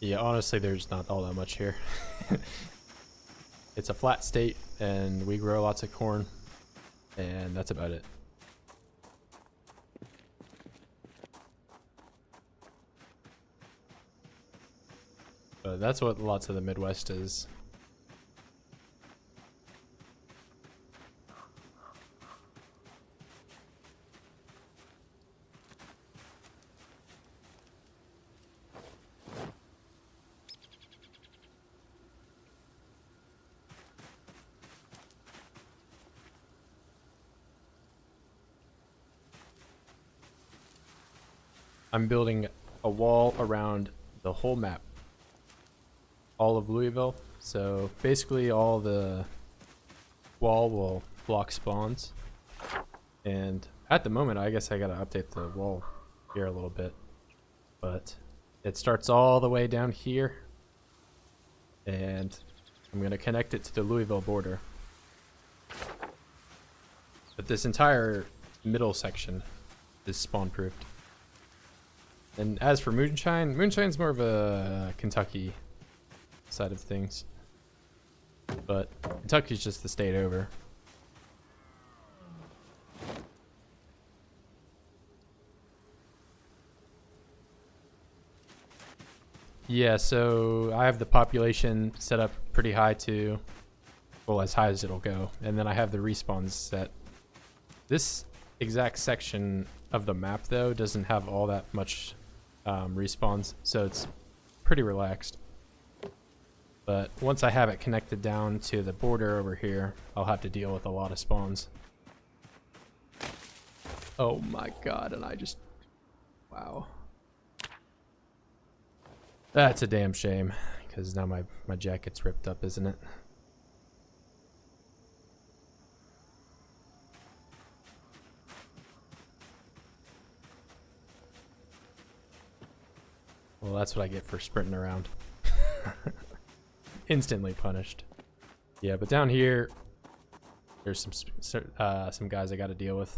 Yeah, honestly, there's not all that much here. It's a flat state, and we grow lots of corn, and that's about it. But that's what lots of the Midwest is. I'm building a wall around the whole map. All of Louisville. So basically all the wall will block spawns. And at the moment, I guess I gotta update the wall here a little bit. But it starts all the way down here. And I'm gonna connect it to the Louisville border. But this entire middle section is spawn proofed. And as for Moonshine, Moonshine's more of a Kentucky side of things. But Kentucky's just the state over. Yeah, so I have the population set up pretty high too. Well, as high as it'll go. And then I have the respawns set. This exact section of the map, though, doesn't have all that much respawns, so it's pretty relaxed. But once I have it connected down to the border over here, I'll have to deal with a lot of spawns. Oh my god, and I just... wow. That's a damn shame, because now my jacket's ripped up, isn't it? Well, that's what I get for sprinting around. Instantly punished. Yeah, but down here, there's some guys I got to deal with.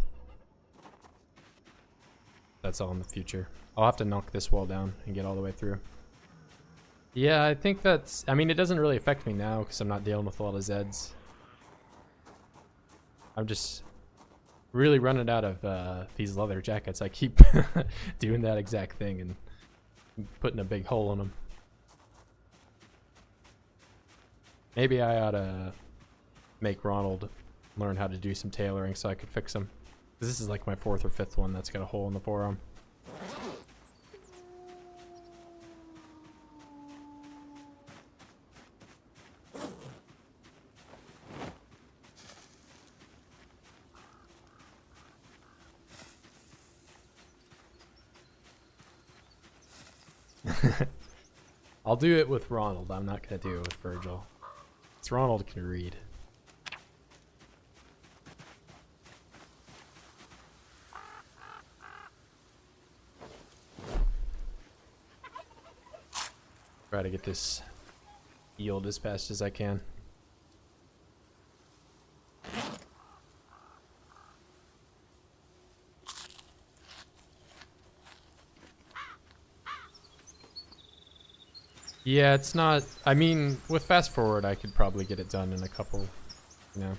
That's all in the future. I'll have to knock this wall down and get all the way through. Yeah, I think that's... I mean, it doesn't really affect me now because I'm not dealing with a lot of Zeds. I'm just really running out of these leather jackets. I keep doing that exact thing and putting a big hole in them. Maybe I ought to make Ronald learn how to do some tailoring so I could fix them. This is like my 4th or 5th one that's got a hole in the forearm. I'll do it with Ronald. I'm not going to do it with Virgil. It's Ronald can read. Try to get this yield as fast as I can. Yeah, it's not. I mean, with fast forward, I could probably get it done in a couple. You know.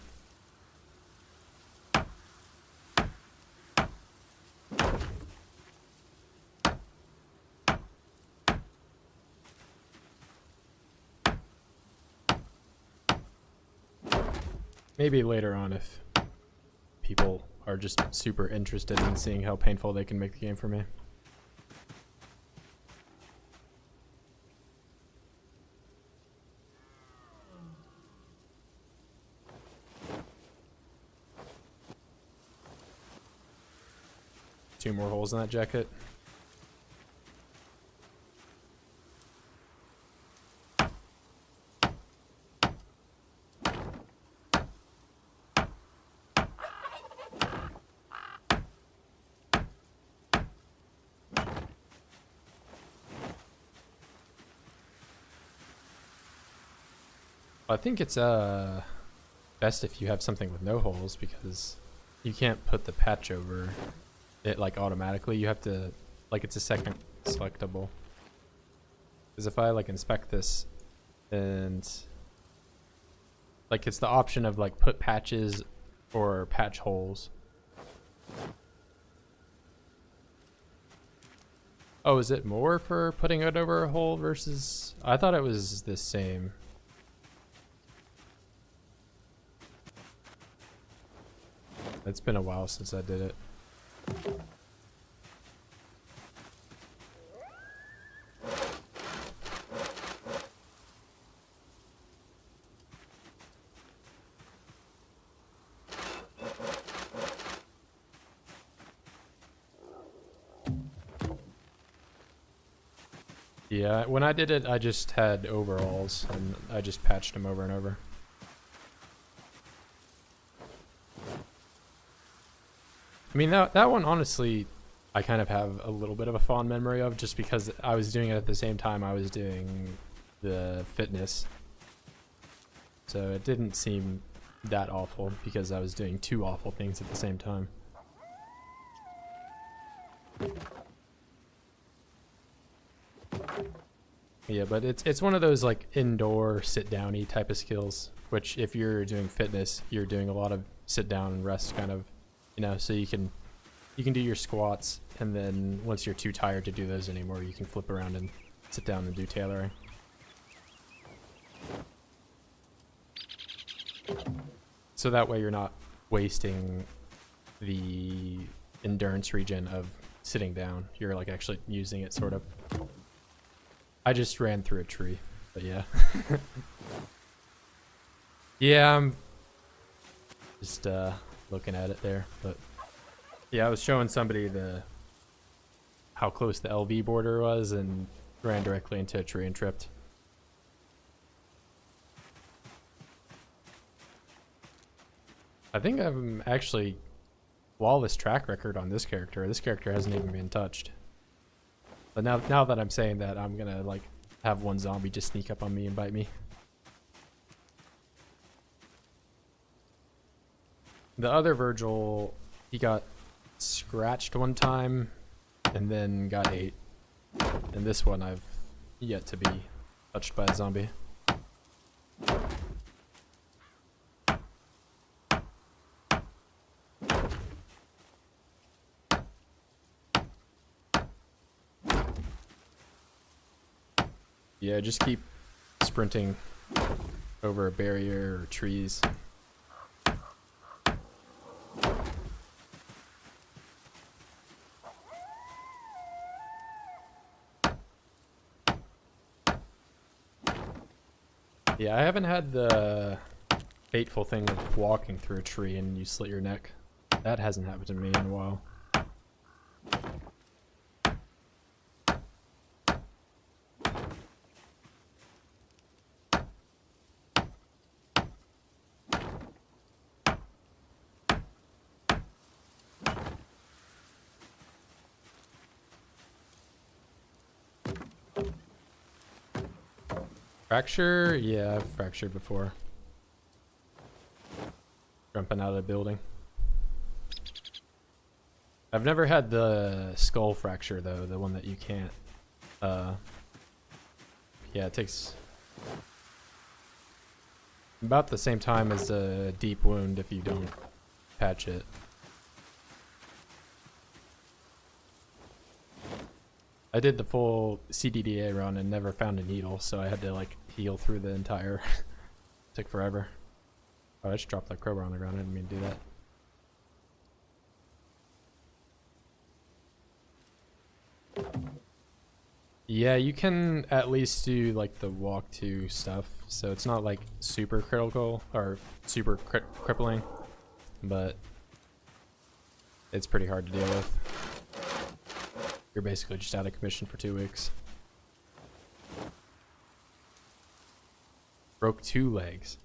Maybe later on if people are just super interested in seeing how painful they can make the game for me. Two more holes in that jacket. I think it's best if you have something with no holes because you can't put the patch over it like automatically. You have to, like, it's a second selectable. Because if I like inspect this and like it's the option of like put patches or patch holes. Oh, is it more for putting it over a hole versus? I thought it was the same. It's been a while since I did it. Yeah, when I did it, I just had overalls and I just patched them over and over. I mean, that one, honestly, I kind of have a little bit of a fond memory of just because I was doing it at the same time I was doing the fitness. So it didn't seem that awful because I was doing two awful things at the same time. Yeah, but it's one of those like indoor sit-downy type of skills, which if you're doing fitness, you're doing a lot of sit down and rest kind of, you know, so you can do your squats, and then once you're too tired to do those anymore, you can flip around and sit down and do tailoring. So that way you're not wasting the endurance regen of sitting down. You're like actually using it sort of. I just ran through a tree, but yeah. Yeah, I'm just looking at it there, but yeah, I was showing somebody how close the LV border was and ran directly into a tree and tripped. I think I'm actually flawless track record on this character. This character hasn't even been touched. But now that I'm saying that, I'm gonna like have one zombie just sneak up on me and bite me. The other Virgil, he got scratched one time and then got ate. And this one I've yet to be touched by a zombie. Yeah, just keep sprinting over a barrier or trees. Yeah, I haven't had the fateful thing of walking through a tree and you slit your neck. That hasn't happened to me in a while. Fracture? Yeah, I've fractured before. Jumping out of the building. I've never had the skull fracture though, the one that you can't Yeah, it takes about the same time as a deep wound if you don't patch it. I did the full CDDA run and never found a needle, so I had to like heal through the entire. Took forever. Oh, I just dropped that crowbar on the ground. I didn't mean to do that. Yeah, you can at least do like the walk to stuff, so it's not like super critical or super crippling, but it's pretty hard to deal with. You're basically just out of commission for 2 weeks. Broke 2 legs.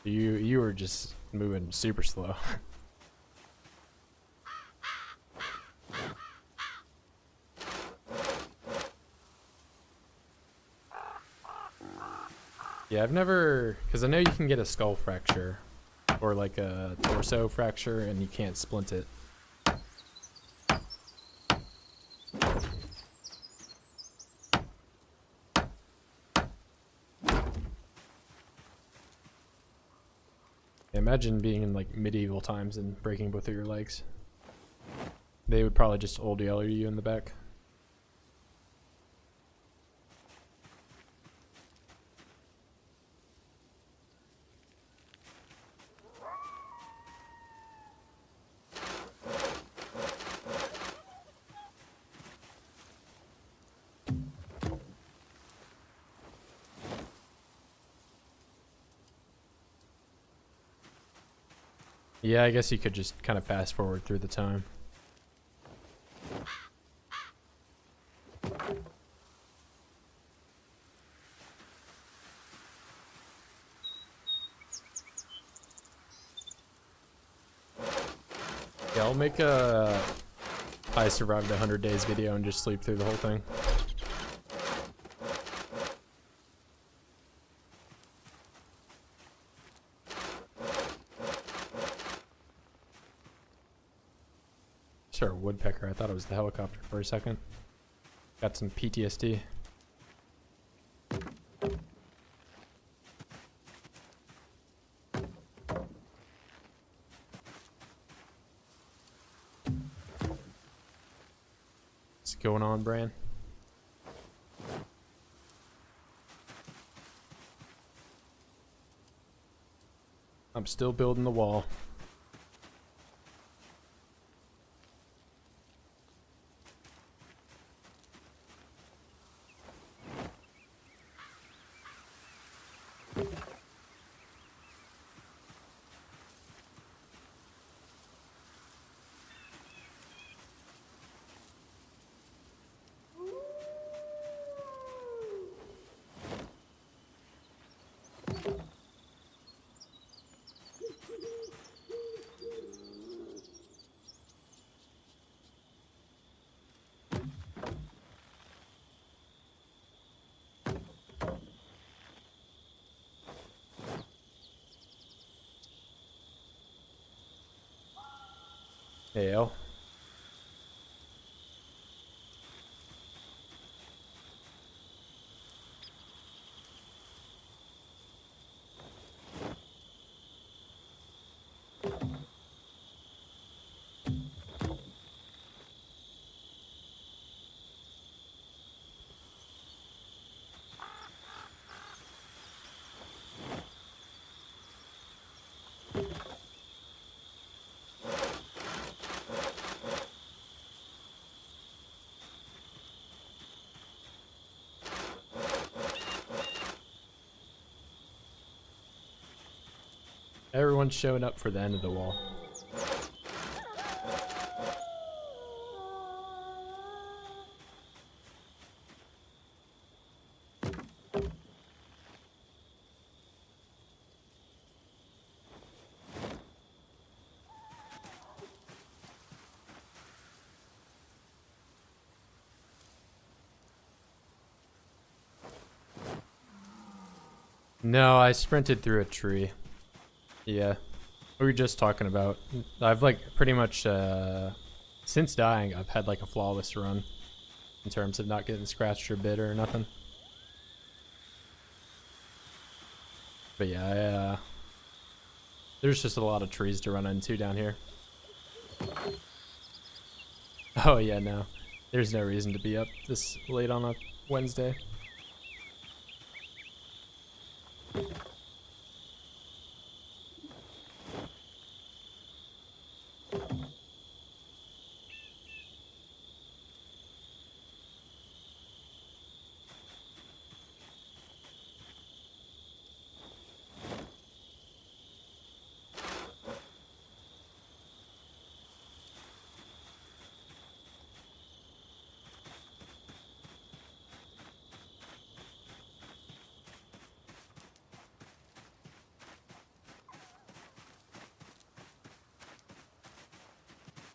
You were just moving super slow. Yeah, I've never, because I know you can get a skull fracture or like a torso fracture and you can't splint it. Imagine being in like medieval times and breaking both of your legs. They would probably just old yeller you in the back. Yeah, I guess you could just kind of fast forward through the time. Yeah, I'll make a I survived 100 days video and just sleep through the whole thing. Sure, a woodpecker. I thought it was the helicopter for a second. Got some PTSD. What's going on, Bran? I'm still building the wall. Hey, L. Everyone's showing up for the end of the wall. No, I sprinted through a tree. Yeah, we were just talking about. I've like pretty much since dying, I've had like a flawless run in terms of not getting scratched or bit or nothing. But yeah, there's just a lot of trees to run into down here. Oh yeah, no. There's no reason to be up this late on a Wednesday.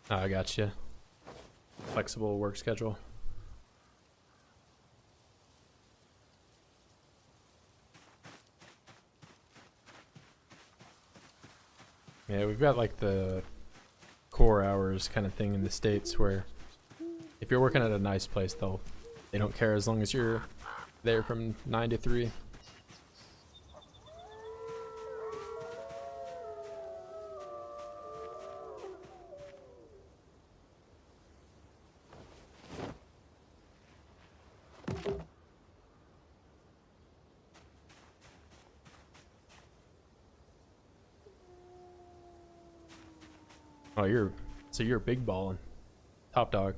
Oh, I gotcha. Flexible work schedule. Yeah, we've got like the core hours kind of thing in the States where if you're working at a nice place, they don't care as long as you're there from 9 to 3. Oh, you're big balling. Top dog.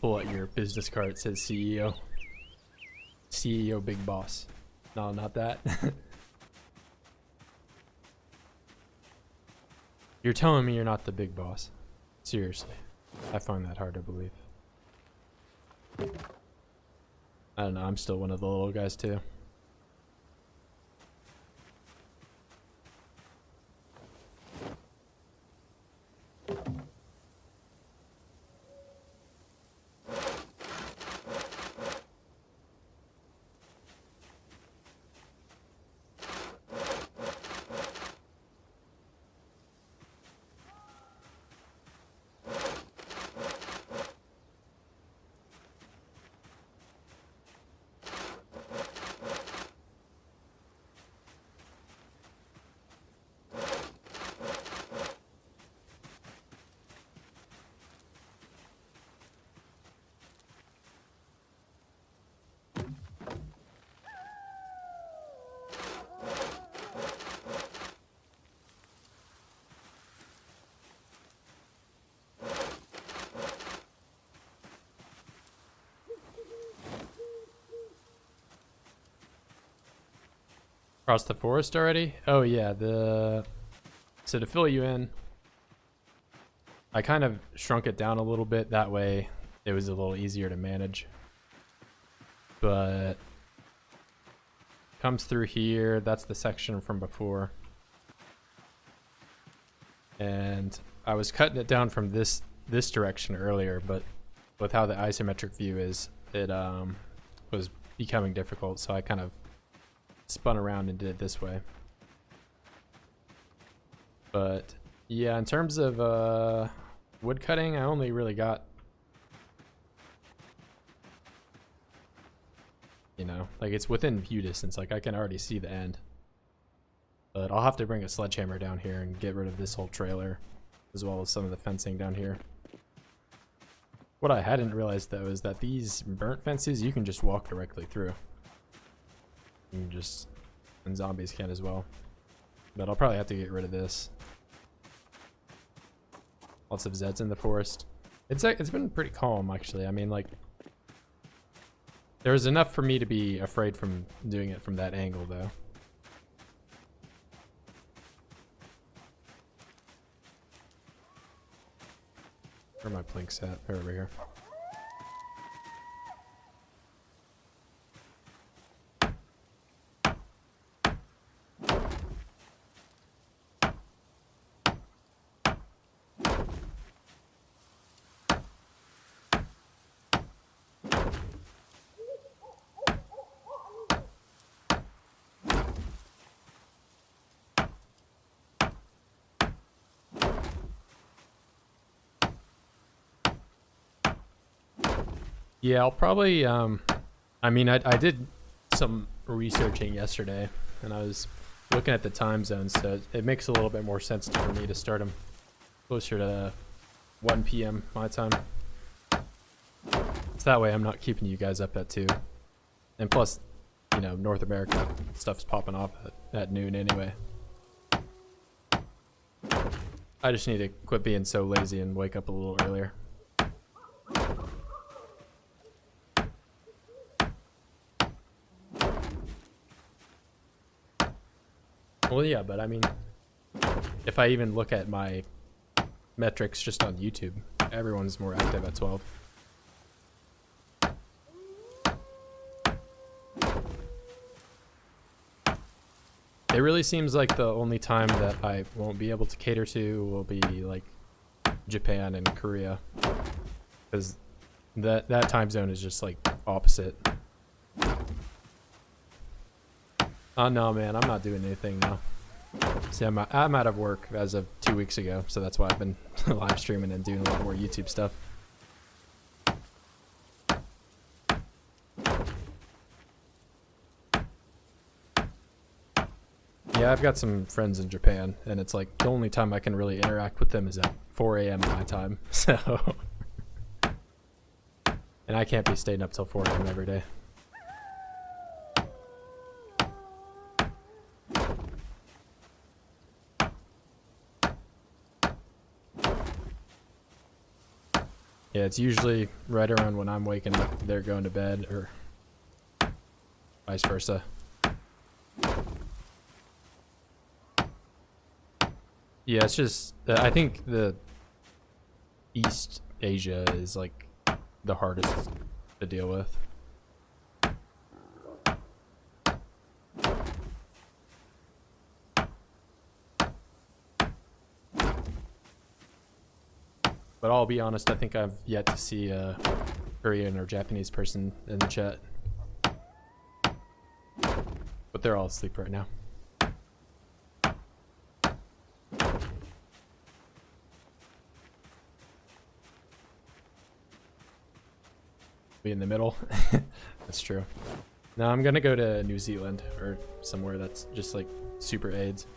Pull out your business card. It says CEO. CEO big boss. No, not that. You're telling me you're not the big boss? Seriously. I find that hard to believe. I don't know, I'm still one of the little guys too. Across the forest already? Oh yeah, so to fill you in, I kind of shrunk it down a little bit, that way it was a little easier to manage. But comes through here, that's the section from before. And I was cutting it down from this direction earlier, but with how the isometric view is, it was becoming difficult, so I kind of spun around and did it this way. But yeah, in terms of wood cutting, I only really got, you know, like it's within view distance, like I can already see the end. But I'll have to bring a sledgehammer down here and get rid of this whole trailer, as well as some of the fencing down here. What I hadn't realized though is that these burnt fences, you can just walk directly through. You can just, and zombies can as well. But I'll probably have to get rid of this. Lots of Zeds in the forest. It's been pretty calm actually. I mean, like, there was enough for me to be afraid from doing it from that angle though. Where are my planks at? They're over here. Yeah, I'll probably. I mean, I did some researching yesterday, and I was looking at the time zones, so it makes a little bit more sense for me to start them closer to 1 p.m. my time. So that way I'm not keeping you guys up at 2. And plus, you know, North America stuff's popping off at noon anyway. I just need to quit being so lazy and wake up a little earlier. Well, yeah, but I mean, if I even look at my metrics just on YouTube, everyone's more active at 12. It really seems like the only time that I won't be able to cater to will be like Japan and Korea, because that time zone is just like opposite. Oh no, man, I'm not doing anything now. See, I'm out of work as of 2 weeks ago, so that's why I've been live streaming and doing a lot more YouTube stuff. Yeah, I've got some friends in Japan, and it's like the only time I can really interact with them is at 4 a.m. my time. So, and I can't be staying up till 4 a.m. every day. Yeah, it's usually right around when I'm waking up, they're going to bed, or vice versa. Yeah, it's just, I think the East Asia is like the hardest to deal with. But I'll be honest, I think I've yet to see a Korean or Japanese person in the chat. But they're all asleep right now. Be in the middle. That's true. No, I'm gonna go to New Zealand or somewhere that's just like super AIDS.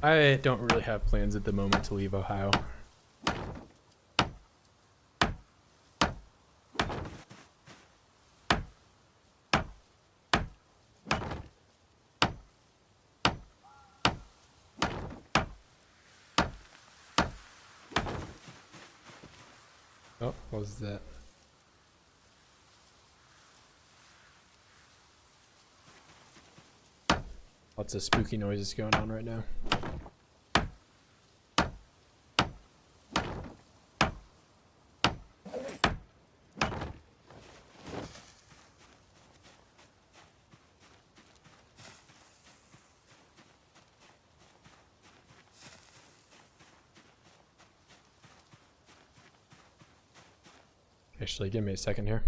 I don't really have plans at the moment to leave Ohio. Oh, what was that? Lots of spooky noises going on right now. Actually, give me a second here.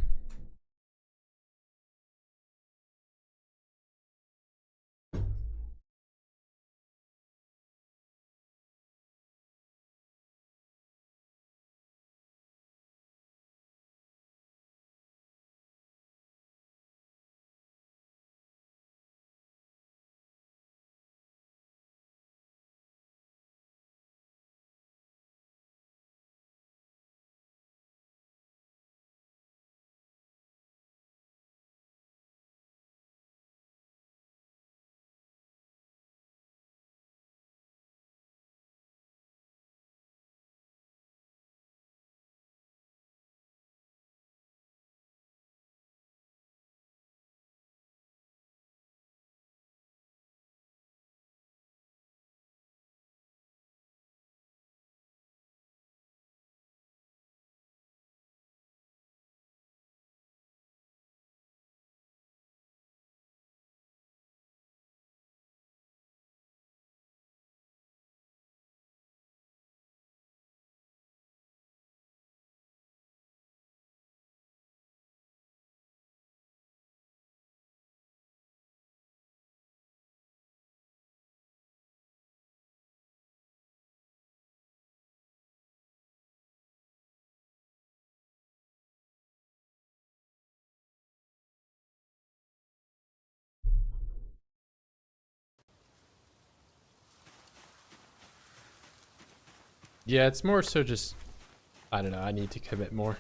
Yeah, it's more so just, I don't know, I need to commit more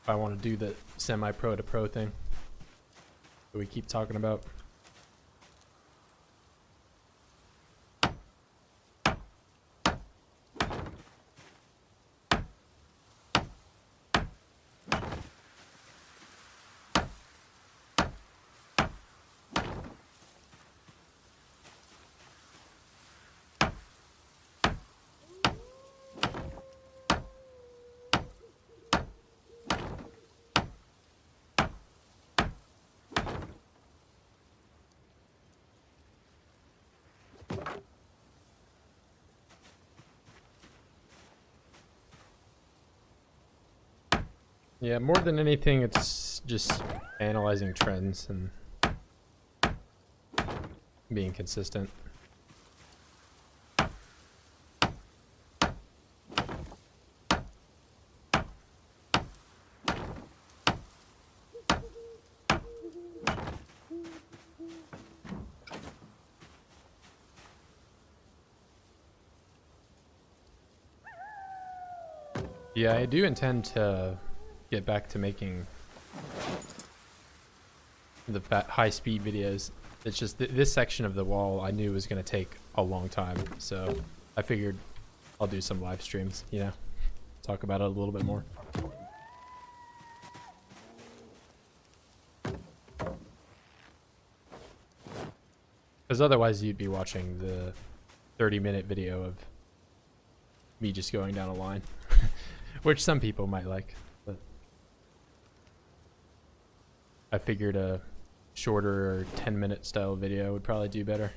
if I want to do the semi-pro to pro thing that we keep talking about. Yeah, more than anything, it's just analyzing trends and being consistent. Yeah, I do intend to get back to making the high-speed videos. It's just this section of the wall I knew was going to take a long time, so I figured I'll do some live streams, you know, talk about it a little bit more. Because otherwise you'd be watching the 30-minute video of me just going down a line, which some people might like, but I figured a shorter or 10-minute style video would probably do better.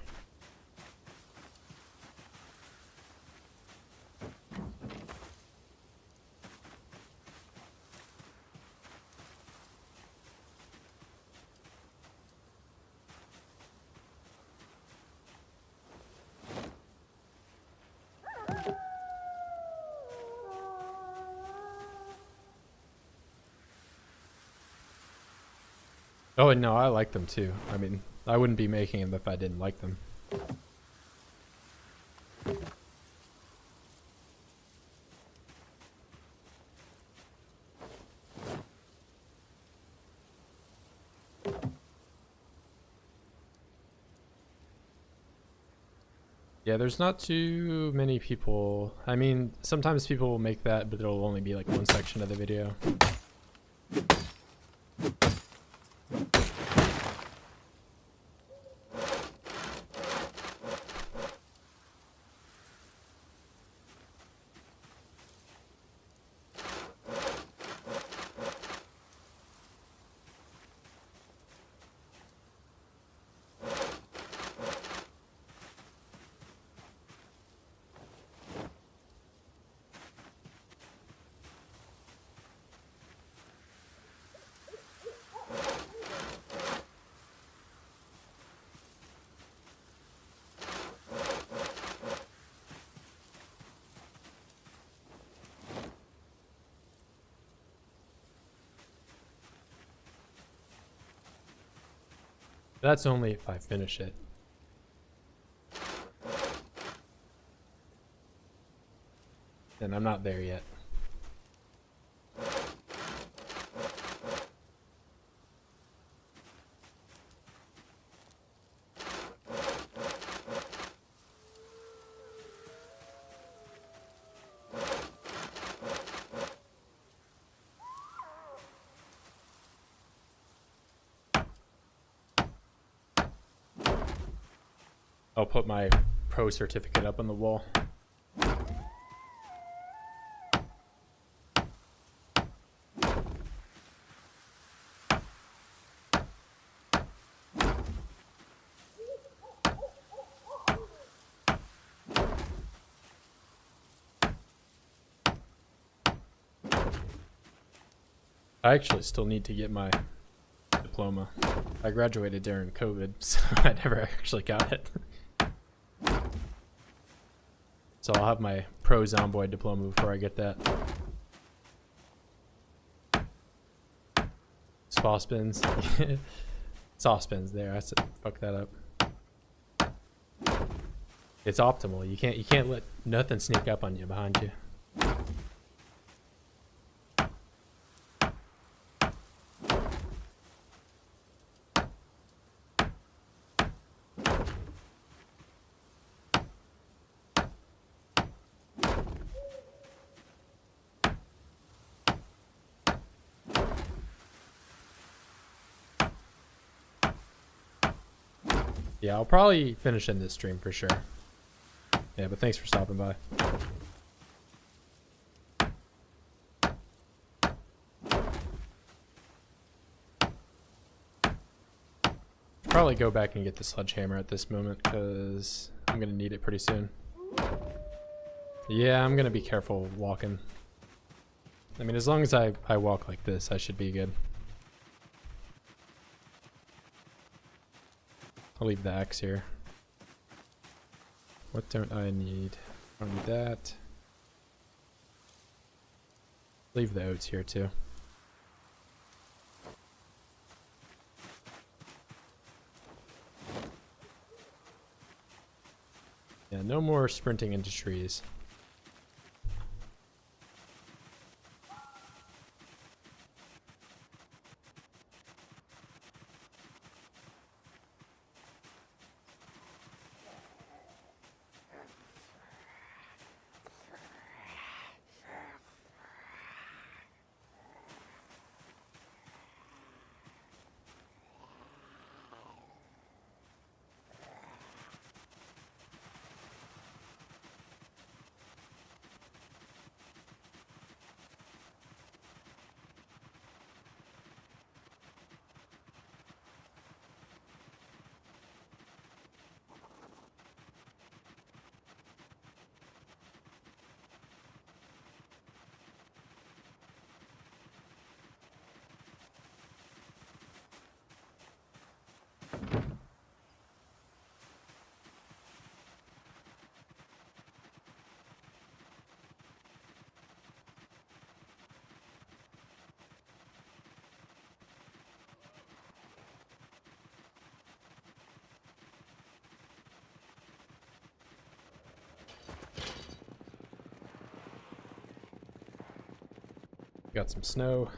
Oh, and no, I like them too. I mean, I wouldn't be making them if I didn't like them. Yeah, there's not too many people. I mean, sometimes people will make that, but it'll only be like one section of the video. That's only if I finish it. And I'm not there yet. I'll put my pro certificate up on the wall. I actually still need to get my diploma. I graduated during COVID, so I never actually got it. So I'll have my pro Zomboid diploma before I get that. Saw spins. Saw spins there. I said, fuck that up. It's optimal. You can't let nothing sneak up on you behind you. Yeah, I'll probably finish in this stream for sure. Yeah, but thanks for stopping by. Probably go back and get the sledgehammer at this moment because I'm gonna need it pretty soon. Yeah, I'm gonna be careful walking. I mean, as long as I walk like this, I should be good. I'll leave the axe here. What don't I need? I don't need that. Leave the oats here too. Yeah, no more sprinting into trees. Got some snow.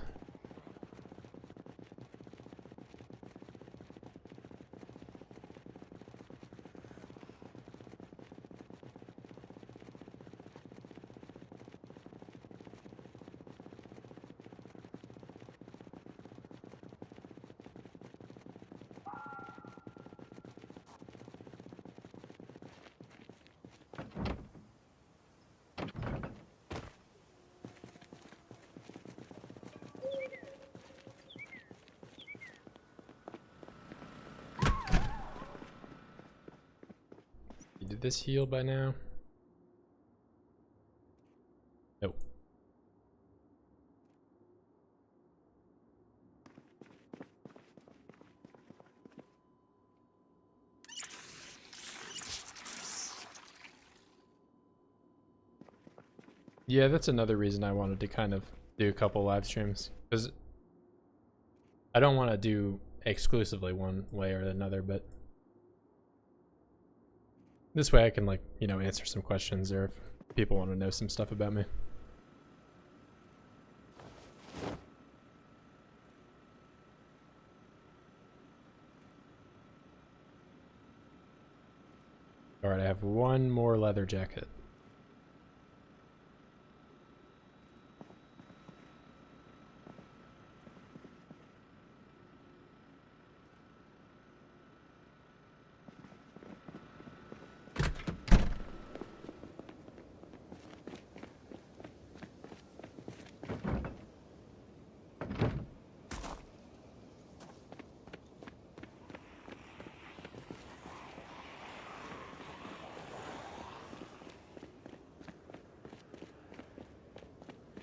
Did this heal by now? Nope. Yeah, that's another reason I wanted to kind of do a couple live streams, because I don't want to do exclusively one way or another, but this way I can, like, you know, answer some questions, or if people want to know some stuff about me. Alright, I have one more leather jacket.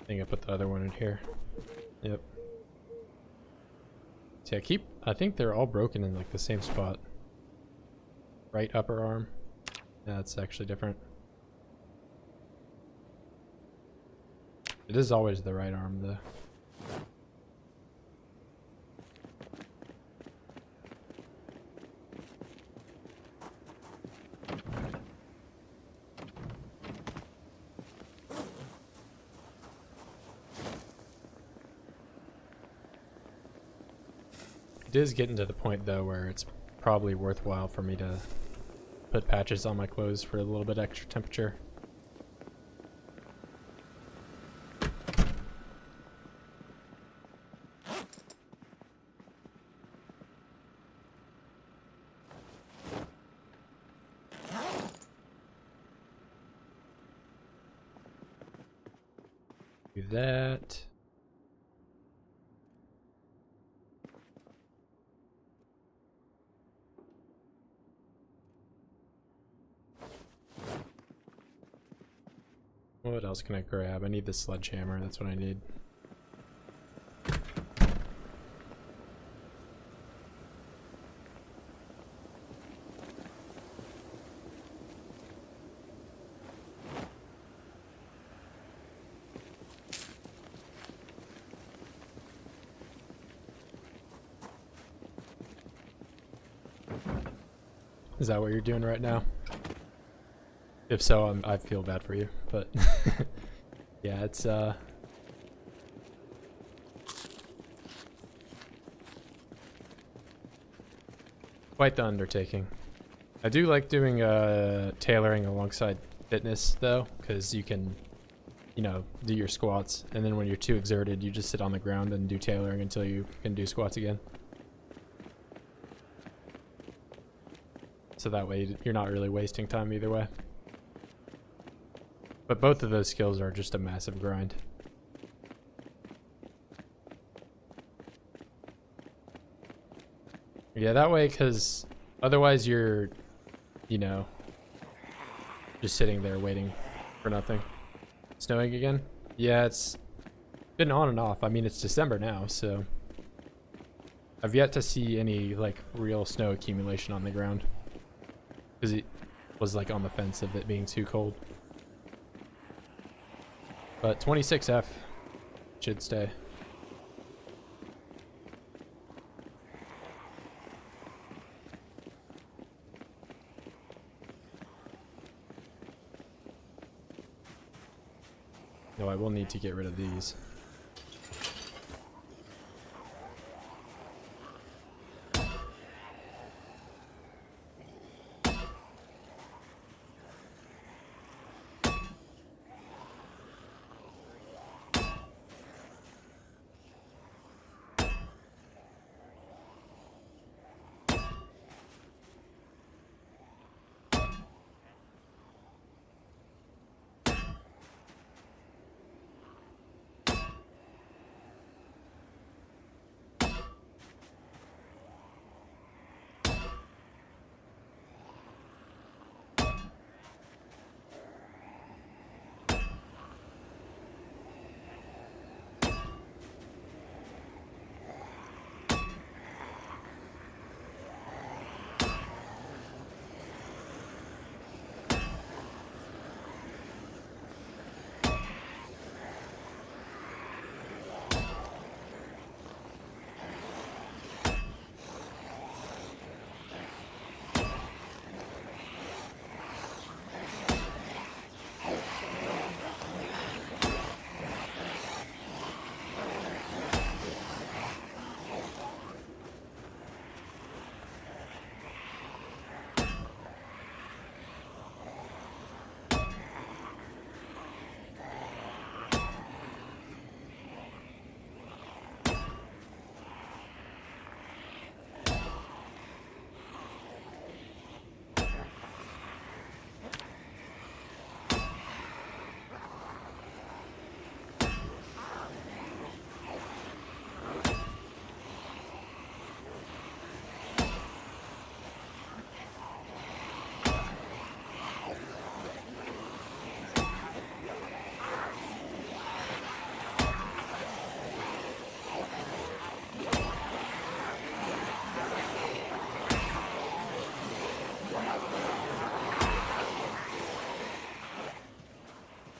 I think I put the other one in here. Yep. See, I think they're all broken in like the same spot. Right upper arm. That's actually different. It is always the right arm though. It is getting to the point though where it's probably worthwhile for me to put patches on my clothes for a little bit extra temperature. Do that. What else can I grab? I need the sledgehammer. That's what I need. Is that what you're doing right now? If so, I feel bad for you, but yeah, it's quite the undertaking. I do like doing tailoring alongside fitness though, because you can, you know, do your squats, and then when you're too exerted, you just sit on the ground and do tailoring until you can do squats again. So that way you're not really wasting time either way. But both of those skills are just a massive grind. Yeah, that way, because otherwise you're, you know, just sitting there waiting for nothing. Snowing again? Yeah, it's been on and off. I mean, it's December now, so I've yet to see any, like, real snow accumulation on the ground. Because it was, like, on the fence of it being too cold. But 26F should stay. No, I will need to get rid of these.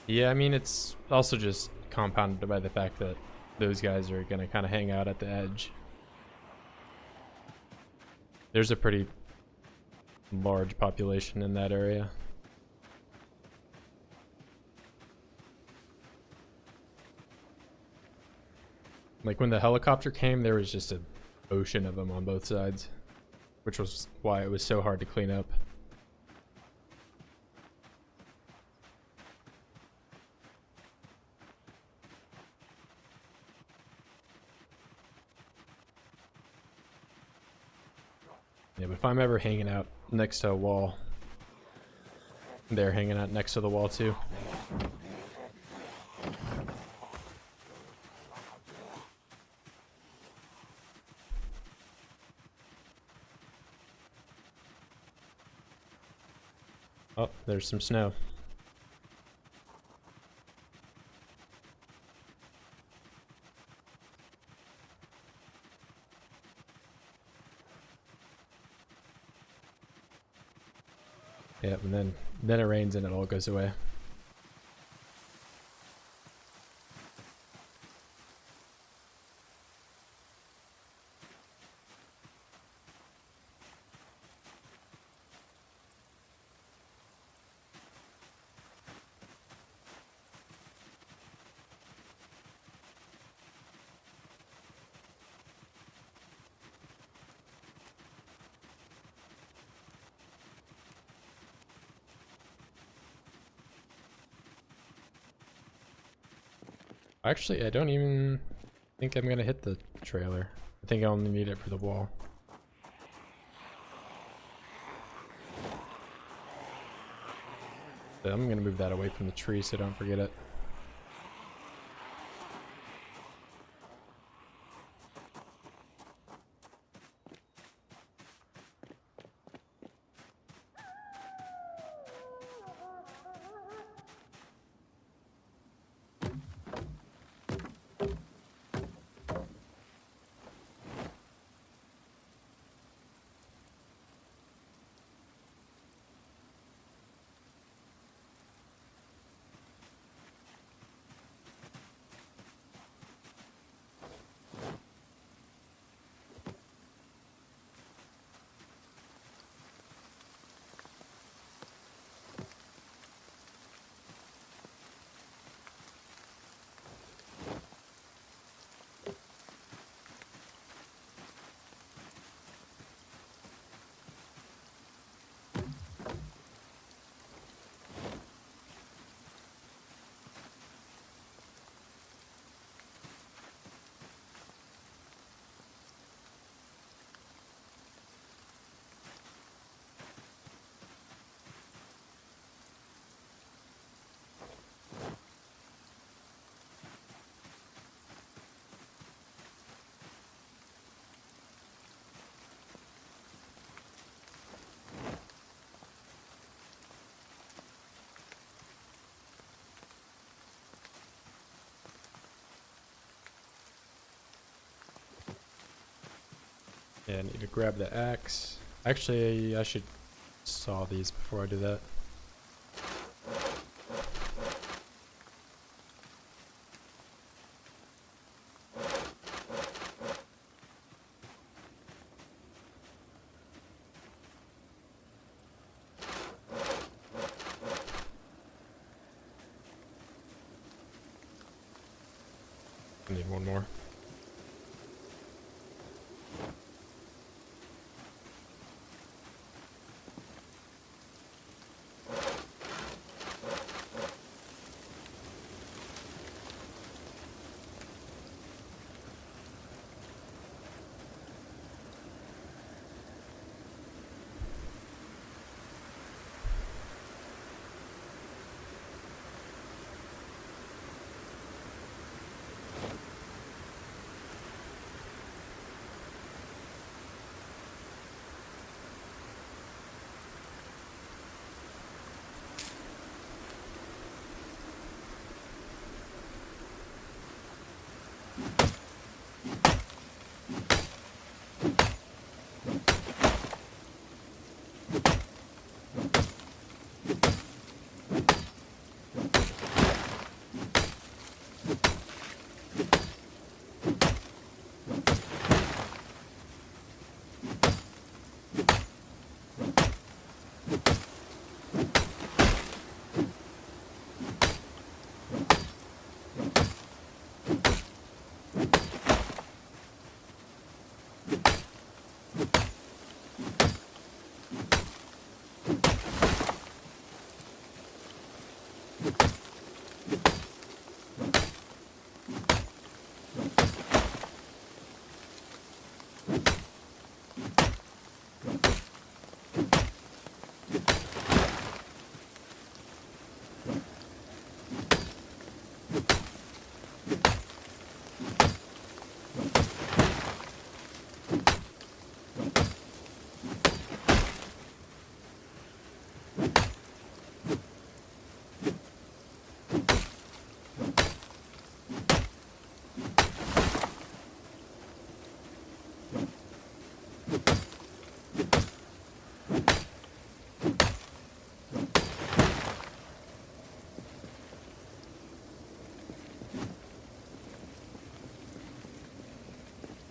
Yeah, I mean, it's also just compounded by the fact that those guys are going to kind of hang out at the edge. There's a pretty large population in that area. Like when the helicopter came, there was just a ocean of them on both sides, which was why it was so hard to clean up. Yeah, but if I'm ever hanging out next to a wall, they're hanging out next to the wall too. Oh, there's some snow. Yep, and then it rains and it all goes away. Actually, I don't even think I'm gonna hit the trailer. I think I only need it for the wall. So I'm gonna move that away from the tree so don't forget it. Yeah, I need to grab the axe. Actually, I should saw these before I do that. I need one more.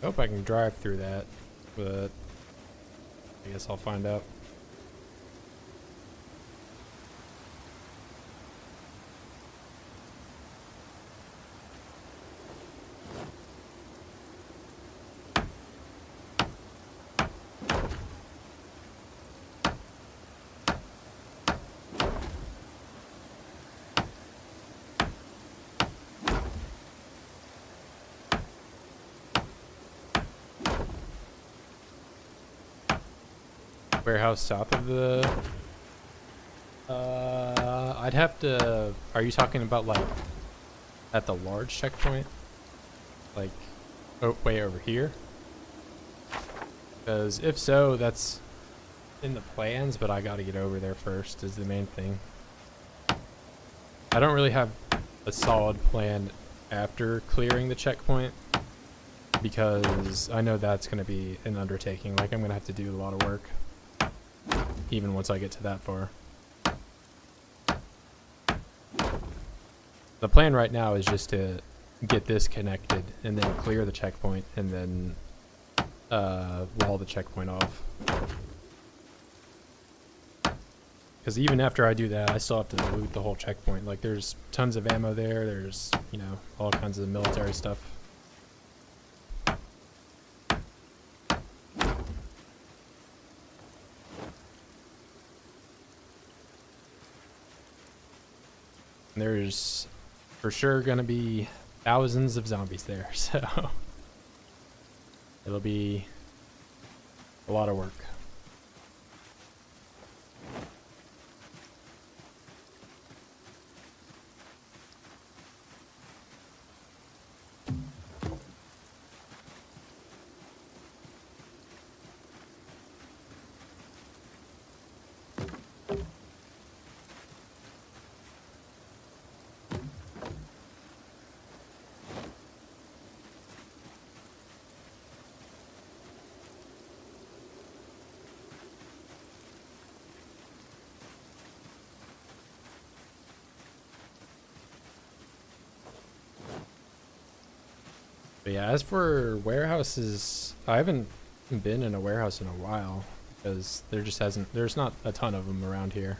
I hope I can drive through that, but I guess I'll find out. Warehouse south of the I'd have to, are you talking about like at the large checkpoint, like way over here? Because if so, that's in the plans, but I gotta get over there first is the main thing. I don't really have a solid plan after clearing the checkpoint, because I know that's going to be an undertaking. Like, I'm going to have to do a lot of work even once I get to that far. The plan right now is just to get this connected and then clear the checkpoint and then wall the checkpoint off. Because even after I do that, I still have to loot the whole checkpoint. Like, there's tons of ammo there. There's, you know, all kinds of military stuff. There's for sure gonna be thousands of zombies there, so it'll be a lot of work. But yeah, as for warehouses, I haven't been in a warehouse in a while because there's not a ton of them around here.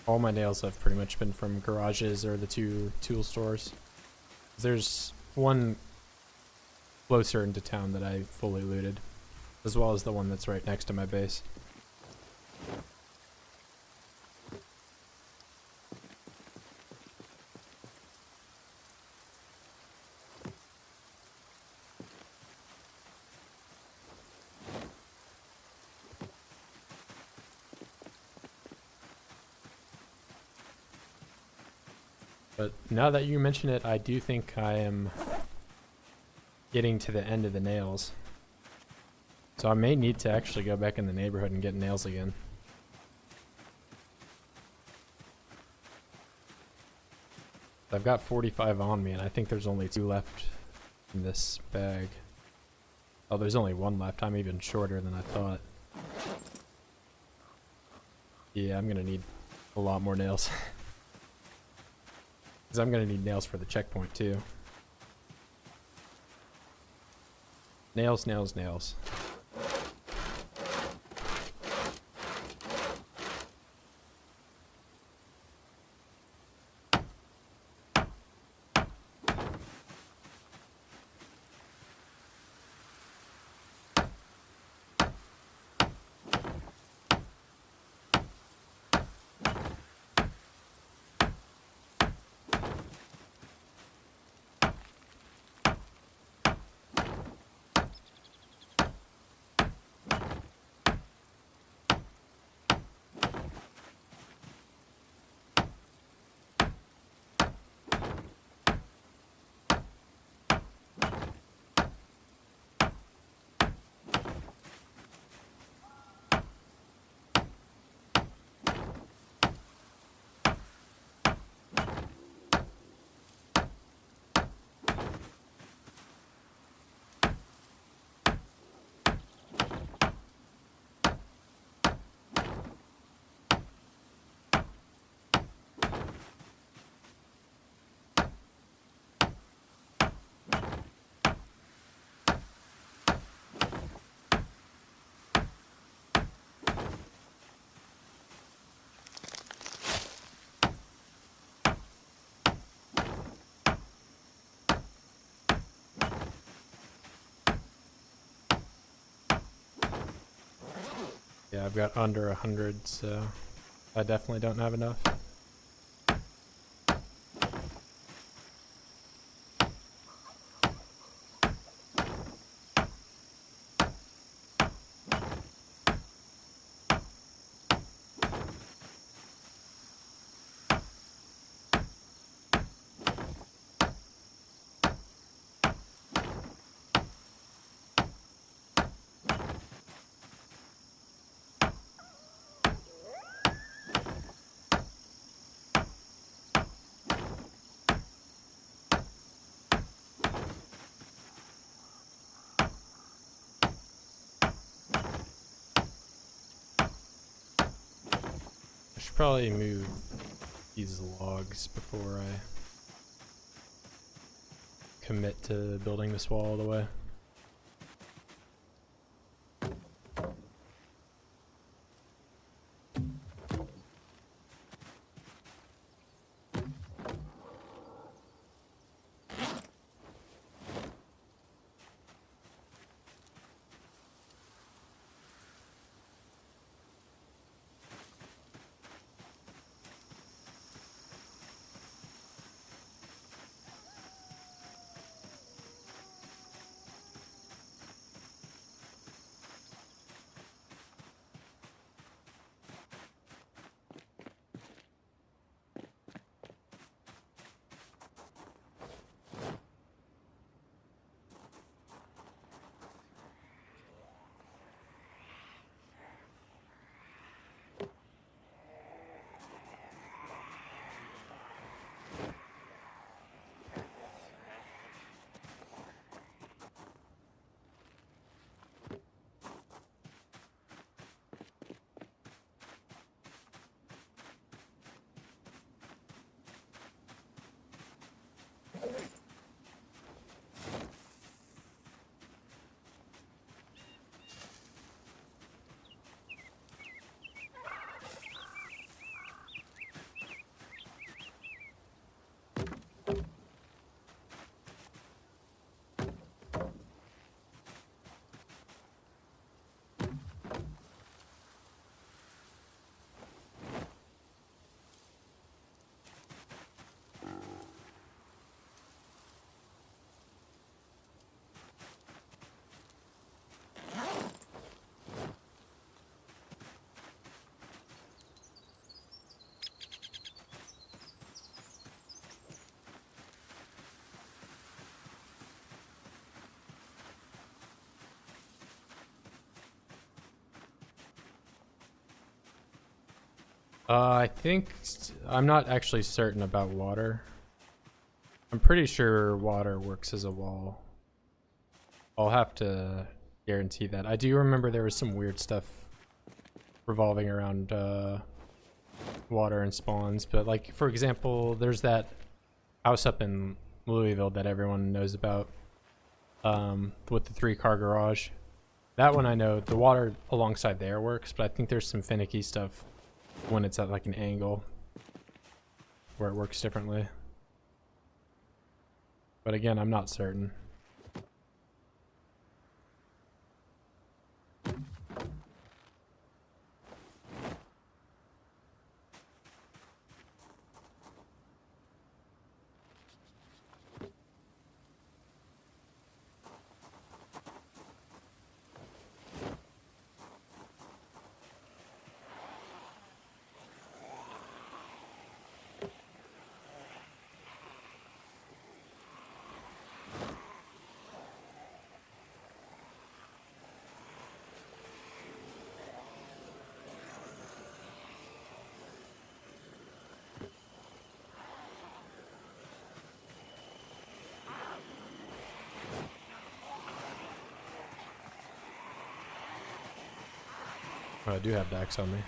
All my nails have pretty much been from garages or the two tool stores. There's one closer into town that I fully looted, as well as the one that's right next to my base. But now that you mention it, I do think I am getting to the end of the nails. So I may need to actually go back in the neighborhood and get nails again. I've got 45 on me, and I think there's only 2 left in this bag. Oh, there's only 1 left. I'm even shorter than I thought. Yeah, I'm gonna need a lot more nails. Because I'm going to need nails for the checkpoint, too. Nails, nails, nails. Yeah, I've got under 100, so I definitely don't have enough. I should probably move these logs before I commit to building this wall all the way. I think I'm not actually certain about water. I'm pretty sure water works as a wall. I'll have to guarantee that. I do remember there was some weird stuff revolving around water and spawns, but like for example, there's that house up in Louisville that everyone knows about, with the 3-car garage. That one I know the water alongside there works, but I think there's some finicky stuff when it's at like an angle where it works differently. But again, I'm not certain. Oh, I do have Dax on me.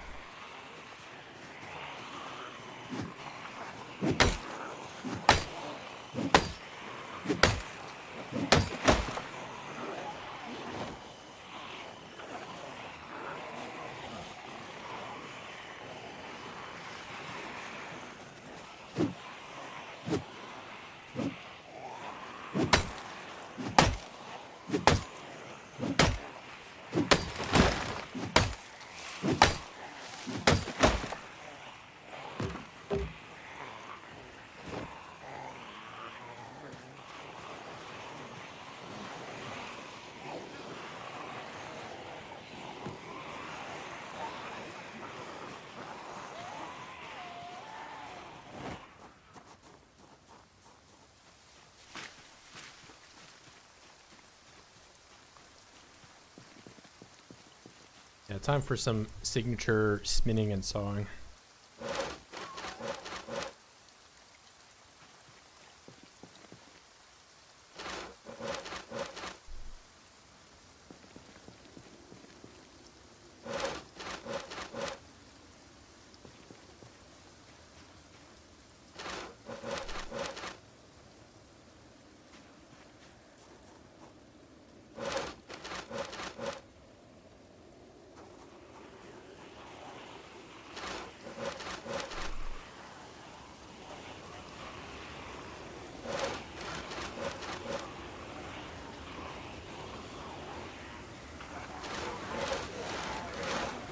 Yeah, time for some signature spinning and sawing.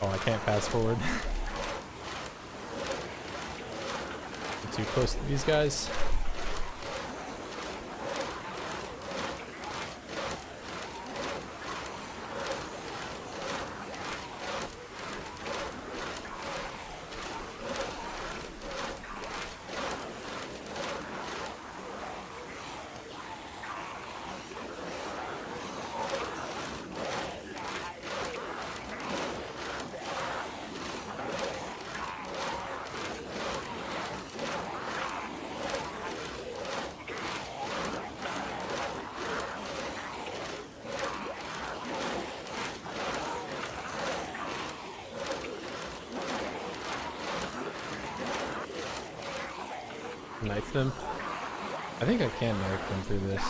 Oh, I can't fast forward. I'm too close to these guys. Knife them. I think I can knife them through this.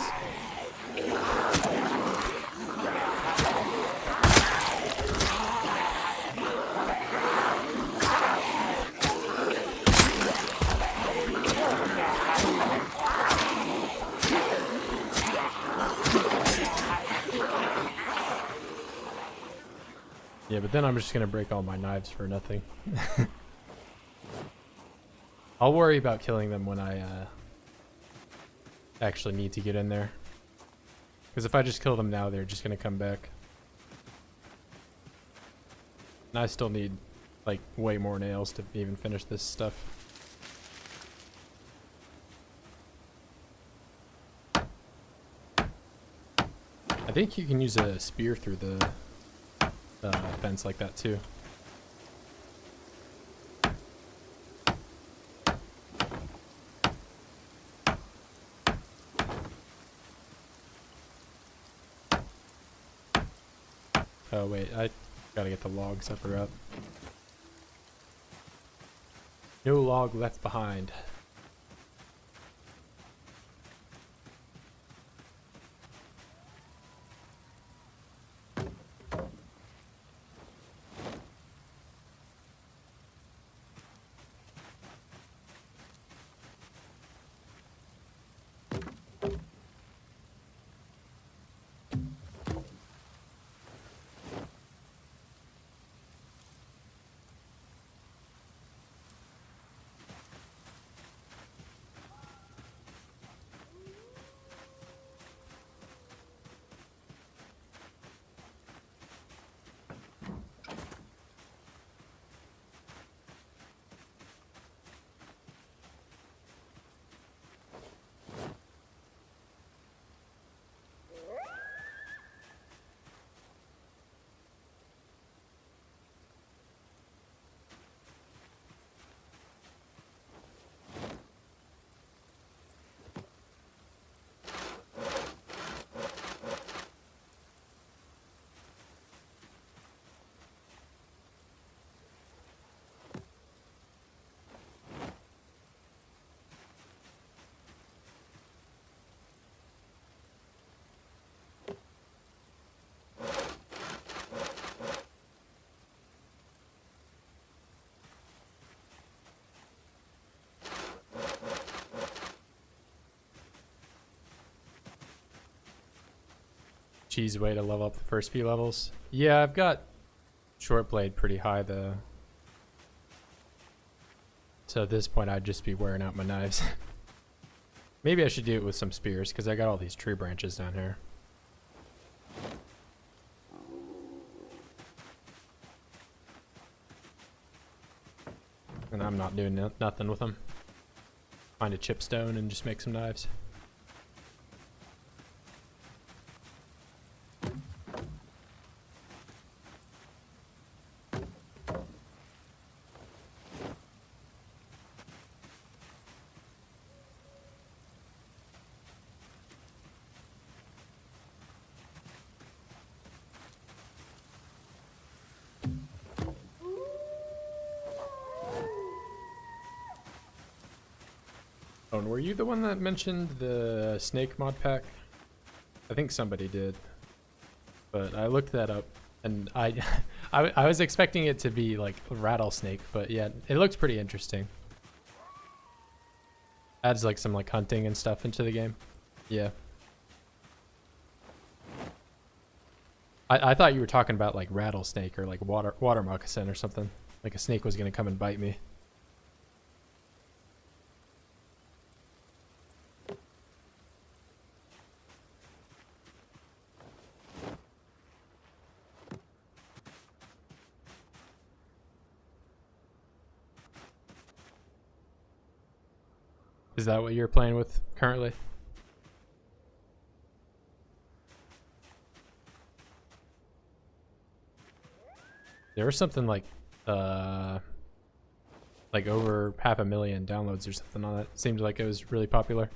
Yeah, but then I'm just gonna break all my knives for nothing. I'll worry about killing them when I actually need to get in there. Because if I just kill them now, they're just going to come back. And I still need, like, way more nails to even finish this stuff. I think you can use a spear through the fence like that, too. Oh wait, I gotta get the logs, I forgot. No log left behind. Cheese way to level up the first few levels. Yeah, I've got short blade pretty high though. So at this point I'd just be wearing out my knives. Maybe I should do it with some spears because I got all these tree branches down here. And I'm not doing nothing with them. Find a chipstone and just make some knives. Oh, and were you the one that mentioned the snake mod pack? I think somebody did. But I looked that up, and I was expecting it to be like rattlesnake, but yeah, it looks pretty interesting. Adds like some like hunting and stuff into the game. Yeah. I thought you were talking about like rattlesnake or like water moccasin or something. Like a snake was gonna come and bite me. Is that what you're playing with currently? There was something like over 500,000 downloads or something on it. Seemed like it was really popular.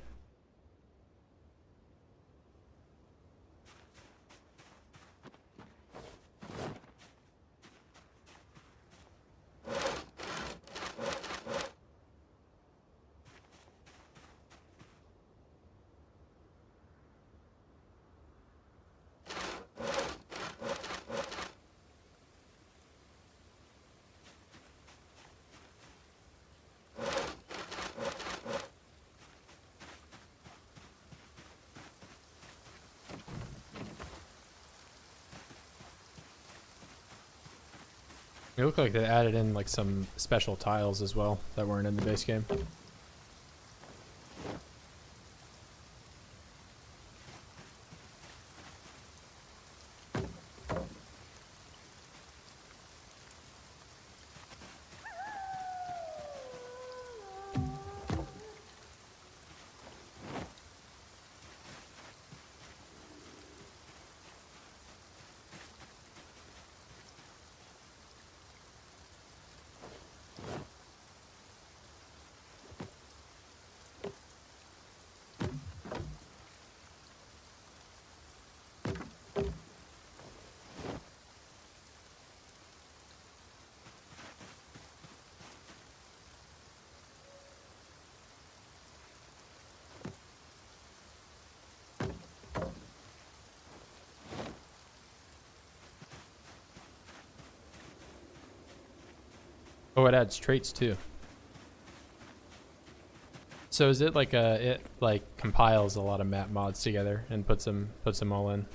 It looked like they added in like some special tiles as well that weren't in the base game. Oh, it adds traits too. So is it like it like compiles a lot of map mods together and puts them all in?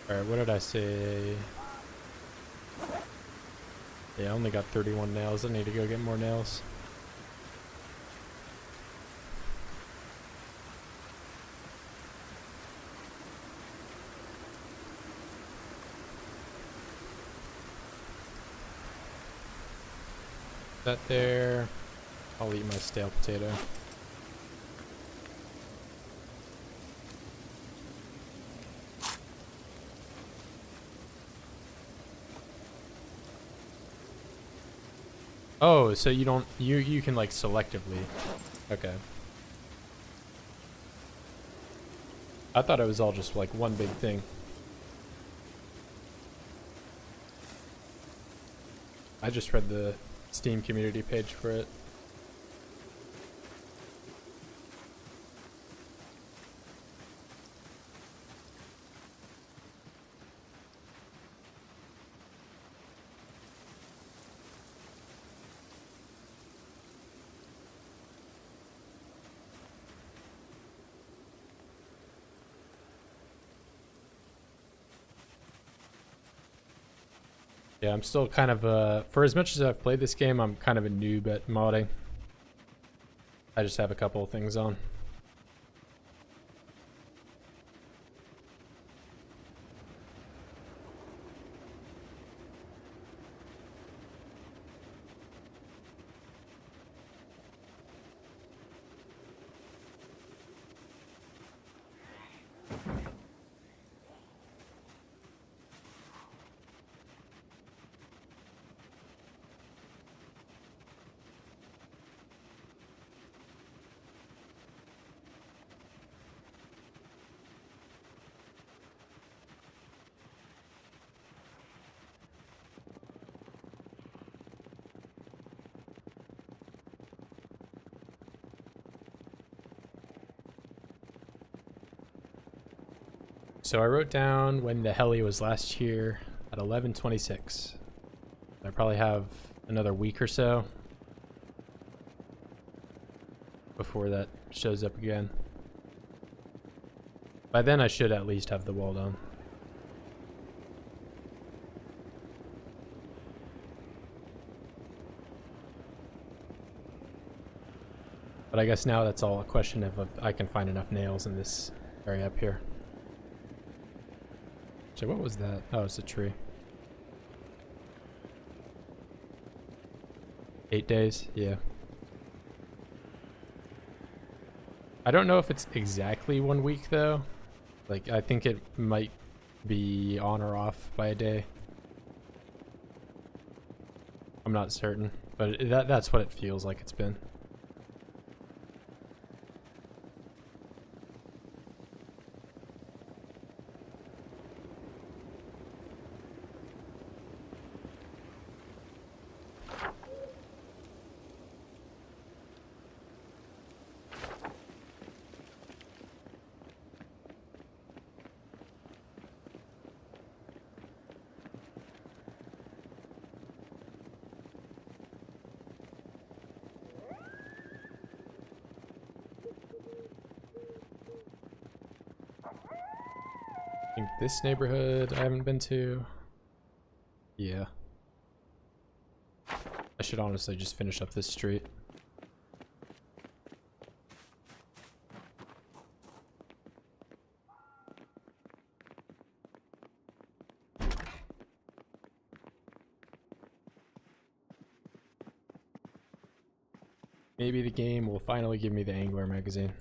Alright, what did I say? Yeah, I only got 31 nails. I need to go get more nails. That there. I'll eat my stale potato. Oh, so you don't you can like selectively. Okay. I thought it was all just like one big thing. I just read the Steam community page for it. Yeah, I'm still kind of, for as much as I've played this game, I'm kind of a noob at modding. I just have a couple of things on. So I wrote down when the heli was last here at 11:26. I probably have another week or so before that shows up again. By then I should at least have the wall done. But I guess now that's all a question of if I can find enough nails in this area up here. So what was that? Oh, it's a tree. 8 days? Yeah. I don't know if it's exactly 1 week though. Like, I think it might be on or off by a day. I'm not certain, but that's what it feels like it's been. I think this neighborhood I haven't been to. Yeah. I should honestly just finish up this street. Maybe the game will finally give me the Angler magazine.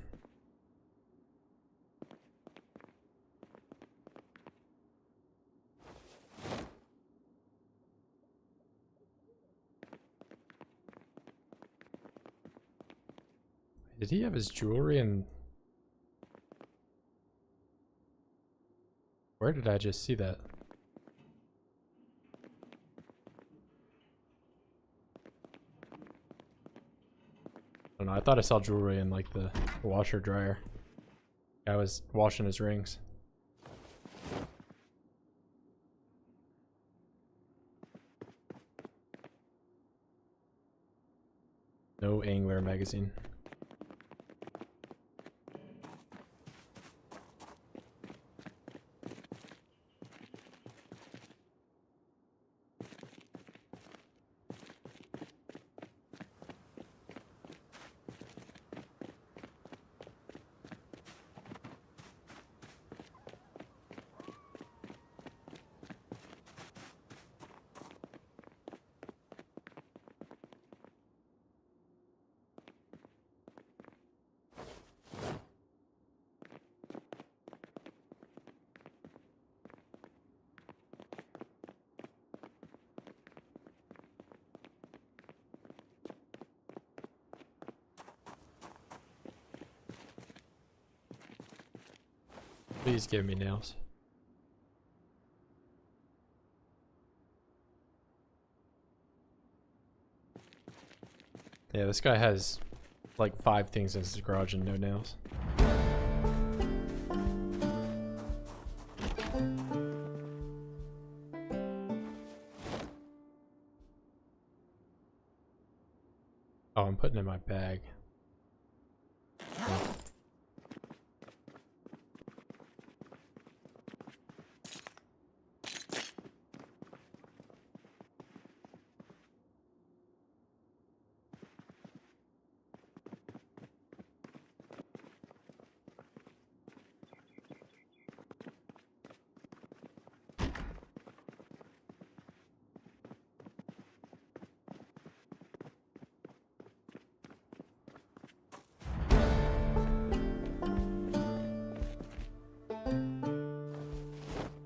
Did he have his jewelry in... Where did I just see that? I don't know, I thought I saw jewelry in like the washer dryer. Guy was washing his rings. No Angler magazine. Please give me nails. Yeah, this guy has like 5 things in his garage and no nails. Oh, I'm putting it in my bag. Oh.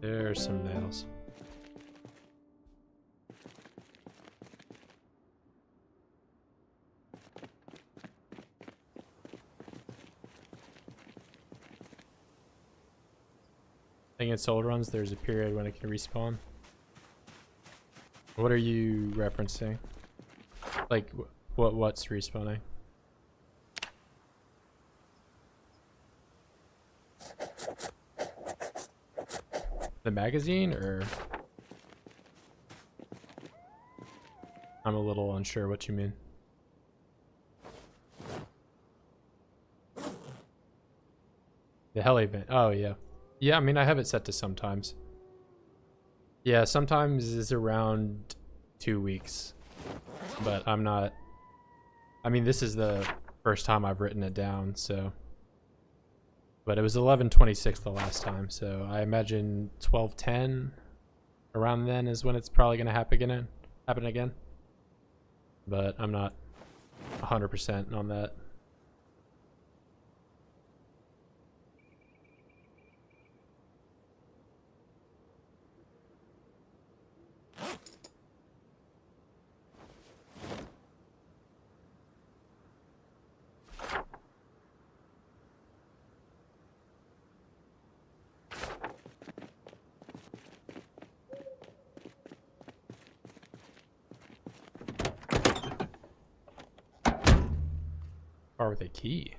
There's some nails. I think in soul runs there's a period when it can respawn. What are you referencing? Like what's respawning? The magazine, or I'm a little unsure what you mean. The heli vent. Oh yeah. Yeah, I mean I have it set to sometimes. Yeah, sometimes it's around 2 weeks. But I'm not, I mean this is the first time I've written it down, so. But it was 11/26 the last time, so I imagine 12/10 around then is when it's probably gonna happen again. But I'm not 100% on that. Car with a key.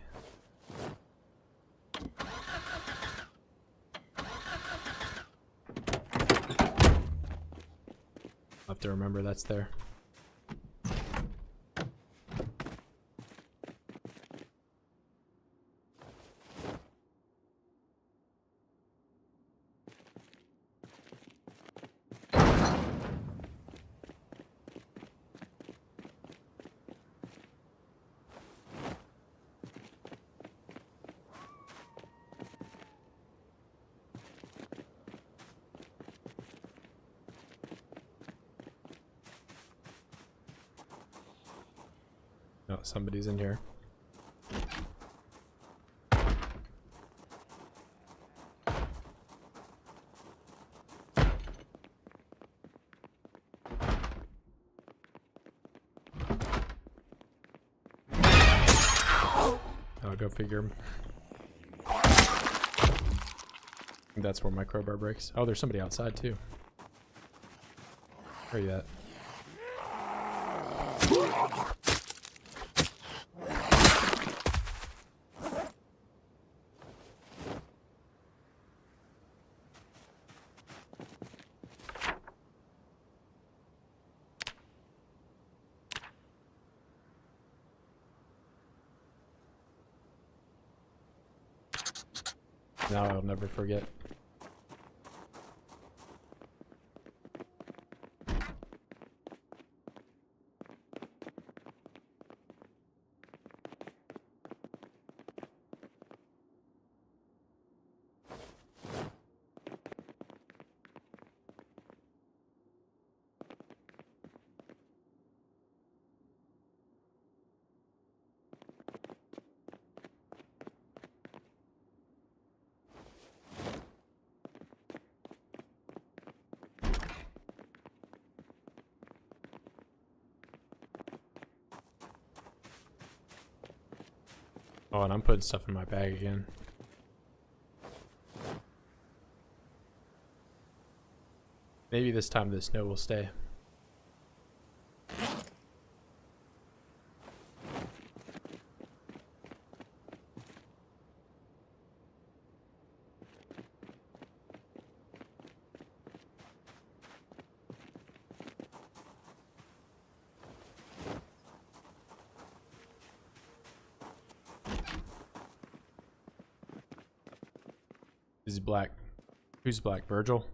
I'll have to remember that's there. Oh, somebody's in here. Oh, go figure. That's where my crowbar breaks. Oh, there's somebody outside too. Where are you at? Now I'll never forget. Oh, and I'm putting stuff in my bag again. Maybe this time the snow will stay. This is black. Who's black? Virgil?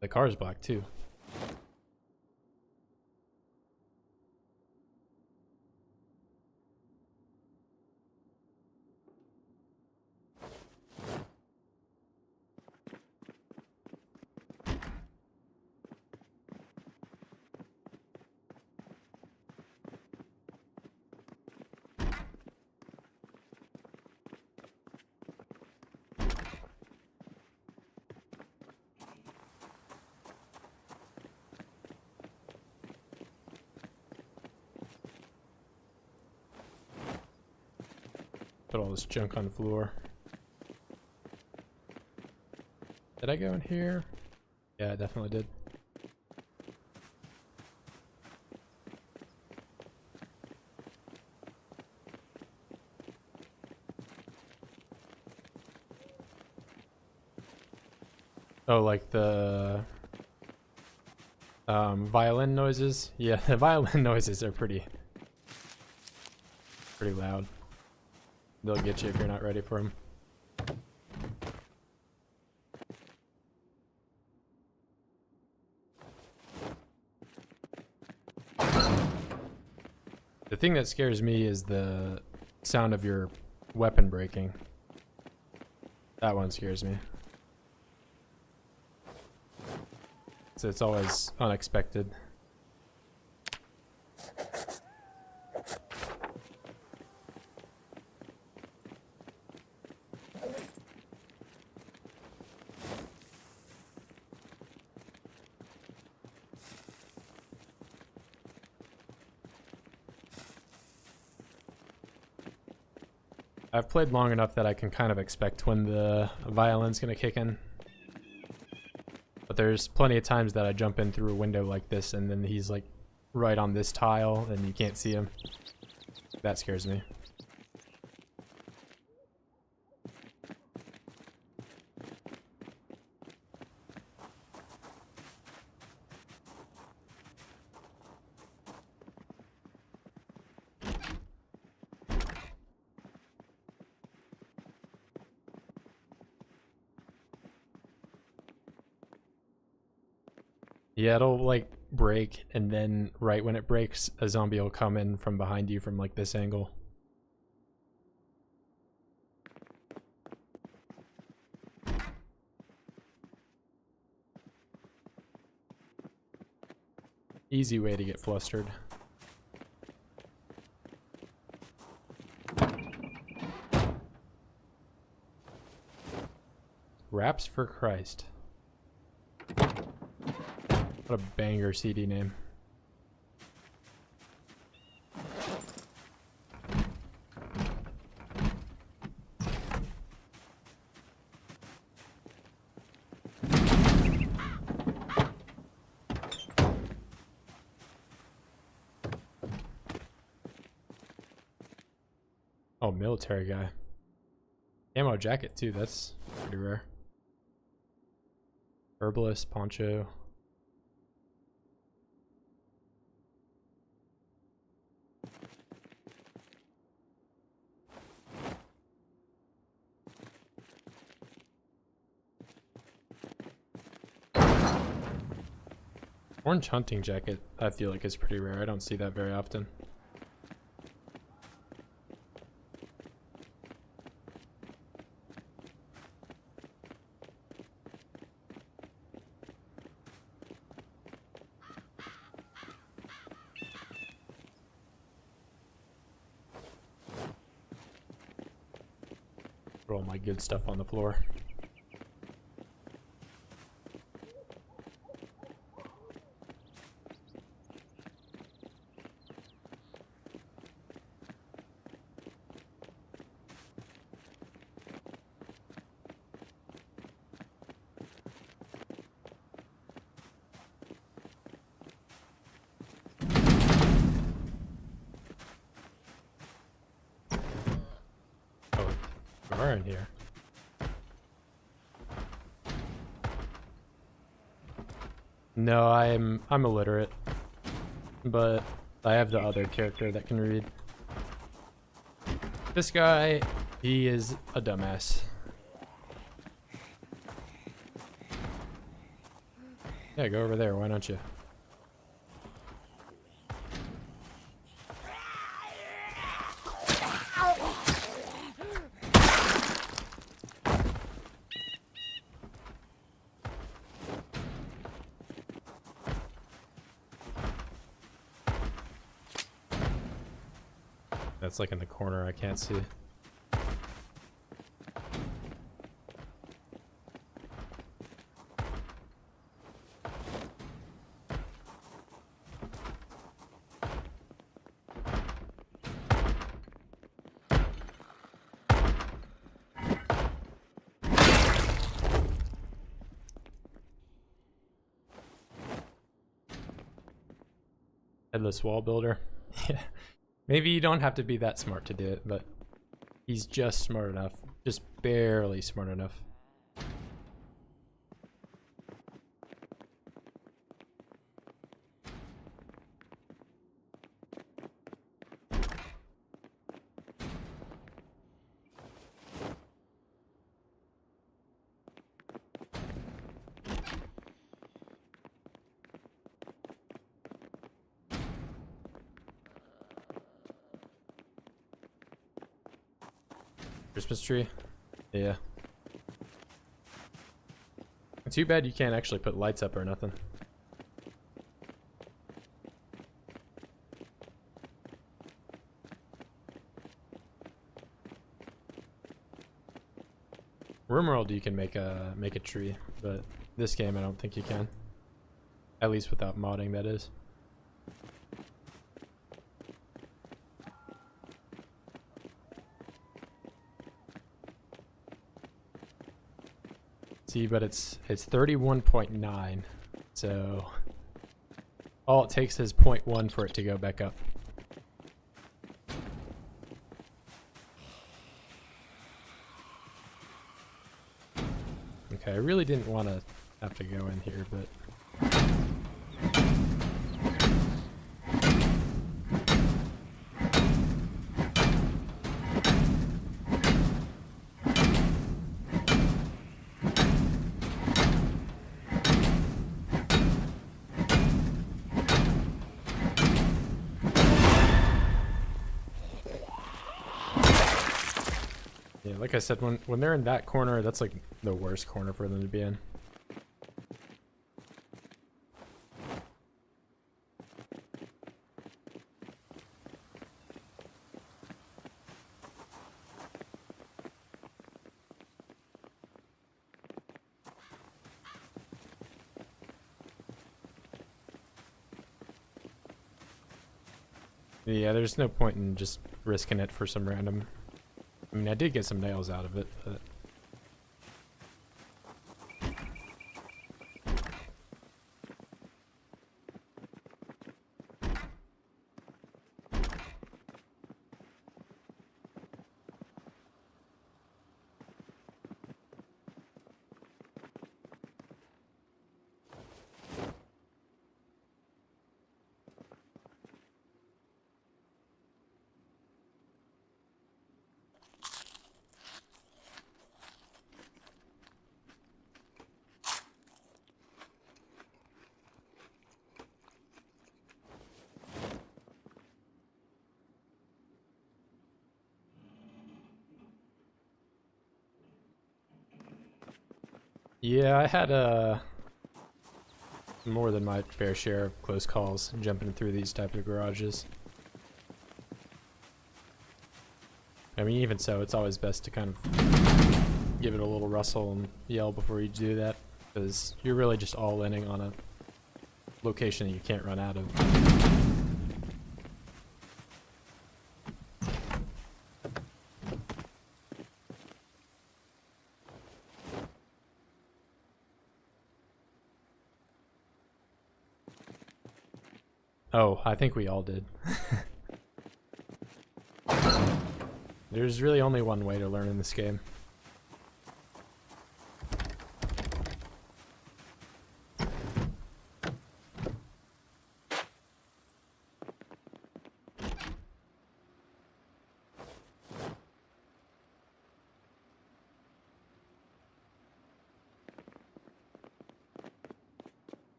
The car is black too. Put all this junk on the floor. Did I go in here? Yeah, I definitely did. Oh, like the violin noises? Yeah, the violin noises are pretty loud. They'll get you if you're not ready for them. The thing that scares me is the sound of your weapon breaking. That one scares me. So it's always unexpected. I've played long enough that I can kind of expect when the violin's gonna kick in. But there's plenty of times that I jump in through a window like this and then he's like right on this tile and you can't see him. That scares me. Yeah, it'll like break, and then right when it breaks, a zombie will come in from behind you from like this angle. Easy way to get flustered. Raps for Christ. What a banger CD name. Oh, military guy. Ammo jacket too, that's pretty rare. Herbalist, poncho. Orange hunting jacket, I feel like is pretty rare. I don't see that very often. Put all my good stuff on the floor. Are in here. No, I'm illiterate, but I have the other character that can read. This guy, he is a dumbass. Yeah, go over there, why don't you? That's like in the corner, I can't see. Headless wall builder. Yeah. Maybe you don't have to be that smart to do it, but he's just smart enough. Just barely smart enough. Christmas tree? Yeah. It's too bad you can't actually put lights up or nothing. RimWorld you can make a tree, but this game I don't think you can. At least without modding, that is. See, but it's 31.9, so all it takes is 0.1 for it to go back up. Okay, I really didn't want to have to go in here, but yeah, like I said, when they're in that corner, that's like the worst corner for them to be in. Yeah, there's no point in just risking it for some random. I mean, I did get some nails out of it, but yeah, I had more than my fair share of close calls jumping through these type of garages. I mean, even so, it's always best to kind of give it a little rustle and yell before you do that, because you're really just all-inning on a location that you can't run out of. Oh, I think we all did. There's really only one way to learn in this game.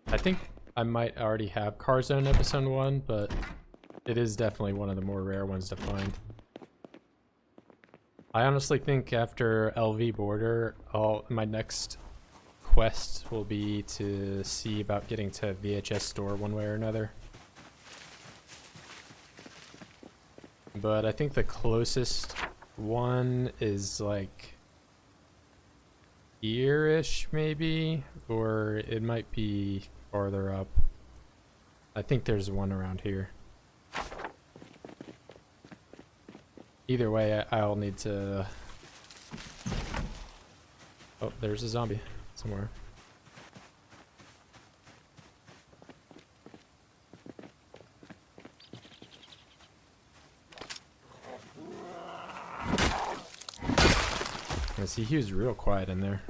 I think I might already have Carzone episode 1, but it is definitely one of the more rare ones to find. I honestly think after LV Border, my next quest will be to see about getting to VHS Store one way or another. But I think the closest one is like here-ish maybe, or it might be farther up. I think there's one around here. Either way, I'll need to... Oh, there's a zombie somewhere. I see he was real quiet in there.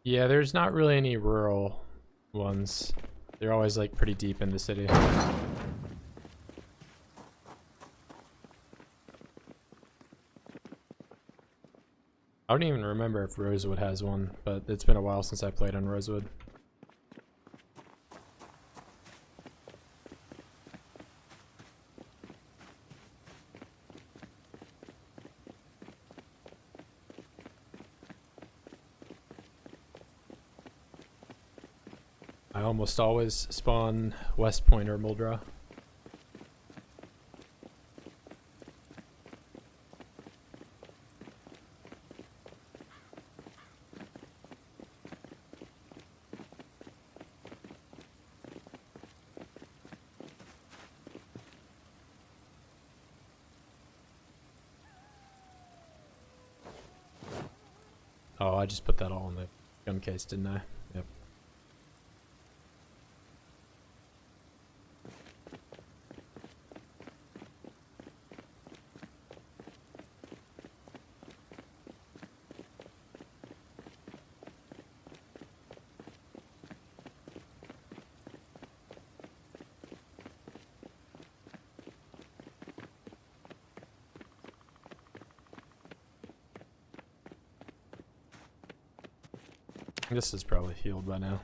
Yeah, there's not really any rural ones. They're always like pretty deep in the city. I don't even remember if Rosewood has one, but it's been a while since I played on Rosewood. I almost always spawn West Point or Muldra. Oh, I just put that all in the gun case, didn't I? Yep. This is probably healed by now.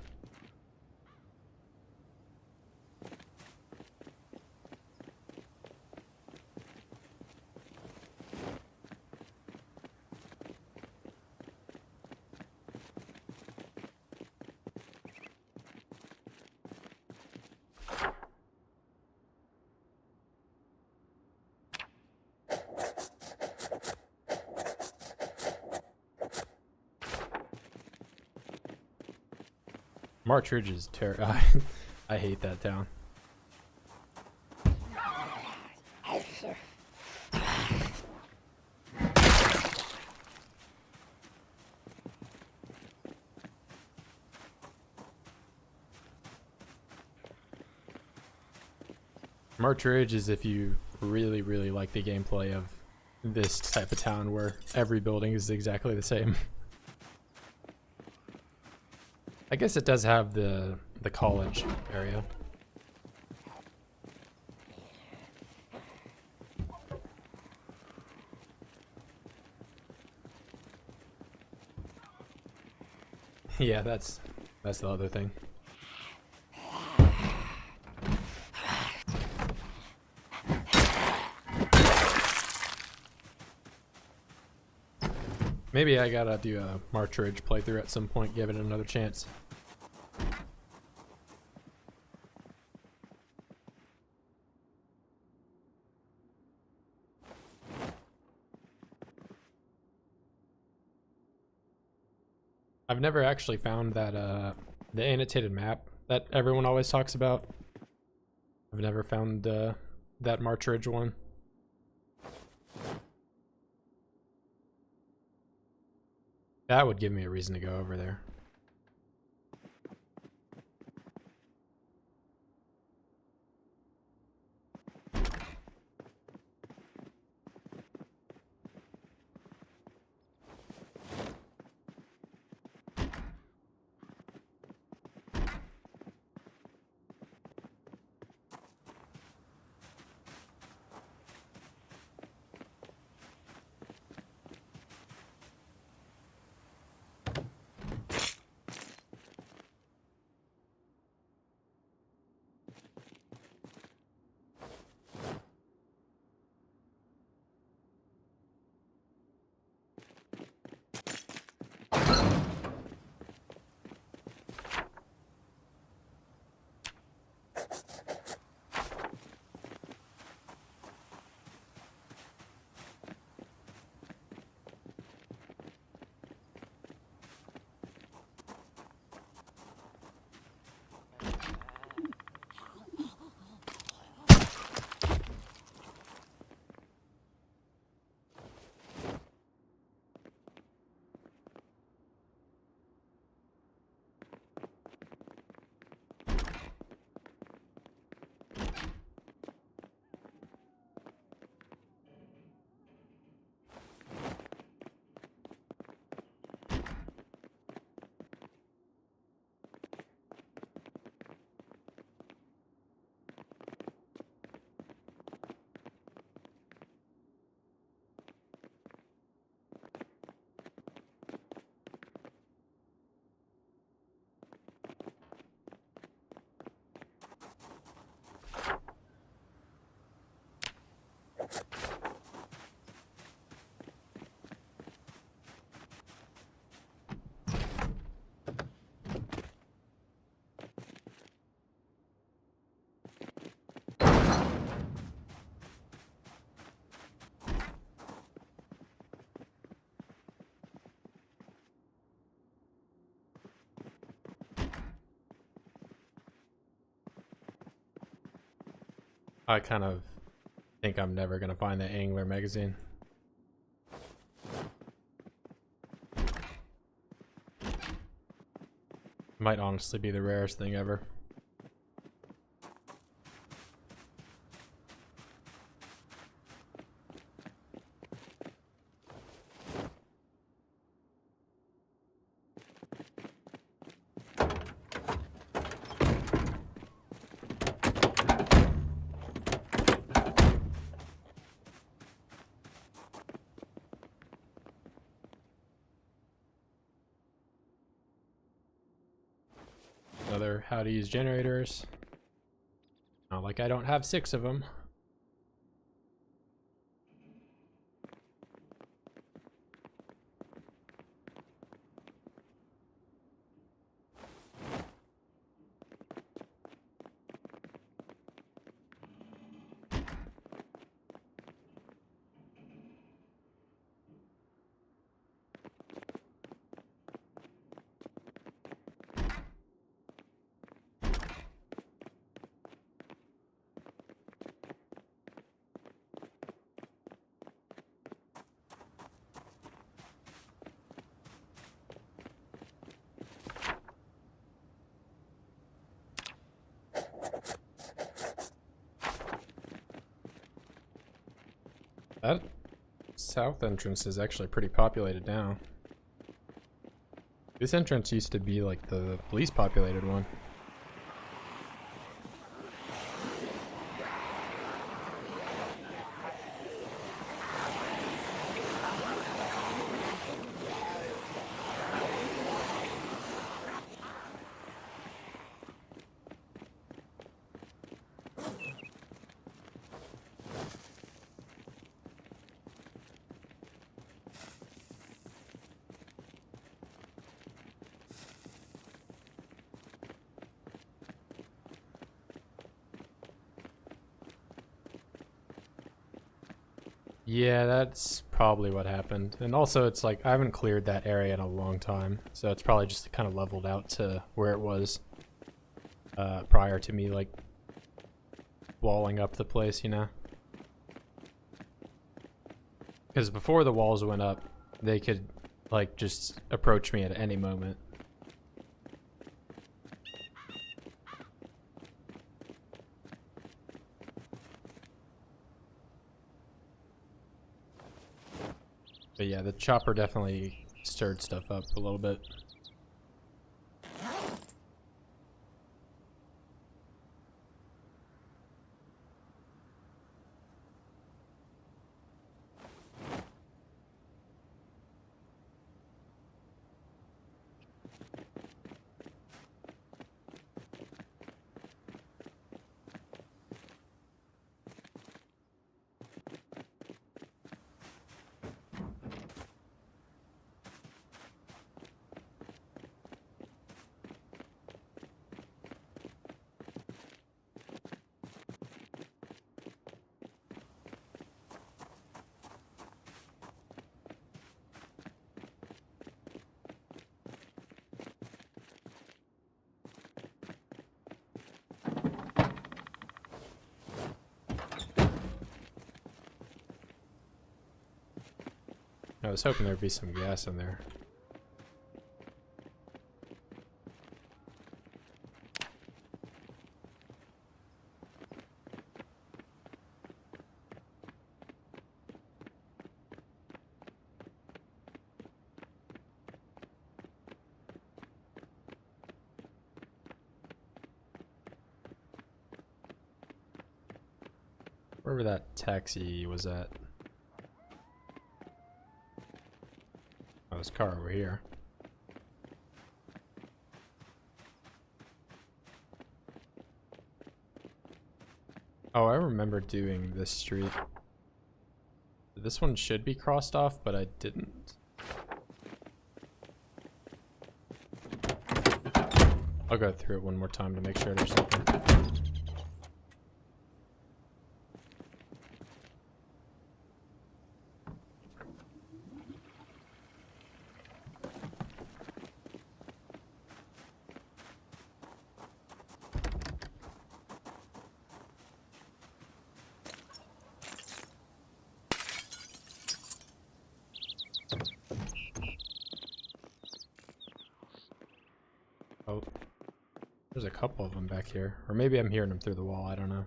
March Ridge is terrible. I hate that town. March Ridge is if you really, really like the gameplay of this type of town where every building is exactly the same. I guess it does have the college area. Yeah, that's the other thing. Maybe I gotta do a March Ridge playthrough at some point, give it another chance. I've never actually found that the annotated map that everyone always talks about. I've never found that March Ridge one. That would give me a reason to go over there. I kind of think I'm never gonna find the angler magazine. Might honestly be the rarest thing ever. Another how to use generators. Not like I don't have 6 of them. That south entrance is actually pretty populated now. This entrance used to be like the least populated one. Yeah, that's probably what happened. And also it's like I haven't cleared that area in a long time, so it's probably just kind of leveled out to where it was prior to me like walling up the place, you know? Because before the walls went up, they could like just approach me at any moment. But yeah, the chopper definitely stirred stuff up a little bit. I was hoping there'd be some gas in there. Wherever that taxi was at. Oh, this car over here. Oh, I remember doing this street. This one should be crossed off, but I didn't. I'll go through it one more time to make sure there's something. Oh, there's a couple of them back here. Or maybe I'm hearing them through the wall, I don't know.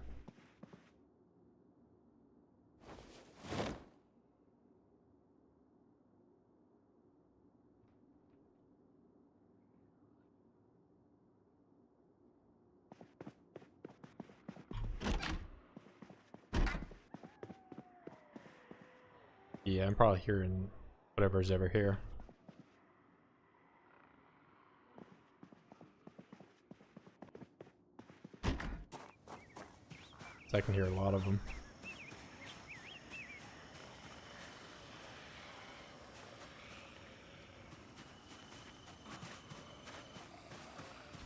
Yeah, I'm probably hearing whatever's ever here. So I can hear a lot of them.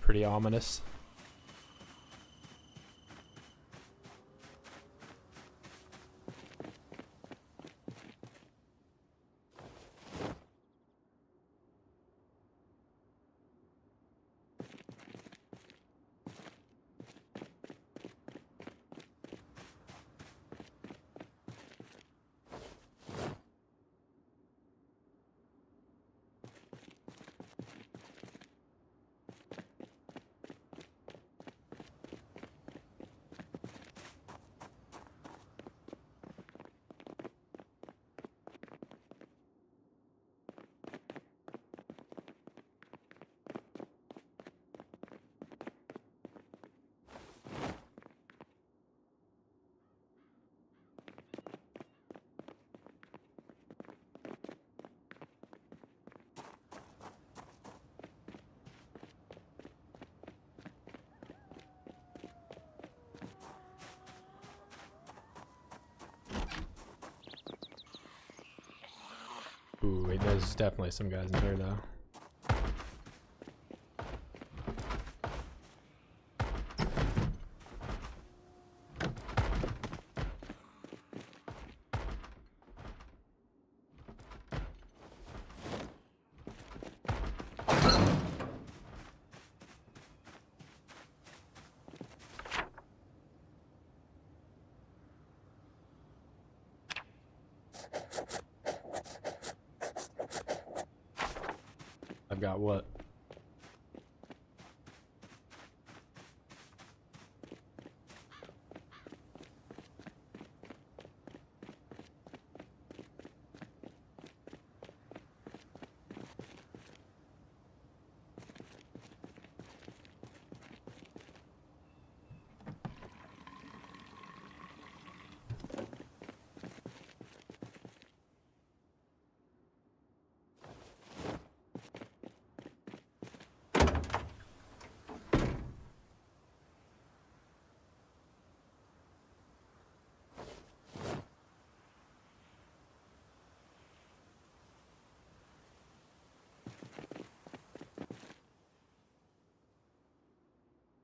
Pretty ominous. Ooh, wait, there's definitely some guys in here though. I've got what?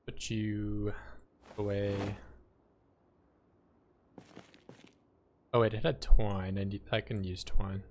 Put you away. Oh wait, it had twine. I can use twine.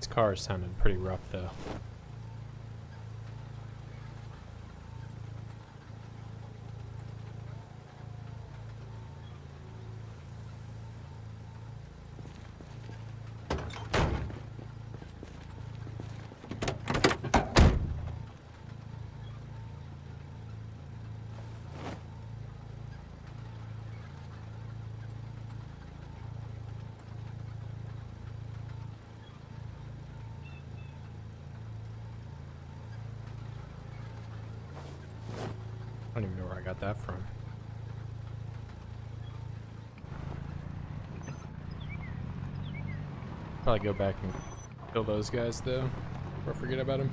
This car is sounding pretty rough though. I don't even know where I got that from. Probably go back and kill those guys though, or forget about them.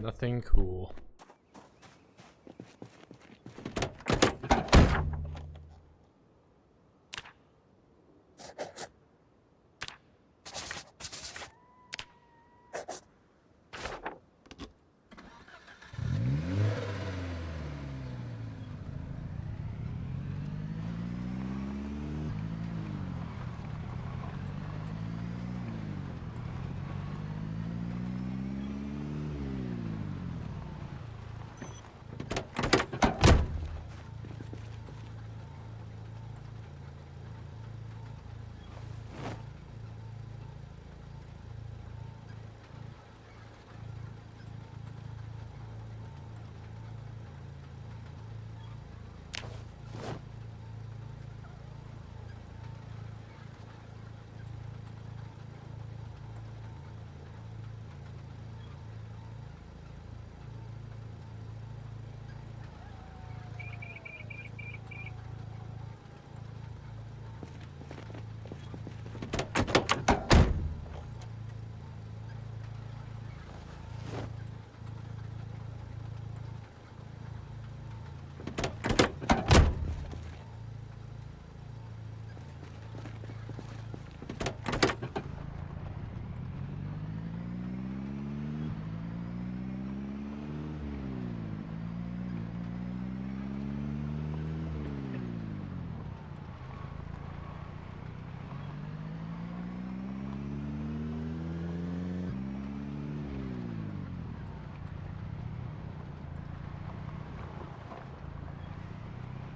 Nothing cool.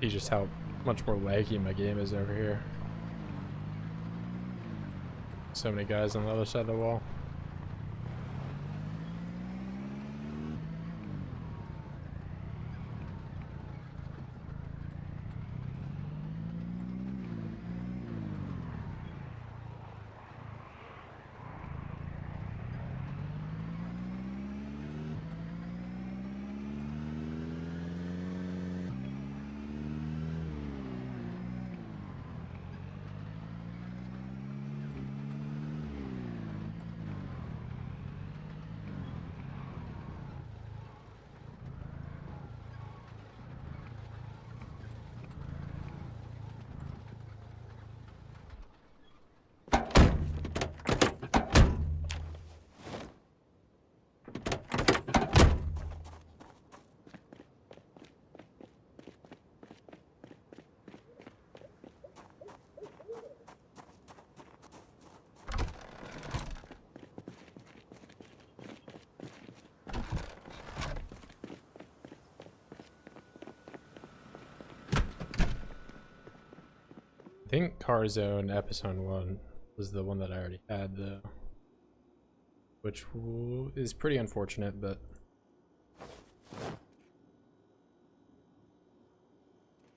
See just how much more laggy my game is over here. So many guys on the other side of the wall. I think Car Zone Episode 1 was the one that I already had, though. Which is pretty unfortunate, but...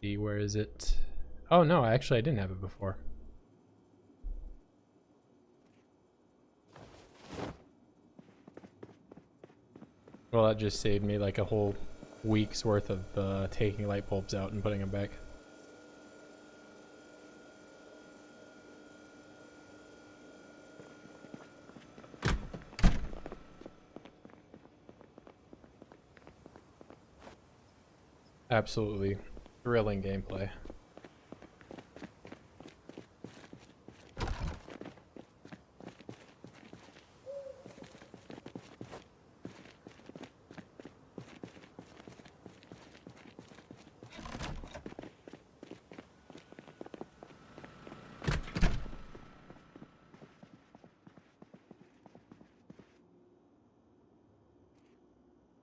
See, where is it? Oh no, actually I didn't have it before. Well, that just saved me like a whole week's worth of taking light bulbs out and putting them back. Absolutely thrilling gameplay.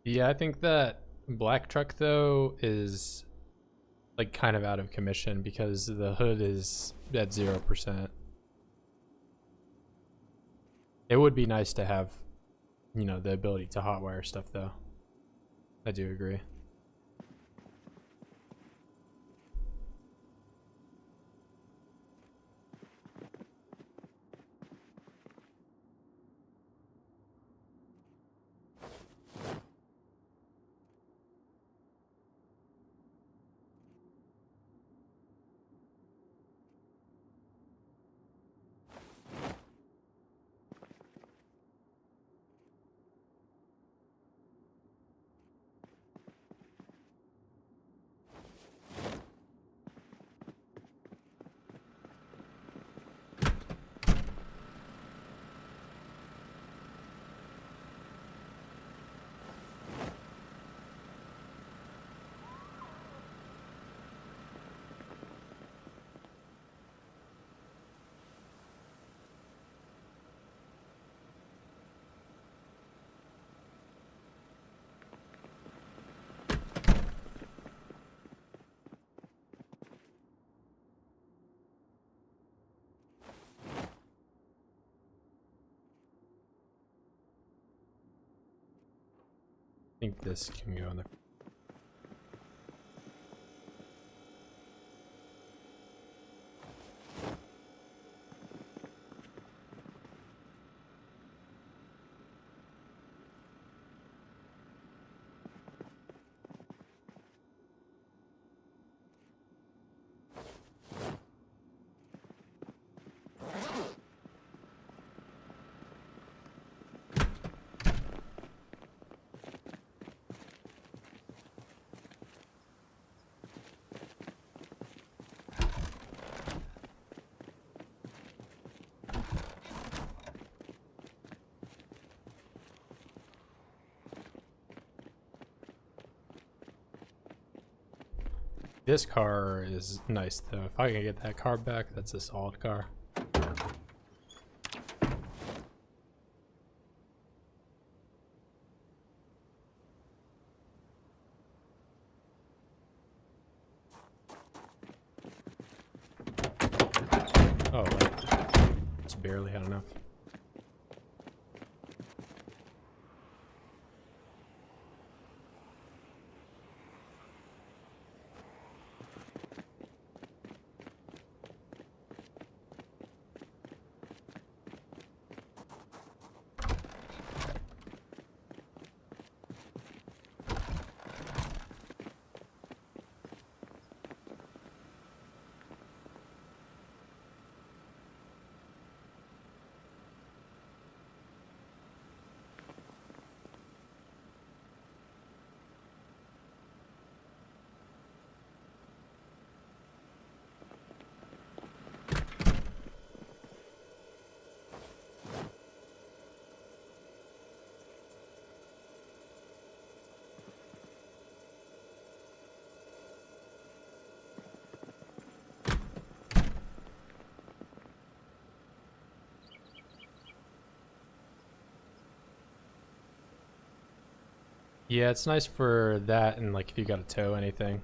Yeah, I think that black truck though is like kind of out of commission because the hood is at 0%. It would be nice to have, you know, the ability to hotwire stuff though. I do agree. think this can go in the. This car is nice though. If I can get that car back, that's a solid car. Oh, just barely had enough. Yeah, it's nice for that and like if you gotta tow anything.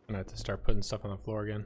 I have to start putting stuff on the floor again.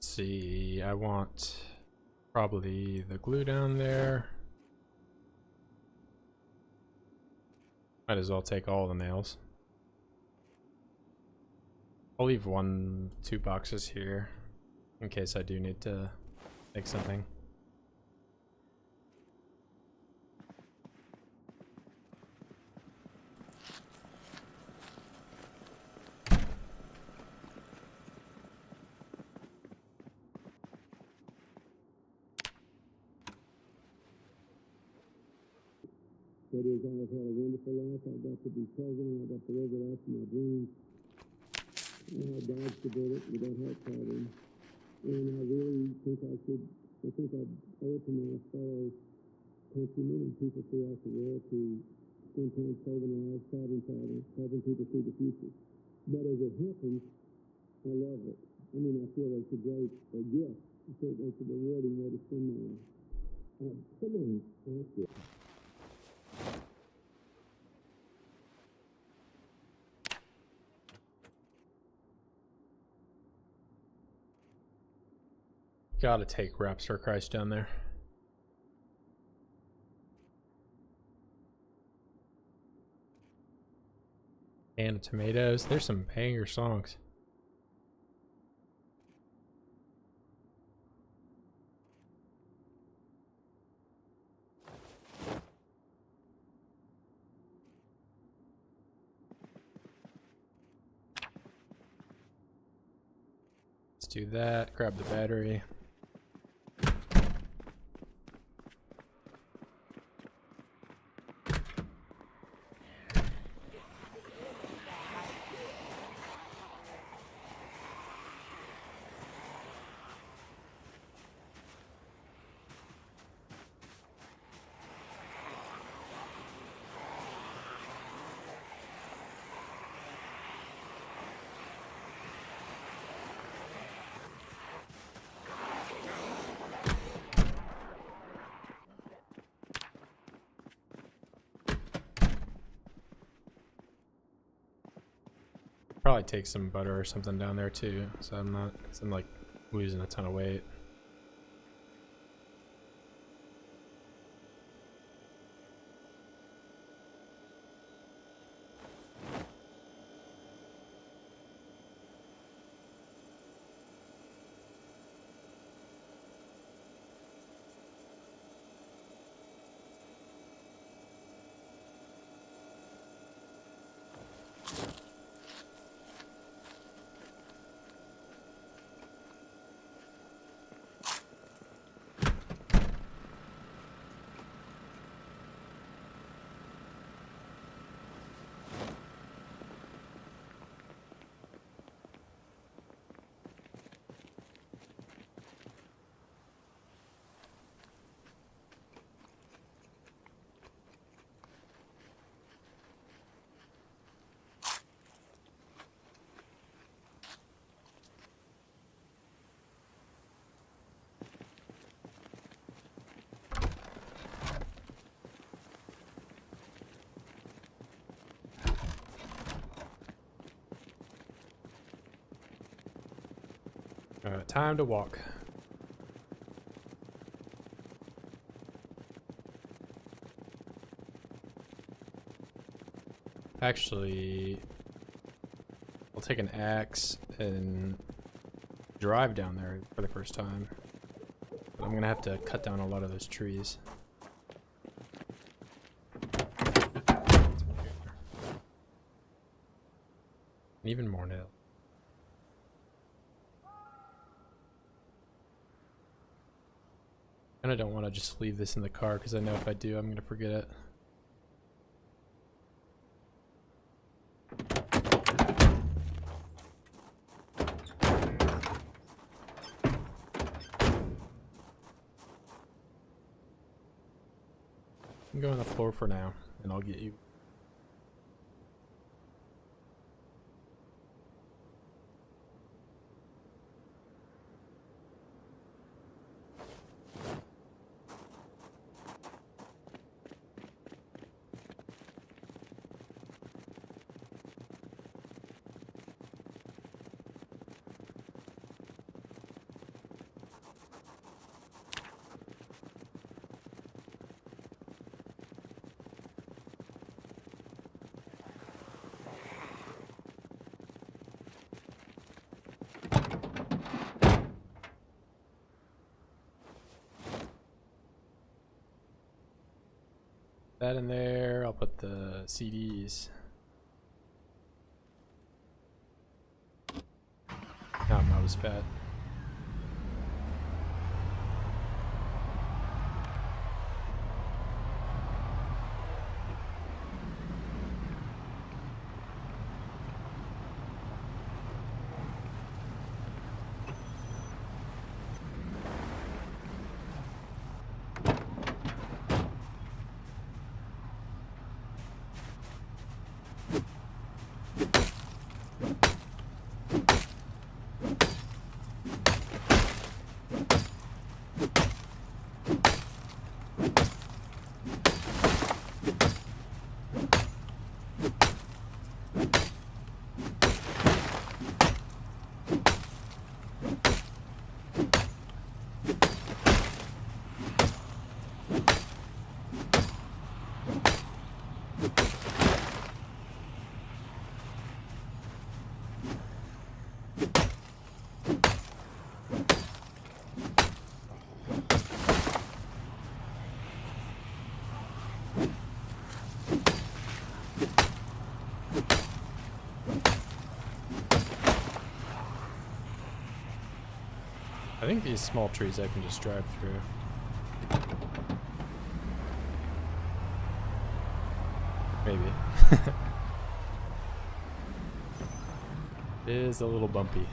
See, I want probably the glue down there. Might as well take all the nails. I'll leave 2 boxes here in case I do need to make something. That is, I have had a wonderful life. I got to be president. I got to live it out to my dreams. I dodged a bullet without heart problem. And I really think I owe it to my fellow countrymen and people throughout the world to spend time saving lives, solving problems, helping people see the future. But as it happens, I love it. I mean, I feel it's a great gift. I feel it's a rewarding way to spend my life. Someone asked it. Gotta take Rapstar Christ down there. Can of tomatoes. There's some banger songs. Let's do that. Grab the battery. Probably take some butter or something down there too, so I'm like losing a ton of weight. Time to walk. Actually, I'll take an axe and drive down there for the first time. But I'm gonna have to cut down a lot of those trees. Even more nails. I don't want to just leave this in the car because I know if I do, I'm going to forget it. I'm going on the floor for now, and I'll get you. That in there, I'll put the CDs. I'm not as fat. think these small trees I can just drive through. Maybe. It is a little bumpy.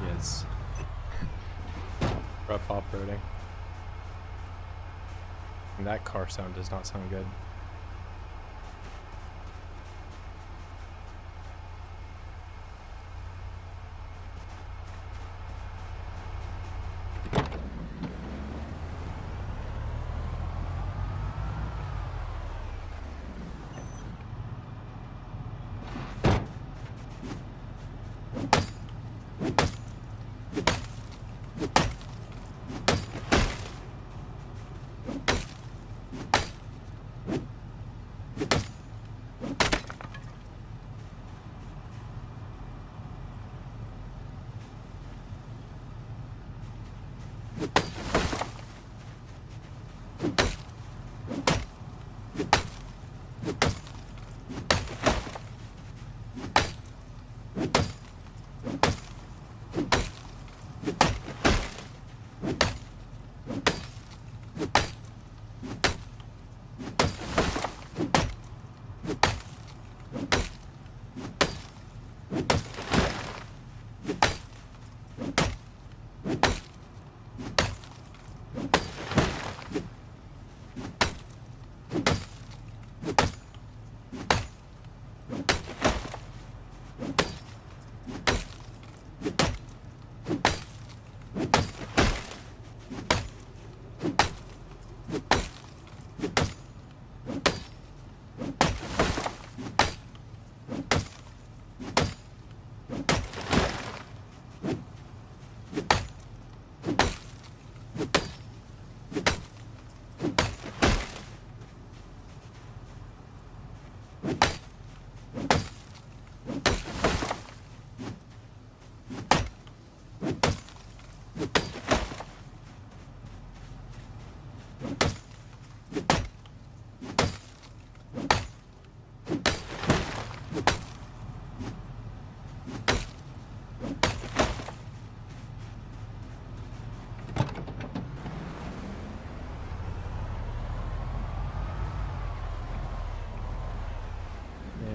Yes. Rough off-roading. And that car sound does not sound good.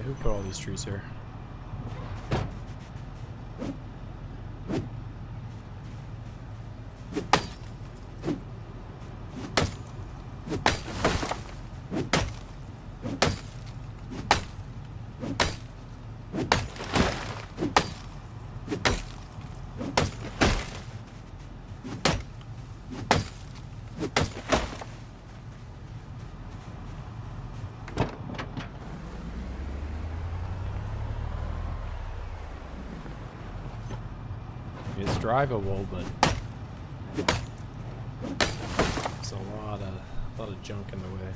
Who put all these trees here? It's drivable, but there's a lot of junk in the way.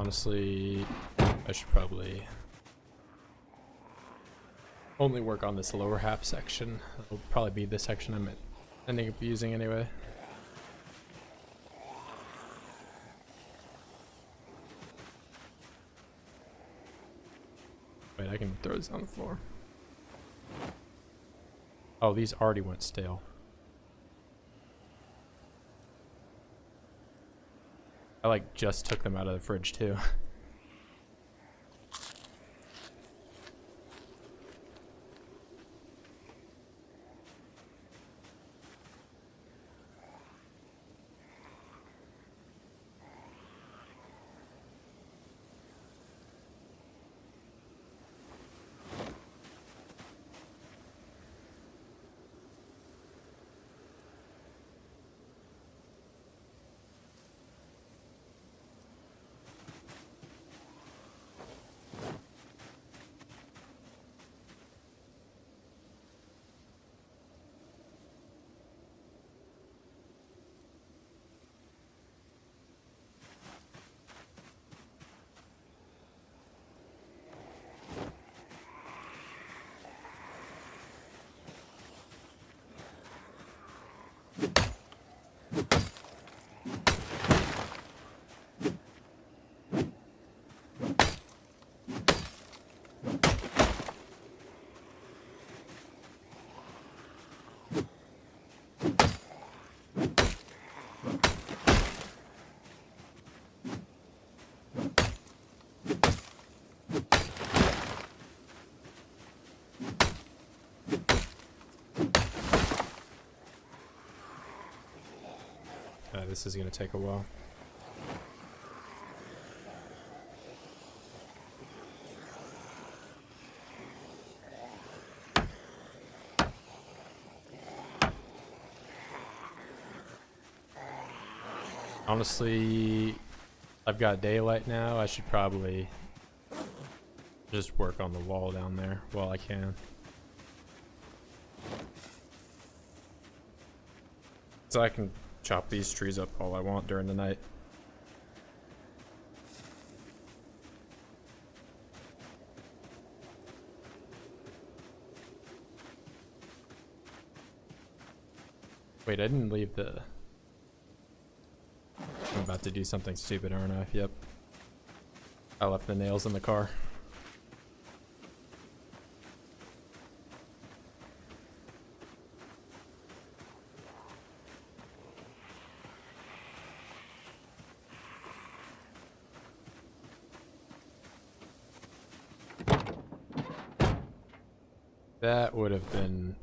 Honestly, I should probably only work on this lower half section. It'll probably be the section I'm ending up using anyway. Wait, I can throw this on the floor. Oh, these already went stale. I like just took them out of the fridge too. This is gonna take a while. Honestly, I've got daylight now. I should probably just work on the wall down there while I can. So I can chop these trees up all I want during the night. Wait, I didn't leave the... I'm about to do something stupid, aren't I? Yep. I left the nails in the car. That would have been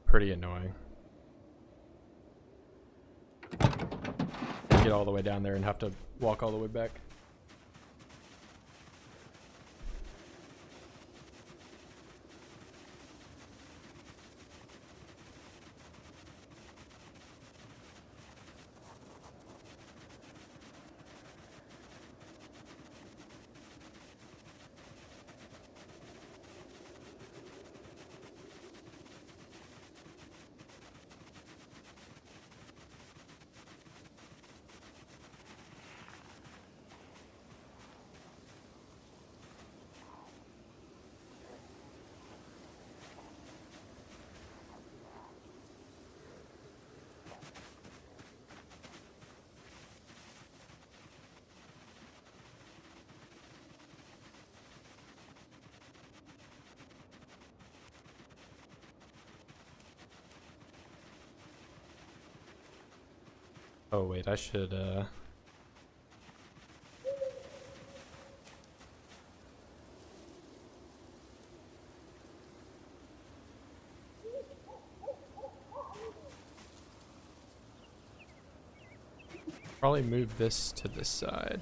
pretty annoying. Get all the way down there and have to walk all the way back. Oh wait, I should probably move this to this side.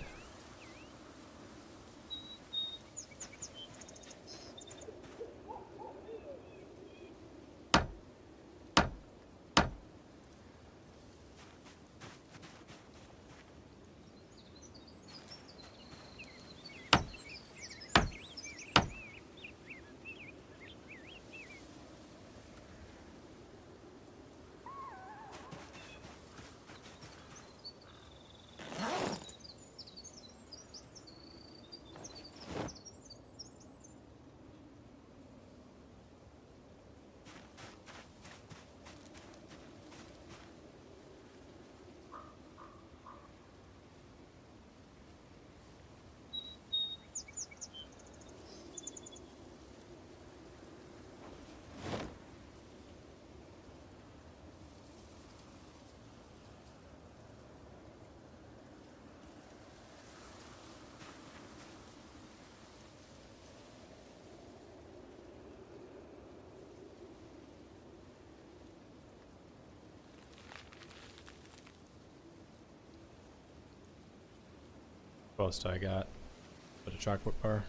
What else do I got? Put a chocolate bar.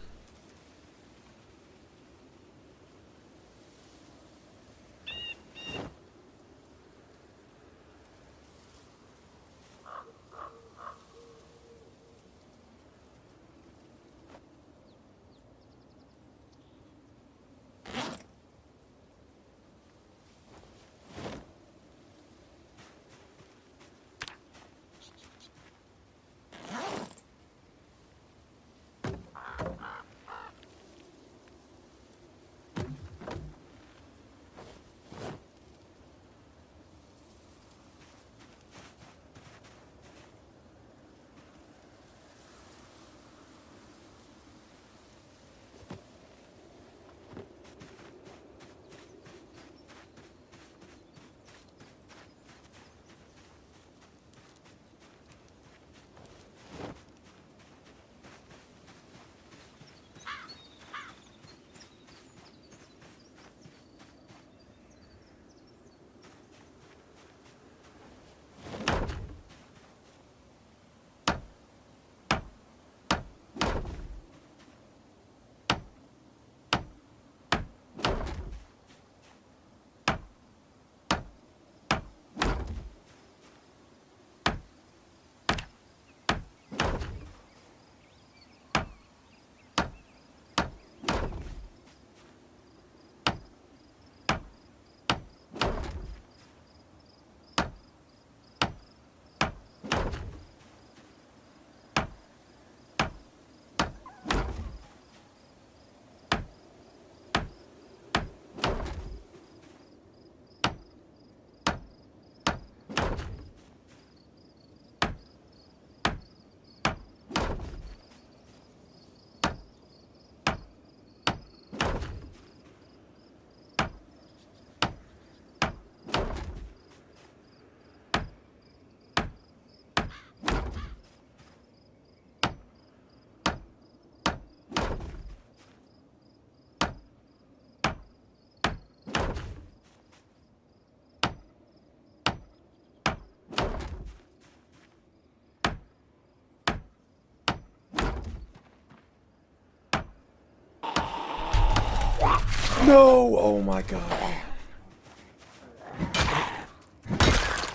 No! Oh my god.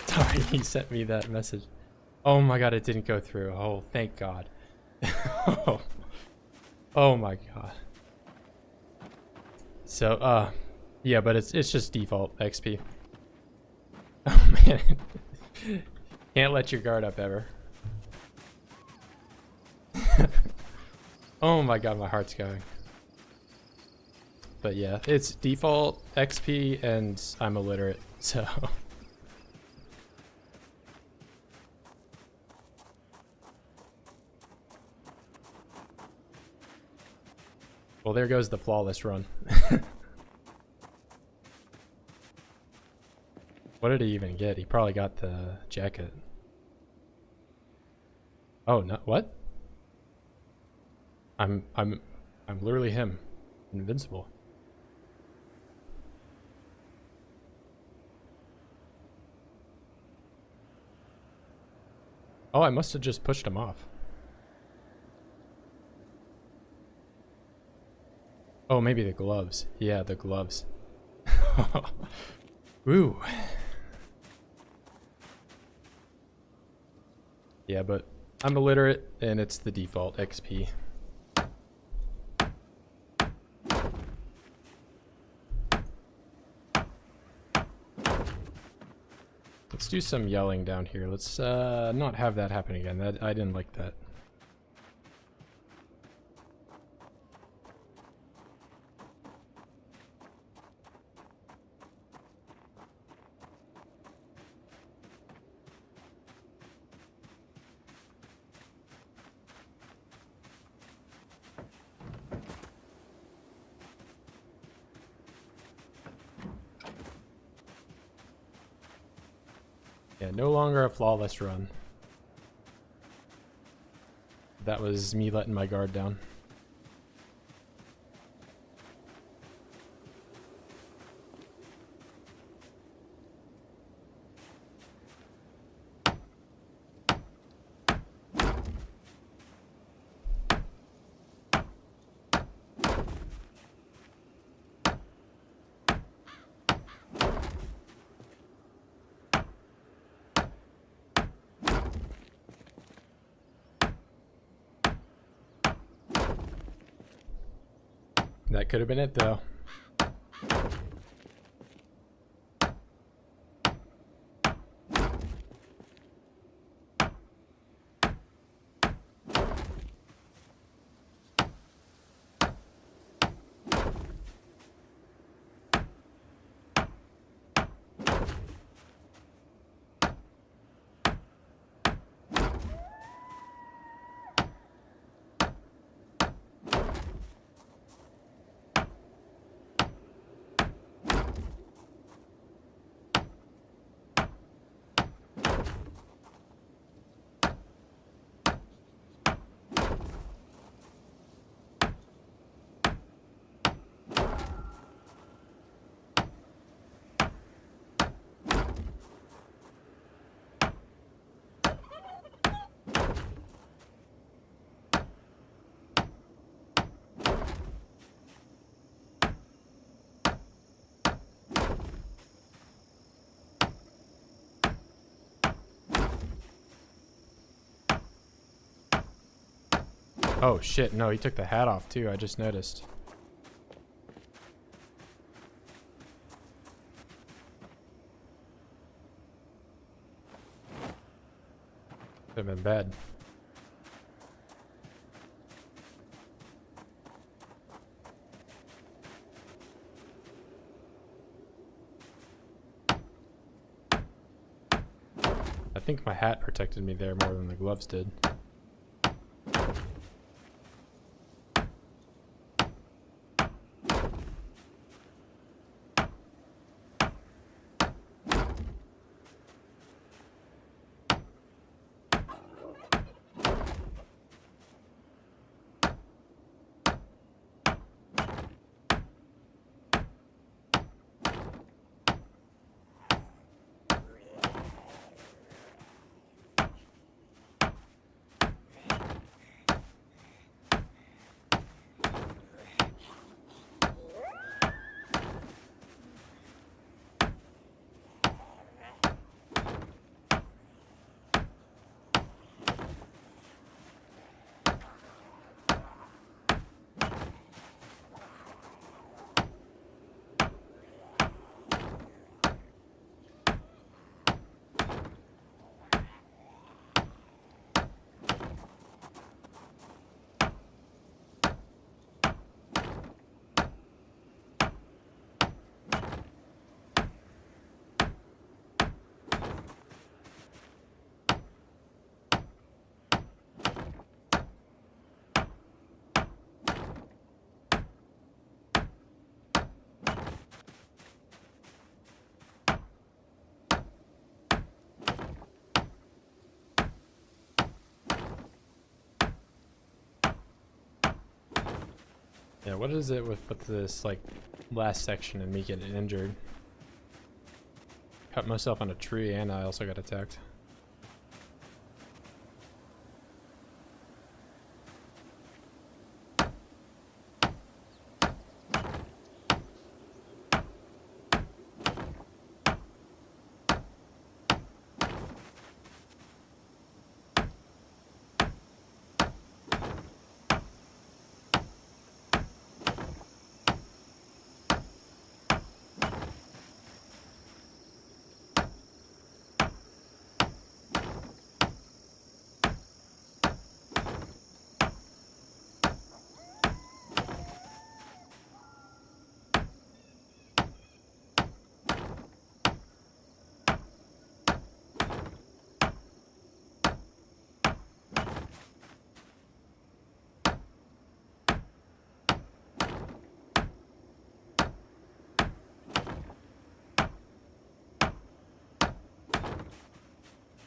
Sorry, he sent me that message. Oh my god, it didn't go through. Oh, thank god. Oh my god. So, yeah, but it's just default XP. Oh man. Can't let your guard up ever. Oh my god, my heart's going. But yeah, it's default XP and I'm illiterate, so. Well, there goes the flawless run. What did he even get? He probably got the jacket. Oh, no, what? I'm literally him. Invincible. Oh, I must have just pushed him off. Oh, maybe the gloves. Yeah, the gloves. Ooh. Yeah, but I'm illiterate and it's the default XP. Let's do some yelling down here. Let's not have that happen again. I didn't like that. Yeah, no longer a flawless run. That was me letting my guard down. That could have been it though. Oh shit, no, he took the hat off too, I just noticed. Could have been bad. I think my hat protected me there more than the gloves did. Yeah, what is it with this, like, last section and me getting injured? Cut myself on a tree and I also got attacked.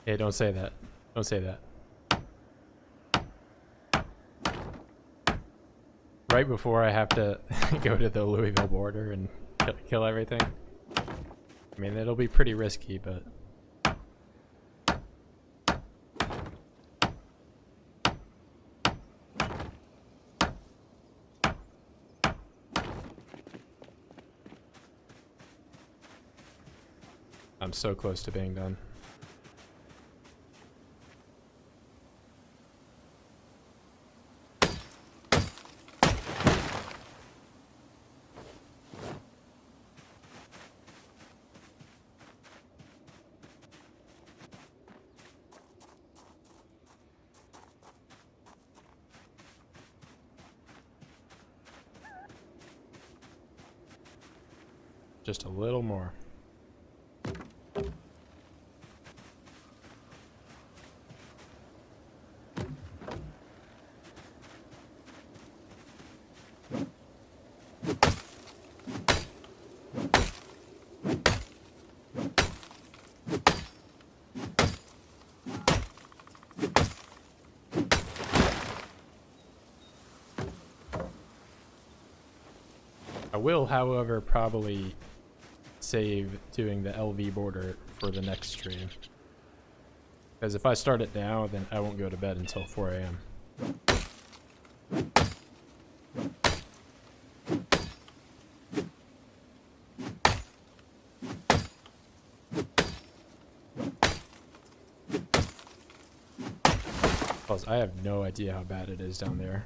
Hey, don't say that. Don't say that. Right before I have to go to the Louisville border and kill everything. I mean, it'll be pretty risky, but... I'm so close to being done. Just a little more. I will, however, probably save doing the LV border for the next stream. Because if I start it now, then I won't go to bed until 4 a.m. Plus, I have no idea how bad it is down there.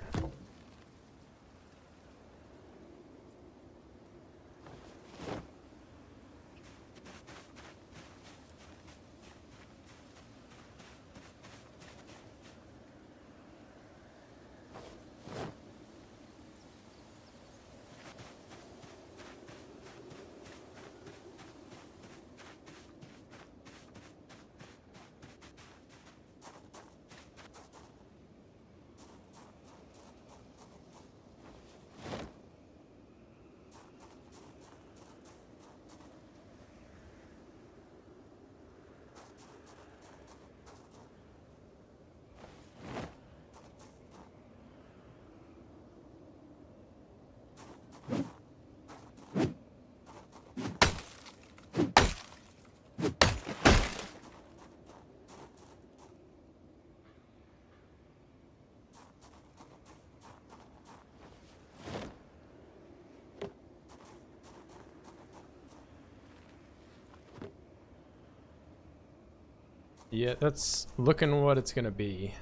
Yeah, that's looking what it's gonna be.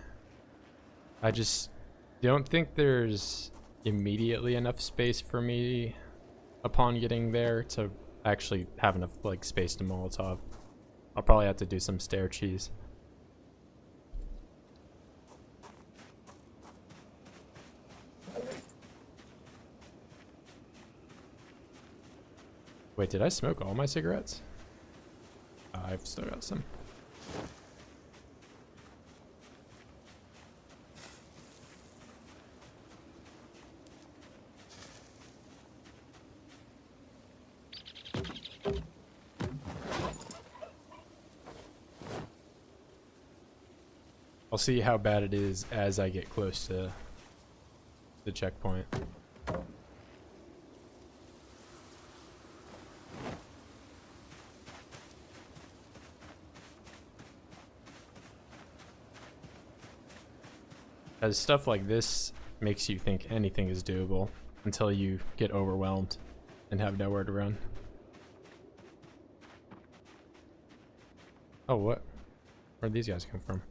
I just don't think there's immediately enough space for me upon getting there to actually have enough like space to Molotov. I'll probably have to do some stair cheese. Wait, did I smoke all my cigarettes? I've still got some. I'll see how bad it is as I get close to the checkpoint. As stuff like this makes you think anything is doable until you get overwhelmed and have nowhere to run. Oh, what? Where'd these guys come from?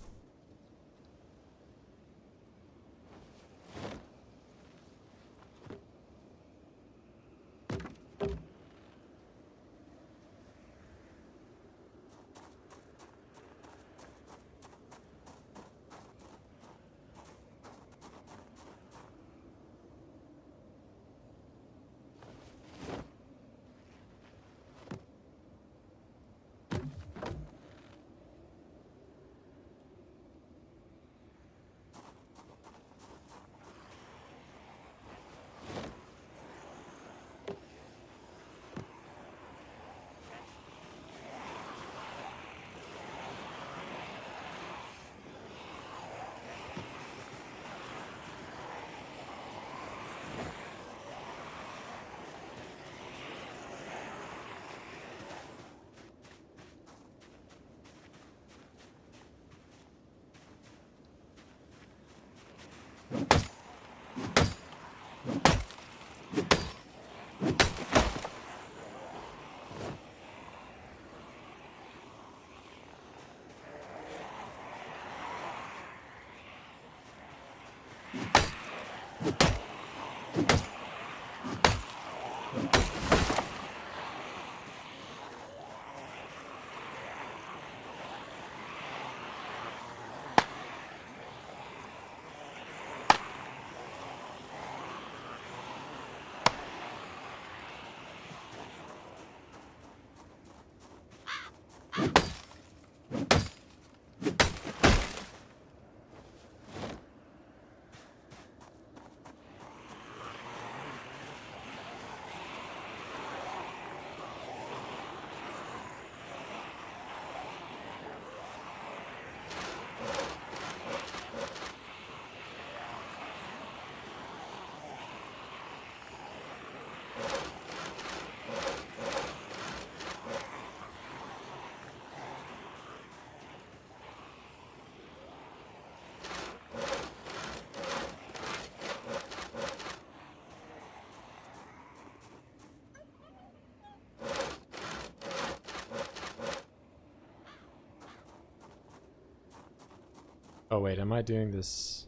Oh wait, am I doing this?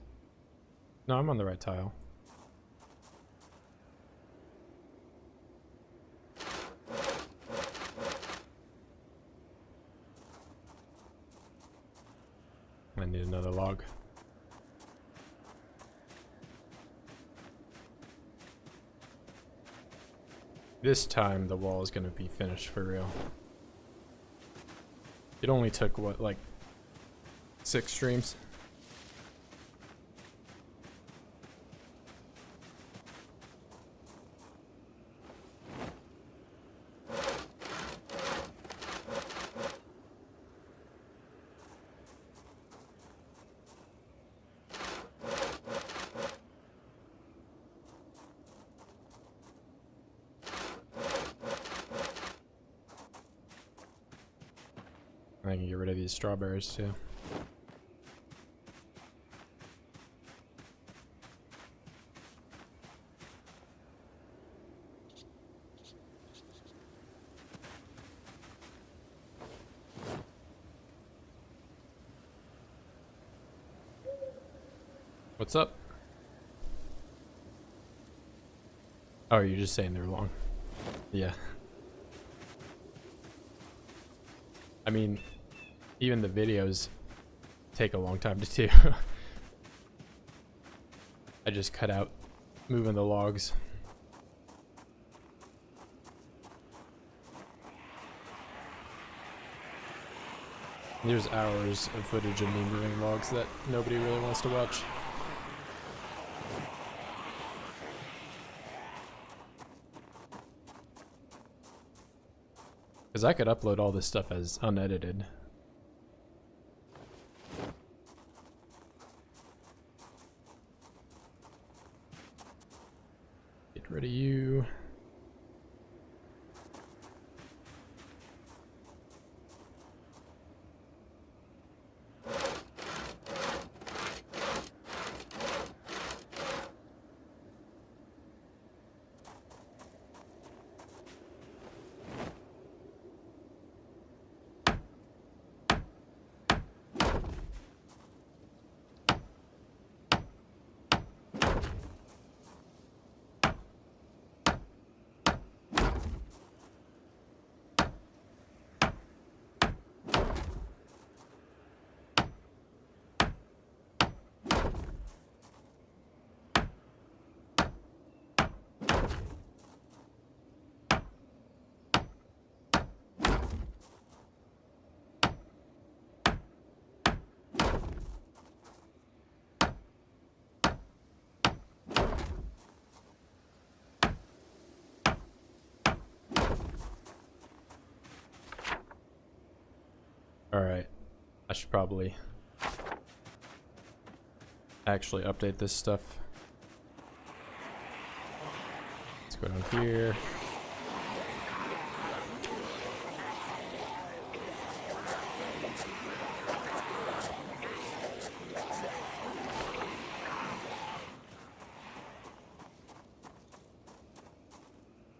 No, I'm on the right tile. I need another log. This time the wall is going to be finished for real. It only took, what, like 6 streams? I can get rid of these strawberries too. What's up? Oh, you're just saying they're long. Yeah. I mean, even the videos take a long time to do. I just cut out moving the logs. There's hours of footage of me moving logs that nobody really wants to watch. Because I could upload all this stuff as unedited. Get rid of you. Alright, I should probably actually update this stuff. Let's go down here.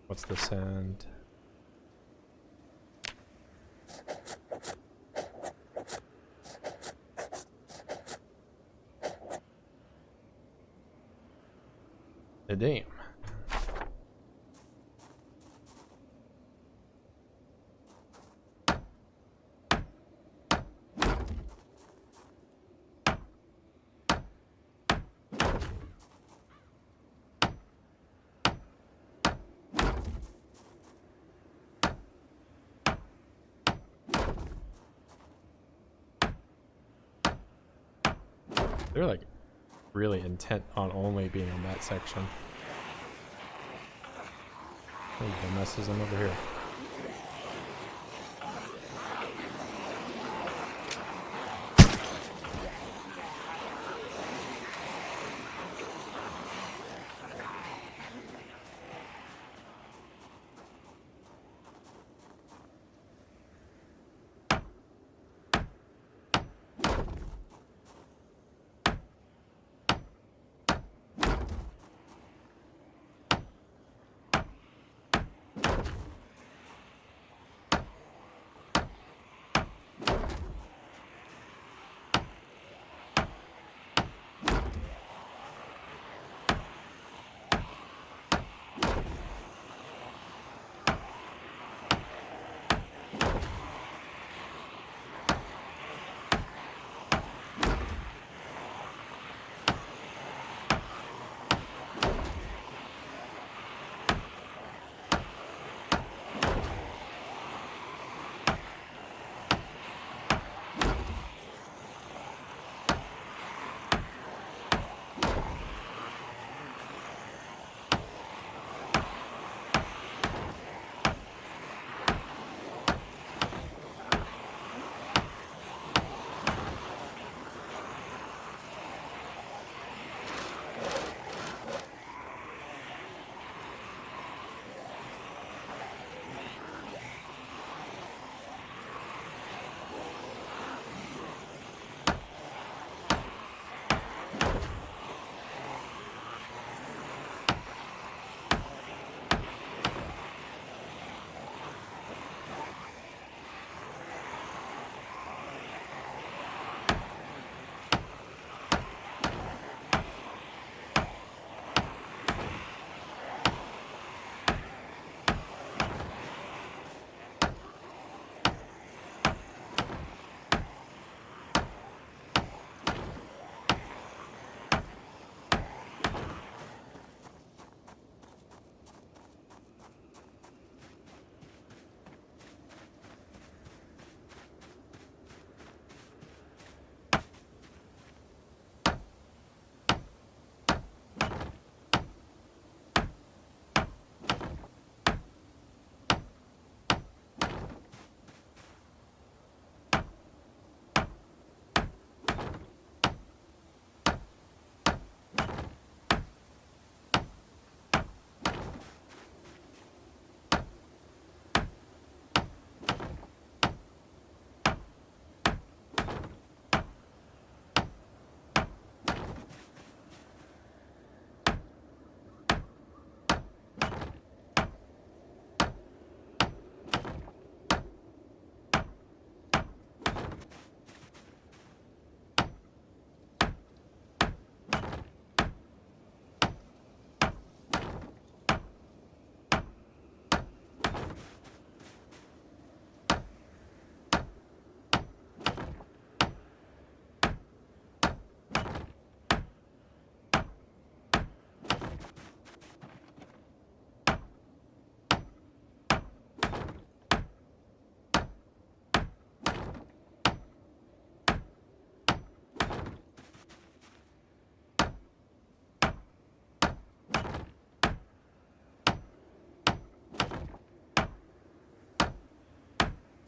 What's the sand? Damn. They're like really intent on only being in that section. Oh, the messes I'm over here.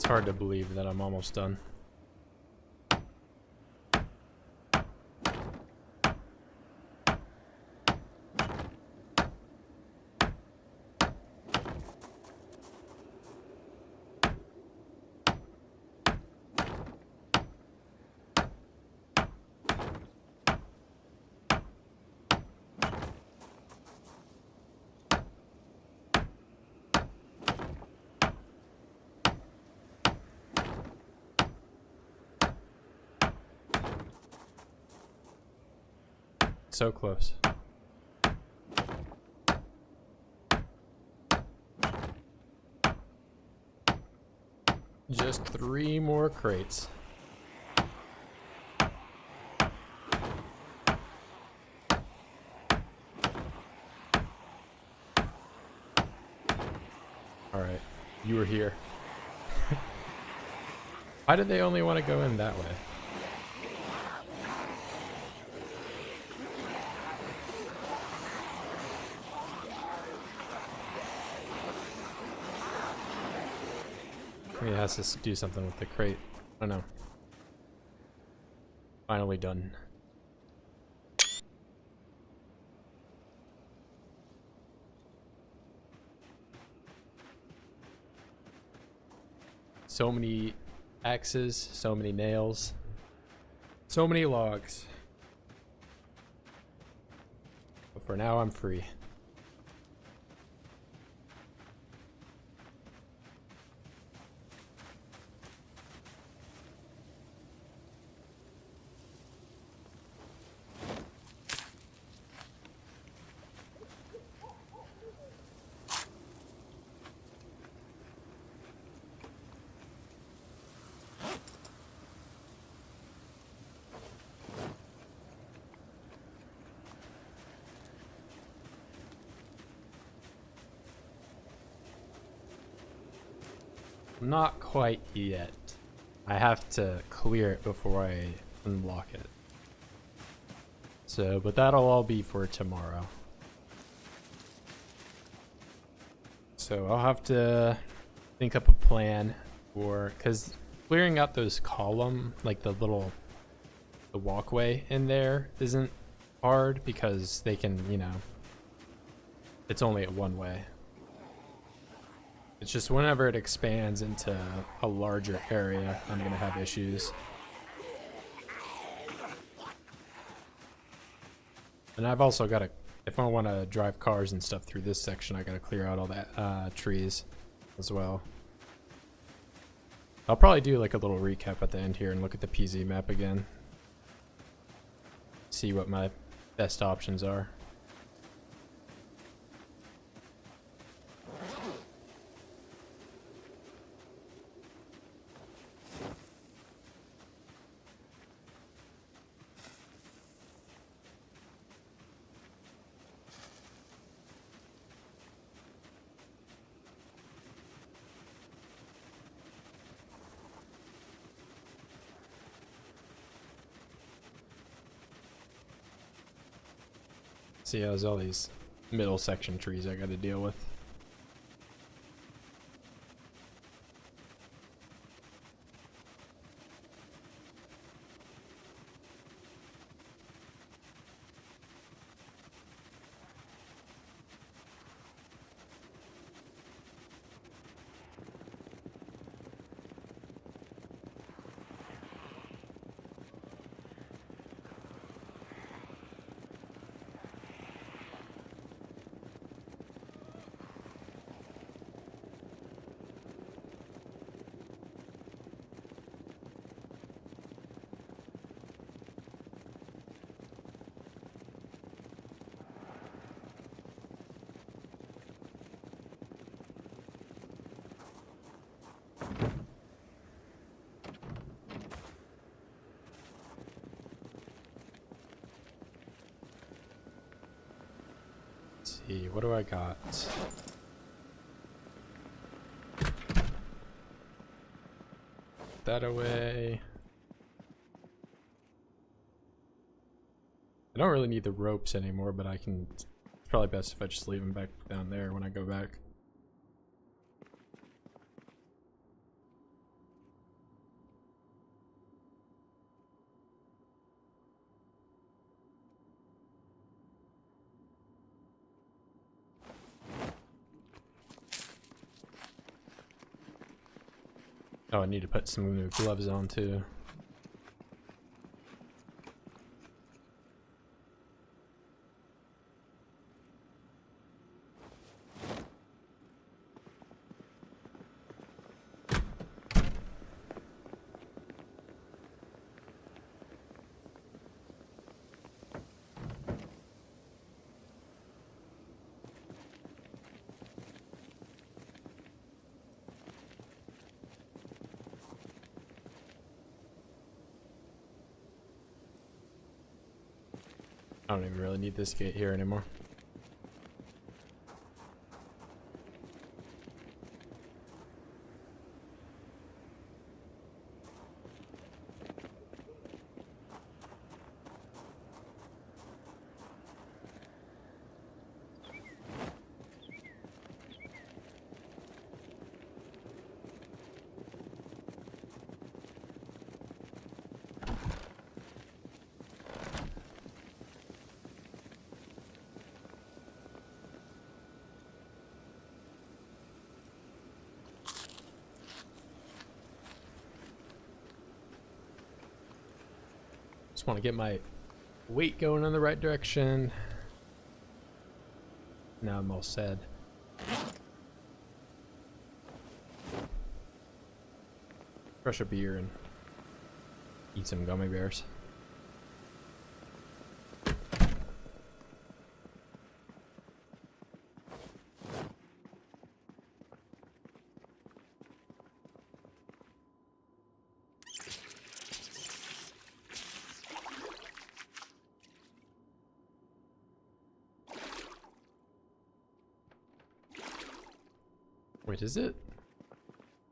It's hard to believe that I'm almost done. So close. Just 3 more crates. Alright, you were here. Why did they only want to go in that way? Maybe it has to do something with the crate. I don't know. Finally done. So many axes, so many nails, so many logs. But for now, I'm free. Not quite yet. I have to clear it before I unlock it. So, but that'll all be for tomorrow. So I'll have to think up a plan for, because clearing out those column, like the walkway in there isn't hard because they can, you know, it's only a one way. It's just whenever it expands into a larger area, I'm gonna have issues. And I've also got to, if I want to drive cars and stuff through this section, I got to clear out all that trees as well. I'll probably do like a little recap at the end here and look at the PZ map again. See what my best options are. See, there's all these middle section trees I got to deal with. See, what do I got? That away. I don't really need the ropes anymore, but I can. It's probably best if I just leave them back down there when I go back. Oh, I need to put some new gloves on too. I don't even really need this gate here anymore. Just want to get my weight going in the right direction. Now I'm all set. Crush a beer and eat some gummy bears. Wait, is it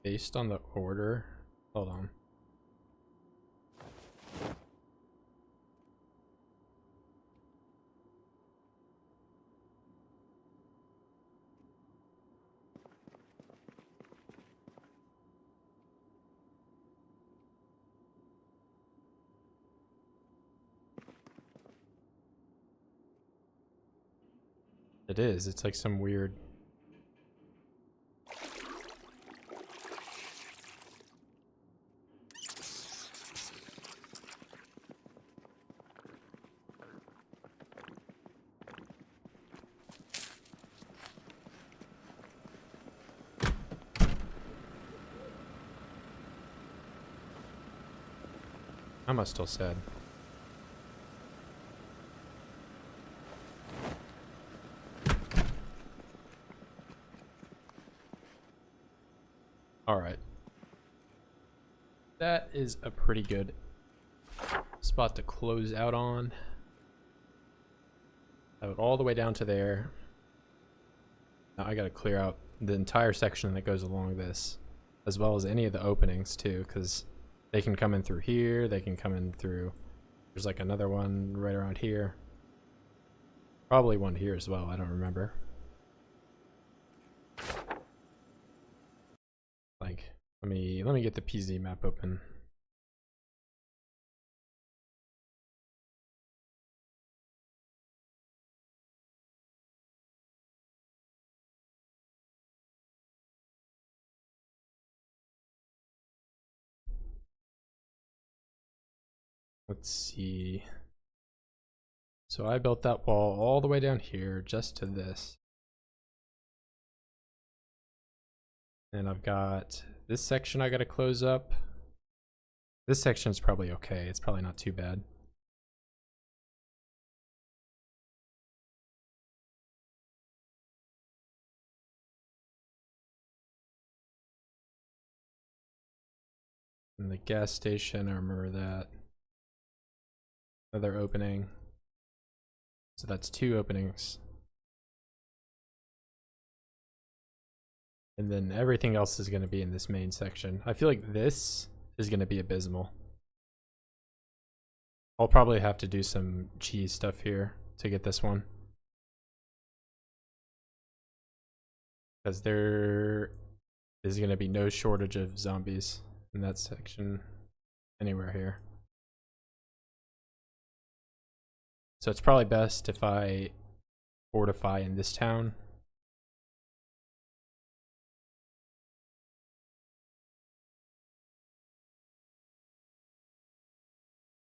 based on the order? Hold on. It is. It's like some weird. Am I still sad? All right. That is a pretty good spot to close out on. Have it all the way down to there. Now I gotta clear out the entire section that goes along this, as well as any of the openings too, because they can come in through here, they can come in through, there's like another one right around here. Probably one here as well, I don't remember. Like, let me get the PZ map open. Let's see. So I built that wall all the way down here just to this. And I've got this section I gotta close up. This section is probably okay. It's probably not too bad. And the gas station, I remember that. Another opening. So that's 2 openings. And then everything else is going to be in this main section. I feel like this is going to be abysmal. I'll probably have to do some cheese stuff here to get this one. Because there is going to be no shortage of zombies in that section anywhere here. So it's probably best if I fortify in this town.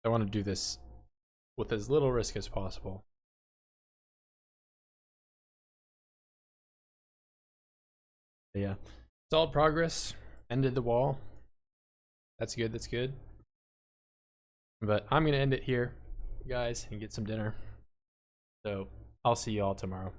I want to do this with as little risk as possible. But yeah, solid progress. Ended the wall. That's good. That's good. But I'm gonna end it here, guys, and get some dinner. So I'll see you all tomorrow.